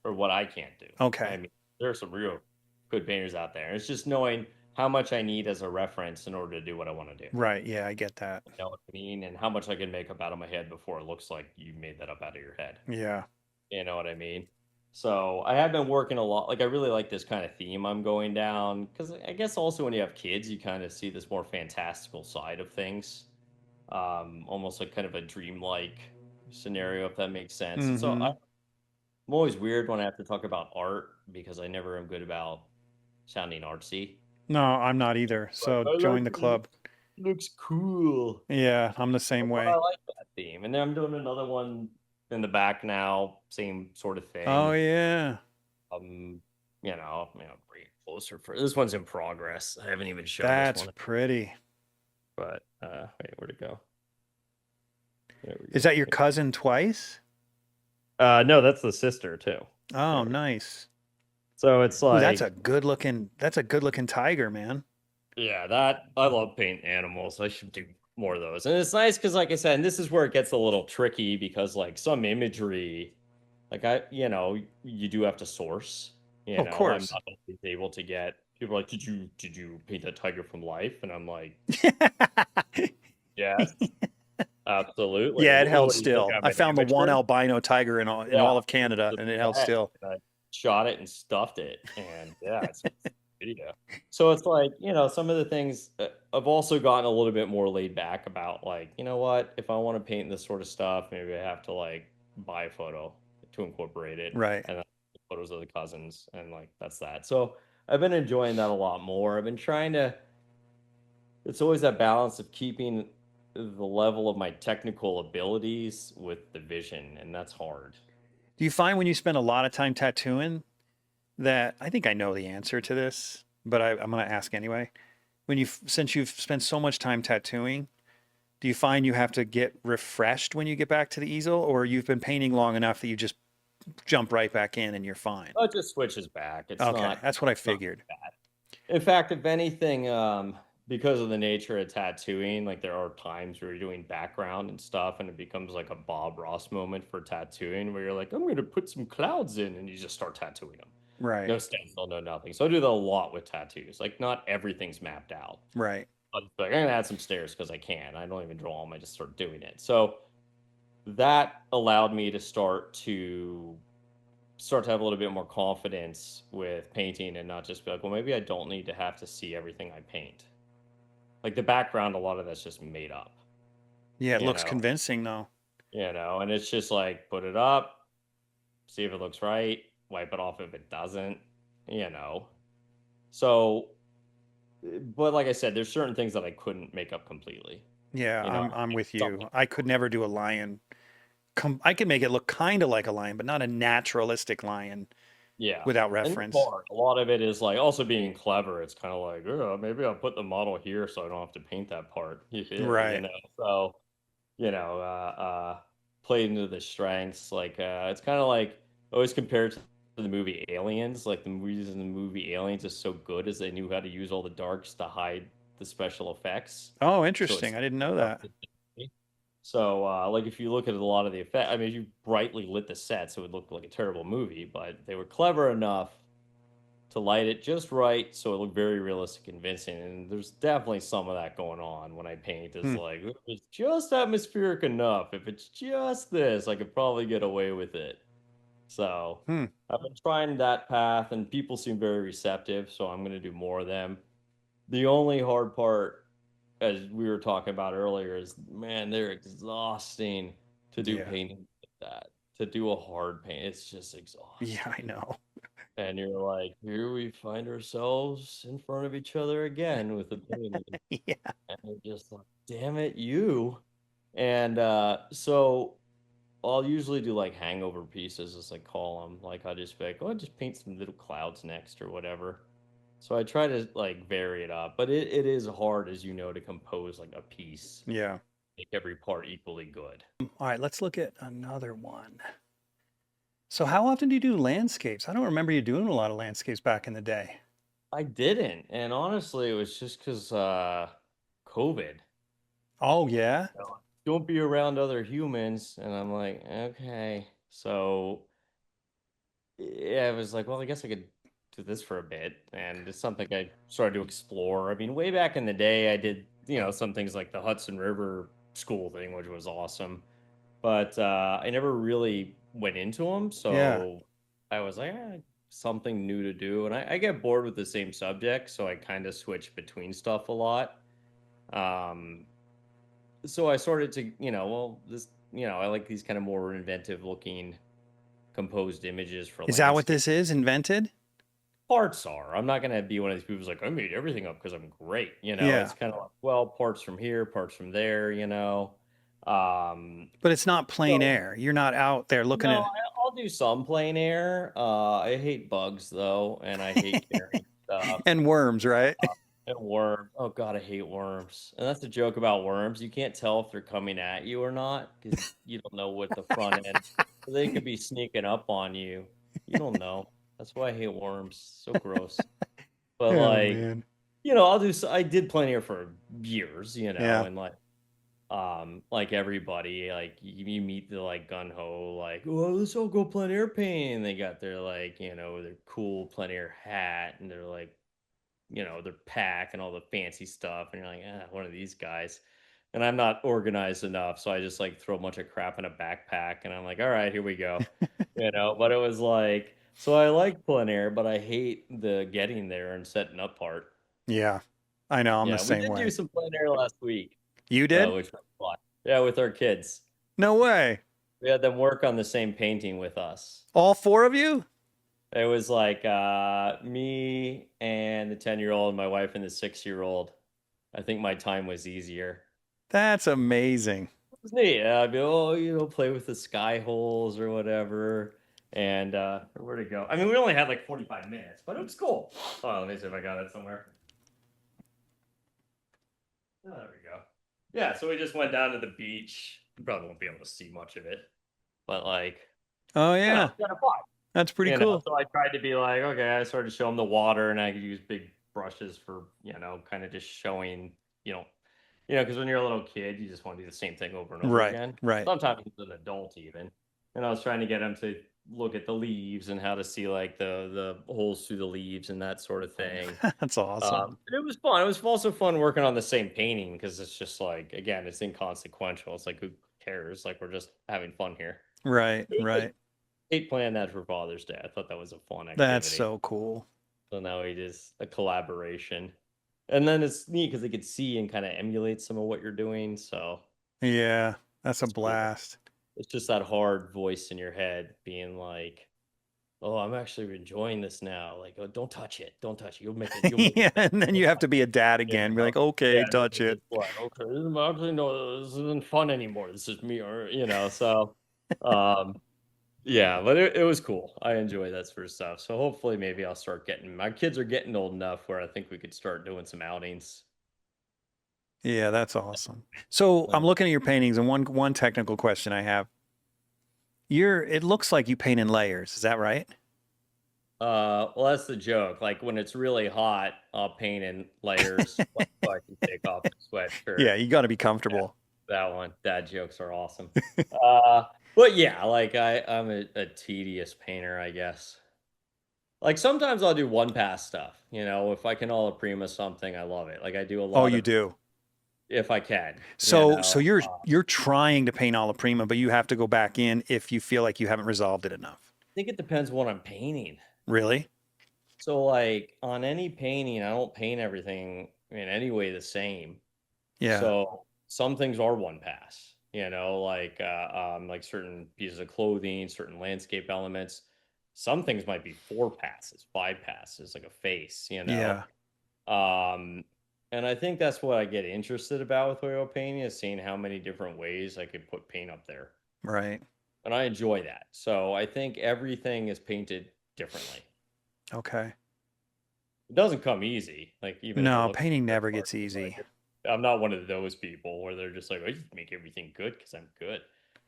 or what I can't do. I Okay. mean, there are some real good painters out there. It's just knowing how much I need as a reference in order to do what I want to do. Right. Yeah, I get that. You know what I mean? And how much I can make up out of my head before it looks like you made that up out of your head. Yeah. You know what I mean? So I have been working a lot. Like I really like this kind of theme I'm going down because I guess also when you have kids, you kind of see this more fantastical side of things, almost like kind of a dreamlike scenario, if that makes sense. And so Mm-hmm. I'm always weird when I have to talk about art because I never am good about sounding artsy. No, I'm not either. Like So I like join the it. club. Looks cool. Yeah, I'm the same But I way. like that theme. And then I'm doing another one in the back now, same sort of Oh thing. yeah. Um, bring it closer for this one's in progress. I haven't even shown this That's one, pretty. but wait, where'd it go? There we Is go. that your cousin twice? No, that's the sister too. Oh, There we go. nice. So it's Ooh, like, that's a good looking tiger, man. yeah, that I love painting animals. I should do more of those. And it's nice because, like I said, and this is where it gets a little tricky because, like, some imagery, like you do have to source. Oh, of I'm course. not always able to get people are like, did you paint that tiger from life? And I'm like, yes, absolutely. Yeah, it held What do you think? still. I'm I an found the one amateur? albino tiger in Yeah, all of Canada, just and it held bet. still. And I shot it and stuffed it, and yeah, it's video. So it's like, some of the things I've also gotten a little bit more laid back about, like, you know what, if I want to paint this sort of stuff, maybe I have to like buy a photo to incorporate it, Right. and then photos of the cousins, and like that's that. So I've been enjoying that a lot more. I've been trying to. It's always that balance of keeping the level of my technical abilities with the vision, and that's hard. Do you find when you spend a lot of time tattooing that I think I know the answer to this, but I'm going to ask anyway. Since you've spent so much time tattooing, do you find you have to get refreshed when you get back to the easel, or you've been painting long enough that you just jump right back in and you're fine? Oh, it just switches back. It's Okay, not. that's what I It's not figured. bad. In fact, if anything, because of the nature of tattooing, like there are times where you're doing background and stuff, and it becomes like a Bob Ross moment for tattooing, where you're like, I'm going to put some clouds in, and you just start tattooing them. Right, No stencil, no nothing. So I do that a lot with tattoos. Like not everything's mapped out. right. But like, I'm gonna add some stairs because I can. I don't even draw them. I just start doing it. So that allowed me to start to have a little bit more confidence with painting and not just be like, well, maybe I don't need to have to see everything I paint. Like the background, a lot of that's just made up, Yeah, it you looks know, convincing though. and it's just like put it up, see if it looks right, wipe it off if it doesn't, you know. So, but like I said, there's certain things that I couldn't make up completely. Yeah, You know, I'm with something. you. I could never do a lion. I could make it look kind of like a lion, but not a naturalistic lion Yeah. without And it's reference. hard. A lot of it is like also being clever. It's kind of like, oh, maybe I'll put the model here so I don't have to paint that part. Right. So, play into the strengths. Like, it's kind of like always compared to the movie Aliens. Like, the movies in the movie Aliens is so good as they knew how to use all the darks to hide the special effects. Oh, So it's interesting. I didn't know that. so, like, if you look at a lot of the effect, I mean, you brightly lit the sets, it would look like a terrible movie, but they were clever enough to light it just right so it looked very realistic and convincing. And there's definitely some of that going on when I paint. It's Hmm. like, if it's just atmospheric enough, if it's just this, I could probably get away with it. So, Hmm. I've been trying that path, and people seem very receptive, so I'm going to do more of them. The only hard part, as we were talking about earlier, is man, they're exhausting to do Yeah. painting like that. To do a hard paint, it's just Yeah, exhausting. I know. And you're like, here we find ourselves in front of each other again with the painting. Yeah. And you're just like, damn it, you. And so I'll usually do like hangover pieces, as I call them. Like I'll just be like, oh, just paint some little clouds next or whatever. So I try to like vary it up, but it is hard, as you know, to compose like a piece, Yeah. make every part equally good. All right, let's look at another one. So how often do you do landscapes? I don't remember you doing a lot of landscapes back in the day. I didn't, and honestly, it was just because COVID. Oh, yeah? Don't be around other humans, and I'm like, okay. So yeah, I was like, well, I guess I could do this for a bit, and it's something I started to explore. I mean, way back in the day, I did, some things like the Hudson River school thing, which was awesome, but I never really went into them. Yeah. So I was like, something new to do, and I get bored with the same subject, so I kind of switch between stuff a lot. So I started to, well, this, I like these kind of more inventive looking composed images for Is that what landscape. this is? Invented? Parts are. I'm not gonna be one of these people who's like, I made everything up because I'm great. Yeah. It's kind of like, well, parts from here, parts from there. Um, But it's not plein so air. You're not out there looking no, at I'll do some plein air. I hate bugs though, and I hate carrying stuff. and worms, right? And worms. Oh God, I hate worms. And that's the joke about worms. You can't tell if they're coming at you or not because you don't know what the front end. They could be sneaking up on you. You don't know. That's why I hate worms. So gross. But Oh, like, man. I did plein air for years, Yeah. and like everybody, like you meet the like gun ho, like, oh, let's all go plein air painting. And they got their like, their cool plein air hat and they're like, their pack and all the fancy stuff. And you're like, one of these guys. And I'm not organized enough. So I just like throw a bunch of crap in a backpack and I'm like, all right, here we go. But it was like, so I like plein air, but I hate the getting there and setting up part. Yeah. I know. I'm the Yeah, we same did do way. some plein air last week, You did? which was fun. Yeah, with our kids. No way. We had them work on the same painting with us. All four of you? It was like me and the 10-year-old, my wife and the 6-year-old. I think my time was easier. That's amazing. It was neat. I'd be, play with the sky holes or whatever. And where'd it go? I mean, we only had like 45 minutes, but it was cool. Oh, let me see if I got it somewhere. Oh, there we go. Yeah, so we just went down to the beach. You probably won't be able to see much of it, but like, Oh, yeah. kind of fun. That's pretty cool. So I tried to be like, okay, I started to show them the water, and I could use big brushes for, kind of just showing, because when you're a little kid, you just want to do the same thing over and over Right. again. Right. Sometimes as an adult, even. And I was trying to get them to look at the leaves and how to see like the holes through the leaves and that sort of thing. That's awesome. It was fun. It was also fun working on the same painting because it's just like, again, it's inconsequential. It's like, who cares? Like, we're just having fun here. Right. Right. They planned that for Father's Day. I thought that was a fun activity. That's so cool. So now it is a collaboration. And then it's neat because they could see and kind of emulate some of what you're doing. So Yeah. That's a it's cool. blast. It's just that hard voice in your head being like, oh, I'm actually enjoying this now. Like, oh, don't touch it. Don't touch it. You'll make it. You'll make Yeah. it. And then you have to be a dad again. Be like, okay, touch it. Like, okay, actually, no, this isn't fun anymore. This is me, or so. Yeah, but it was cool. I enjoy that sort of stuff. So hopefully, maybe I'll start getting. My kids are getting old enough where I think we could start doing some outings. Yeah, that's awesome. So I'm looking at your paintings, and one technical question I have. It looks like you paint in layers. Is that right? Well, that's the joke. Like when it's really hot, I'll paint in layers so I can take off the sweatshirt. Yeah, you got to be comfortable. Yeah, that one. Dad jokes are awesome. But yeah, like I'm a tedious painter, I guess. Like sometimes I'll do one pass stuff. If I can alla prima something, I love it. Like I do a lot. Oh, you do. If I can. So you're trying to paint alla prima, but you have to go back in if you feel like you haven't resolved it enough. I think it depends what I'm painting. Really? So like on any painting, I don't paint everything in any way the same. Yeah. So some things are one pass, like certain pieces of clothing, certain landscape elements. Some things might be 4 passes, 5 passes, like a face. Yeah. Um, and I think that's what I get interested about with oil painting is seeing how many different ways I could put paint up there. Right. And I enjoy that. So I think everything is painted differently. Okay. It doesn't come easy. Like even if it No, looks painting good, never gets easy. like I'm not one of those people where they're just like, I just make everything good because I'm good.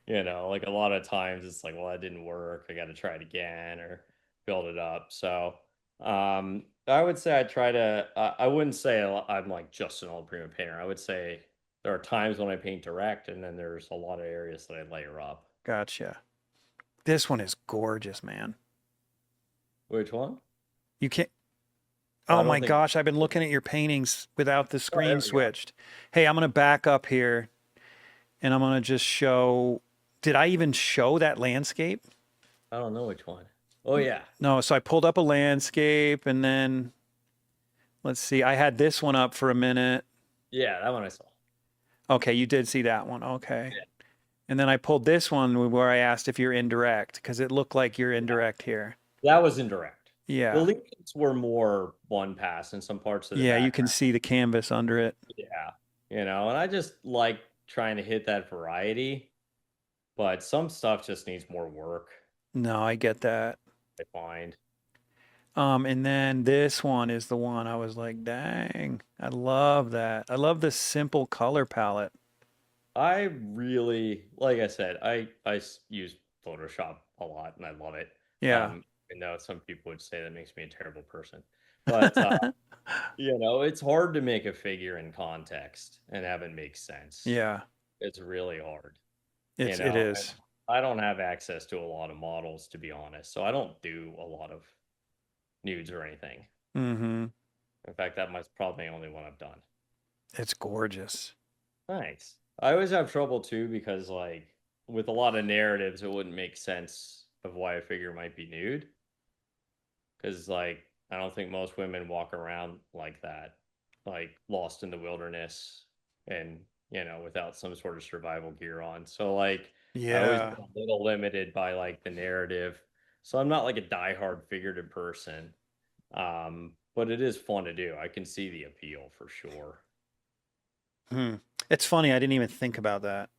Like a lot of times it's like, well, that didn't work. I got to try it again or build it up. So I would say I try to. I wouldn't say I'm like just an all prima painter. I would say there are times when I paint direct, and then there's a lot of areas that I layer up. Gotcha. This one is gorgeous, man. Which one? You can't. Oh, I Oh don't my think. gosh, I've been looking at your paintings without the Oh, there screen we go. switched. Hey, I'm going to back up here and I'm going to just show. Did I even show that landscape? I don't know which one. Oh yeah, No, so I pulled up a landscape and then let's see. I had this one up for a minute. yeah, that one I saw. Okay, you did see that one. Okay. Yeah, And then I pulled this one where I asked if you're indirect because it looked like you're indirect here. that was indirect. The Yeah. leaves were more one pass in some parts of the Yeah, you can background. see the canvas under it. Yeah, and I just like trying to hit that variety, but some stuff just needs more work, No, I get that. I find. And then this one is the one I was like, dang, I love that. I love this simple color palette. I really, like I said, use Photoshop a lot and I love it. Yeah. Even though some people would say that makes me a terrible person. But it's hard to make a figure in context and have it make sense. Yeah, It's really hard. it And is. I don't have access to a lot of models, to be honest. So I don't do a lot of nudes or anything. Mm-hmm. In fact, that might probably the only one I've done. It's gorgeous. Nice. I always have trouble too because like with a lot of narratives, it wouldn't make sense of why a figure might be nude. Because like I don't think most women walk around like that, like lost in the wilderness and without some sort of survival gear on. So like I always Yeah. get a little limited by like the narrative. So I'm not like a diehard figurative person. But it is fun to do. I can see the appeal for sure. Hmm. It's funny. I didn't even think about that.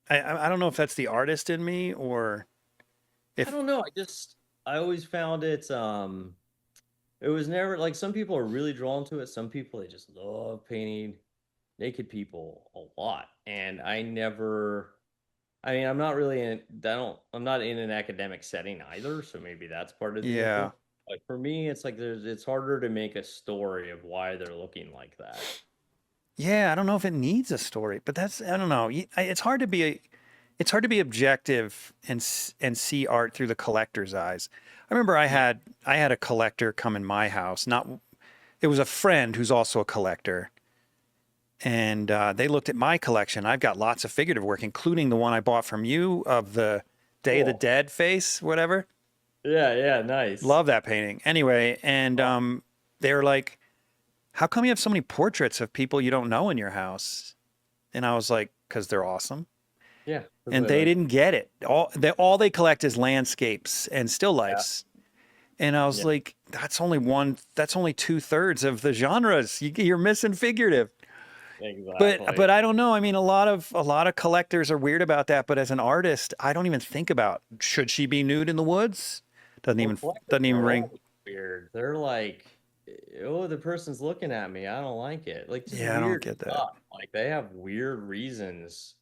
I don't know if that's the artist in me or I if, don't know. I always found it was never like some people are really drawn to it. Some people they just love painting naked people a lot. And I mean, I'm not really in I'm not in an academic setting either, so maybe that's part of the yeah. influence. Like for me, it's like it's harder to make a story of why they're looking like that. Yeah, I don't know if it needs a story, but that's I don't know. It's hard to be objective and see art through the collector's eyes. I remember I had a collector come in my house. Not it was a friend who's also a collector, and they looked at my collection. I've got lots of figurative work, including the one I bought from you of the Day of the Cool. Dead face, whatever. Yeah, yeah, nice. Love that painting. Anyway, and Oh, they were like, "How come you have so many portraits of people you don't know in your house?" And I was like, "Because they're awesome." yeah, because And I they like didn't get it. All they collect is landscapes and still yeah, lifes. And I was yeah, like, that's only one. That's only 2/3 of the genres. You're missing figurative. exactly. But I don't know. I mean, a lot of collectors are weird about that. But as an artist, I don't even think about should she be nude in the woods. Well, collectors Doesn't even are ring. always weird. They're like, oh, the person's looking at me. I don't like it. Like just Yeah, I don't weird get that. stuff. Like they have weird reasons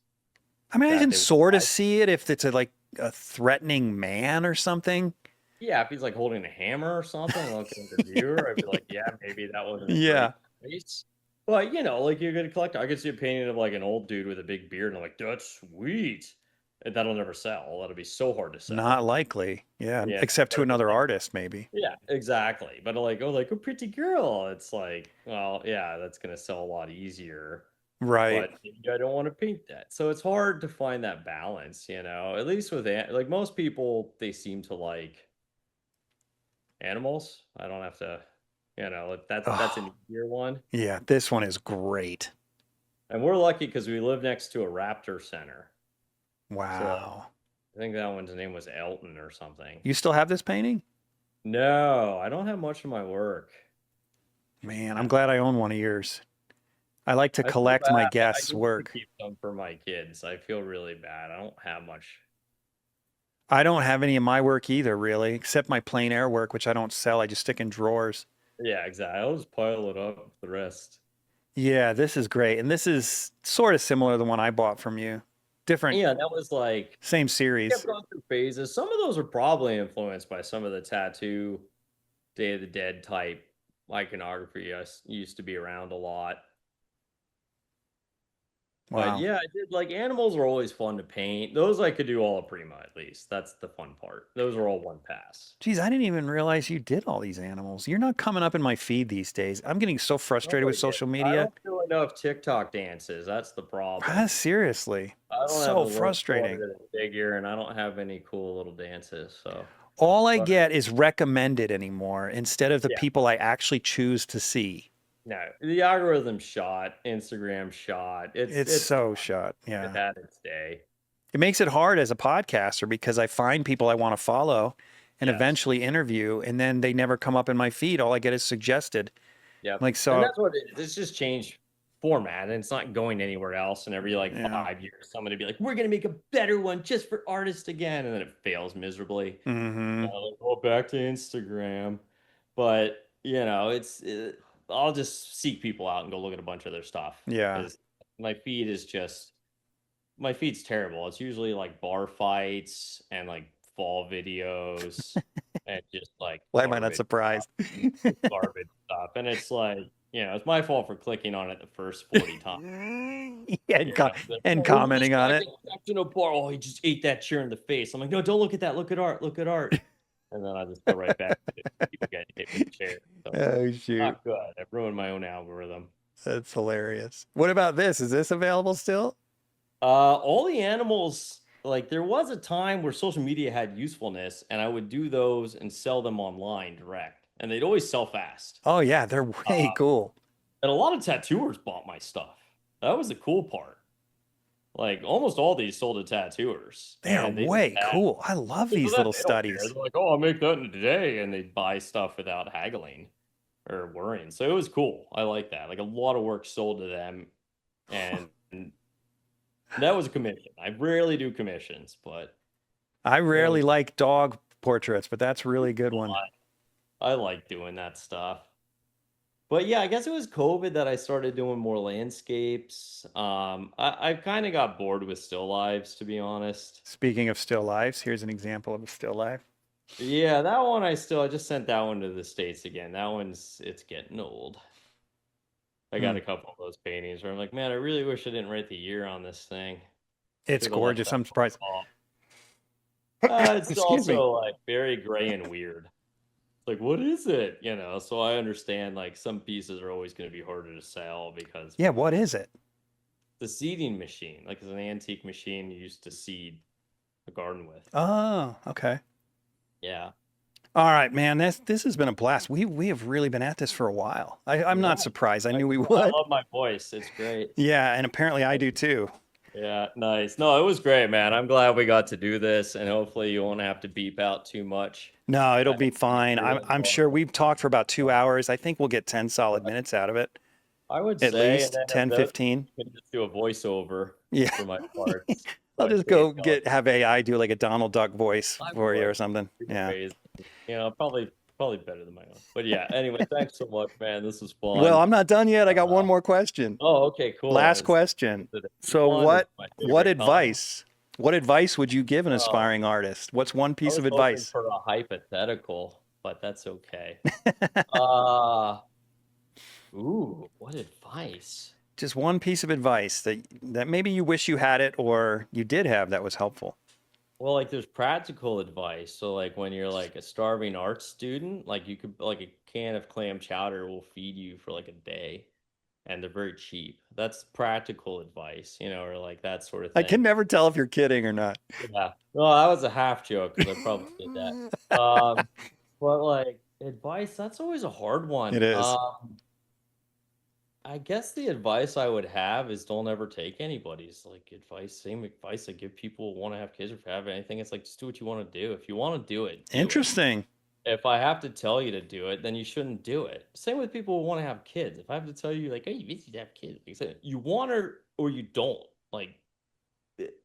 I mean, I that can they sort of why. see it if it's like a threatening man or something. Yeah, if he's like holding a hammer or something and looking at the viewer, I'd be like, yeah, maybe that wasn't a great Yeah, choice. But like you're gonna collect. I could see a painting of like an old dude with a big beard, and I'm like, that's sweet. And that'll never sell. That'll be so hard to not sell. likely. Yeah, Yeah, except to but if it's another like artist, maybe. yeah, exactly. But like, oh, like a pretty girl. It's like, well, yeah, that's gonna sell a lot easier. Right. But maybe I don't want to paint that. So it's hard to find that balance, At least with like most people, they seem to like animals. I don't have to You know, that's an Oh, easier one. yeah, this one is great. And we're lucky because we live next to a raptor center. So Wow. I think that one's name was Elton or something. You still have this painting? No, I don't have much of my work. Man, I, I'm glad I own one of yours. I like to I feel collect my bad. I guests' need to work. keep some for my kids. I feel really bad. I don't have much. I don't have any of my work either, really, except my plein air work, which I don't sell. I just stick in drawers. Yeah, exactly. I'll just pile it up with the rest. Yeah, this is great. And this is sort of similar to the one I bought from you. Different, Yeah, that was like same kept series. going through phases. Some of those are probably influenced by some of the tattoo Day of the Dead type iconography used to be around a lot. But Wow. yeah, I did like animals are always fun to paint. Those I could do all of Prima at least. That's the fun part. Those are all one pass. Geez, I didn't even realize you did all these animals. You're not coming up in my feed these days. I'm getting so frustrated with Probably did. social I media. don't do enough TikTok dances. That's the problem. Seriously, I don't have so the work frustrating. figure, and I don't have any cool little dances. So, All I but get is recommended anymore instead of the yeah, people I actually choose to see. no, the algorithm shot, Instagram shot. It's It's so fine. shot. It Yeah. had its day. It makes it hard as a podcaster because I find people I want to follow and Yes. eventually interview, and then they never come up in my feed. All I get is suggested. Yep. Like, And so, that's what it is. It's just changed format and it's not going anywhere else. And every like yeah. 5 years, somebody be like, we're gonna make a better one just for artists again. And then it fails miserably. Mm-hmm. Like, go back to Instagram. But I'll just seek people out and go look at a bunch of their stuff Yeah. because my feed is just my feed's terrible. It's usually like bar fights and like fall videos and just like Why am I not garbage stuff, surprised? garbage stuff. And it's like, it's my fault for clicking on it the first 40 times. Yeah, Like, and oh, look at this commenting on guy it. get jacked in a bar. Oh, he just ate that chair in the face. I'm like, no, don't look at that. Look at art. Look at art. And then I just go right back to people getting hit with the chair. So Oh, shoot. not good. I've ruined my own algorithm. That's hilarious. What about this? Is this available still? All the animals, like there was a time where social media had usefulness, and I would do those and sell them online direct, and they'd always sell fast. Oh, yeah, they're way cool. And a lot of tattooers bought my stuff. That was the cool part. Like almost all these sold to tattooers. They are And they just way had cool. I love so these then little they don't care. studies. They're like, oh, I'll make that in a day, and they'd buy stuff without haggling or worrying. So it was cool. I like that. Like a lot of work sold to them, and that was a commission. I rarely do commissions, but I it rarely was like dog portraits, but that's a really good one. fun. I like doing that stuff. But yeah, I guess it was COVID that I started doing more landscapes. I kind of got bored with still lives, to be honest. Speaking of still lives, here's an example of a still life. Yeah, that one I just sent that one to the States again. It's getting old. I got Hmm. a couple of those paintings where I'm like, man, I really wish I didn't write the year on this thing. It's Should have left gorgeous. that I'm surprised. off. It's Excuse me. also like very gray and weird. It's like, what is it? So I understand like some pieces are always going to be harder to sell because Yeah, what is it? the seeding machine, like it's an antique machine you used to seed a garden with. Oh, okay. Yeah. All right, man. This has been a blast. We have really been at this for a while. I'm not Yeah. surprised. I knew we I would. love my voice. It's great. Yeah, and apparently I do too. Yeah, nice. No, it was great, man. I'm glad we got to do this, and hopefully you won't have to beep out too much. No, it'll I be fine. I'm sure we've talked for about 2 hours. I think we'll get 10 solid minutes out of it. I would At say, least and then 10, 15. you can just do a voiceover Yeah. for my parts. I'll Like, just please go don't. have AI do like a Donald Duck voice I for you or would. something. Be Yeah. amazing. Probably better than my own. But yeah, anyway, thanks so much, man. This was fun. Well, I'm not done yet. I got one more question. Oh, okay, cool. Last question. So what advice would you give an aspiring artist? What's one piece of advice? For a hypothetical, but that's okay. uh what advice? Just one piece of advice that maybe you wish you had it or you did have that was helpful. Well, like there's practical advice. So like when you're like a starving art student, like you could like a can of clam chowder will feed you for like a day and they're very cheap. That's practical advice, or like that sort of I thing. can never tell if you're kidding or not. Yeah. Well, that was a half joke because I probably did that. But like Advice, that's always a hard one. It is. I guess the advice I would have is don't ever take anybody's like advice. Same advice I give people who want to have kids or have anything. It's like just do what you want to do. If you want to do it, do it. Interesting. If I have to tell you to do it, then you shouldn't do it. Same with people who want to have kids. If I have to tell you, like, hey, you need to have kids, like I said, you want to or you don't. Like,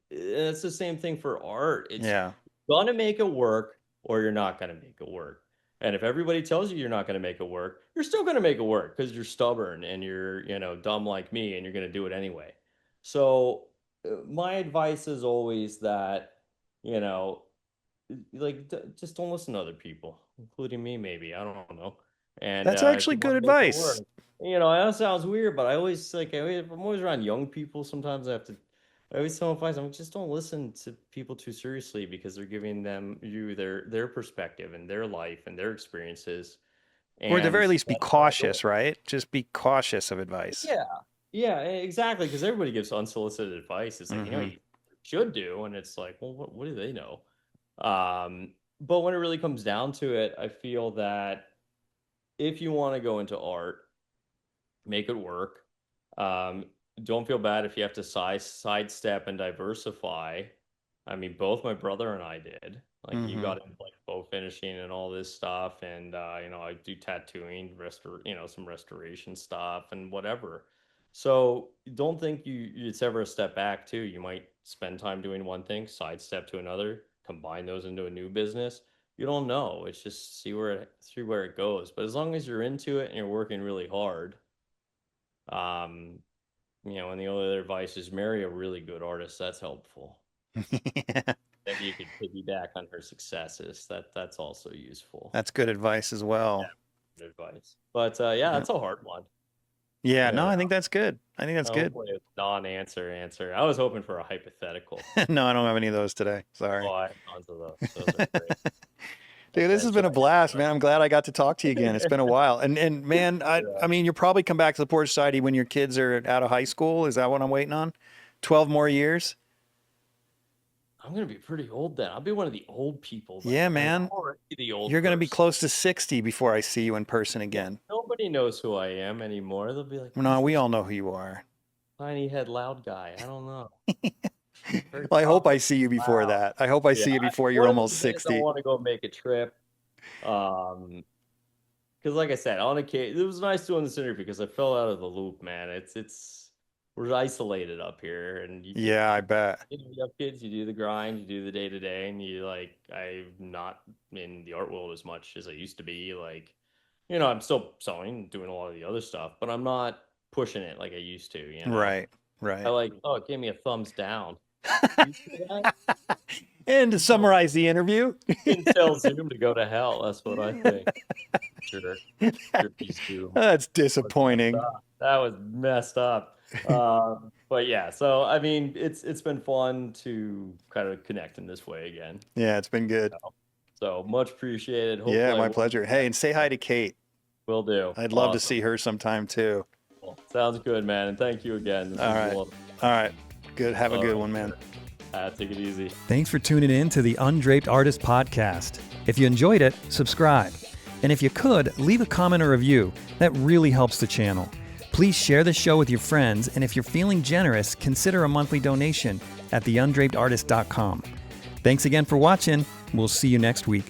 it's the same thing for art. It's Yeah. gonna make it work or you're not gonna make it work. And if everybody tells you you're not gonna make it work, you're still gonna make it work because you're stubborn and you're, dumb like me and you're gonna do it anyway. So my advice is always that, you know, like just don't listen to other people, including me, maybe. I don't know. And That's if actually you want good to make it advice. work, I know it sounds weird, but I always I'm always around young people. Sometimes I always tell advice. I'm like, just don't listen to people too seriously because they're giving you their perspective and their life and their experiences. Or at the And very least, be that's how I go. cautious, right? Just be cautious of advice. Yeah, yeah, exactly. Because everybody gives unsolicited advice. It's like, Mm-hmm. you should do, and it's like, well, what do they know? But when it really comes down to it, I feel that if you want to go into art, make it work. Um, don't feel bad if you have to sidestep and diversify. I mean, both my brother and I did. Like, you Mm-hmm. got into like bow finishing and all this stuff, and I do tattooing, some restoration stuff and whatever. So don't think it's ever a step back too. You might spend time doing one thing, sidestep to another, combine those into a new business. You don't know. It's just see where it goes. But as long as you're into it and you're working really hard, um, and the only other advice is marry a really good artist. That's helpful. Then you could piggyback on her successes. That's also useful. That's good advice as well. Good advice. But yeah, that's a hard one. Yeah, no, Yeah. I think that's good. I think that's good. Hopefully it's non-answer. I was hoping for a hypothetical. No, I don't have any of those today. Sorry. Oh, I have tons of those. Those are great. Dude, this has been a blast, man. I'm glad I got to talk to you again. It's been a while. And man, I mean, you'll probably come back to the Porch Society when your kids are out of high school. Is that what I'm waiting on? 12 more years? I'm gonna be pretty old then. I'll be one of the old people then. Yeah, I'm man. already the old You're going to be person. close to 60 before I see you in person again. Nobody knows who I am anymore. They'll be like, No, "Who's we this all know who you are. tiny head loud guy?" I don't know. Very Well, I hope I confident, see you before loud. that. I hope I see you before you're One of almost these days I 60. want to go make a trip. Because like I said, on occasion, it was nice doing this interview because I fell out of the loop, man. We're isolated up here, and Yeah, I bet. you have kids, you do the grind, you do the day to day, and I'm not in the art world as much as I used to be. Like, I'm still sewing, doing a lot of the other stuff, but I'm not pushing it like I used to. Right, I right. like, oh, it gave me a thumbs down. You see that? And to summarize the interview, You can tell Zoom to go to hell. That's what I think. Sure. Zoom. that's disappointing. That was messed up. But yeah, so I mean, it's been fun to kind of connect in this way again. Yeah, it's been good. So much appreciated. Hopefully Yeah, my will- pleasure. Hey, and say hi to Kate. Will do. I'd love to Awesome. see her sometime too. Sounds good, man. And thank you again. This All was right. wonderful. All right. Good. Have a good one, man. Take it easy. Thanks for tuning in to the Undraped Artist Podcast. If you enjoyed it, subscribe. And if you could, leave a comment or review. That really helps the channel. Please share the show with your friends, and if you're feeling generous, consider a monthly donation at theundrapedartist.com. Thanks again for watching. We'll see you next week.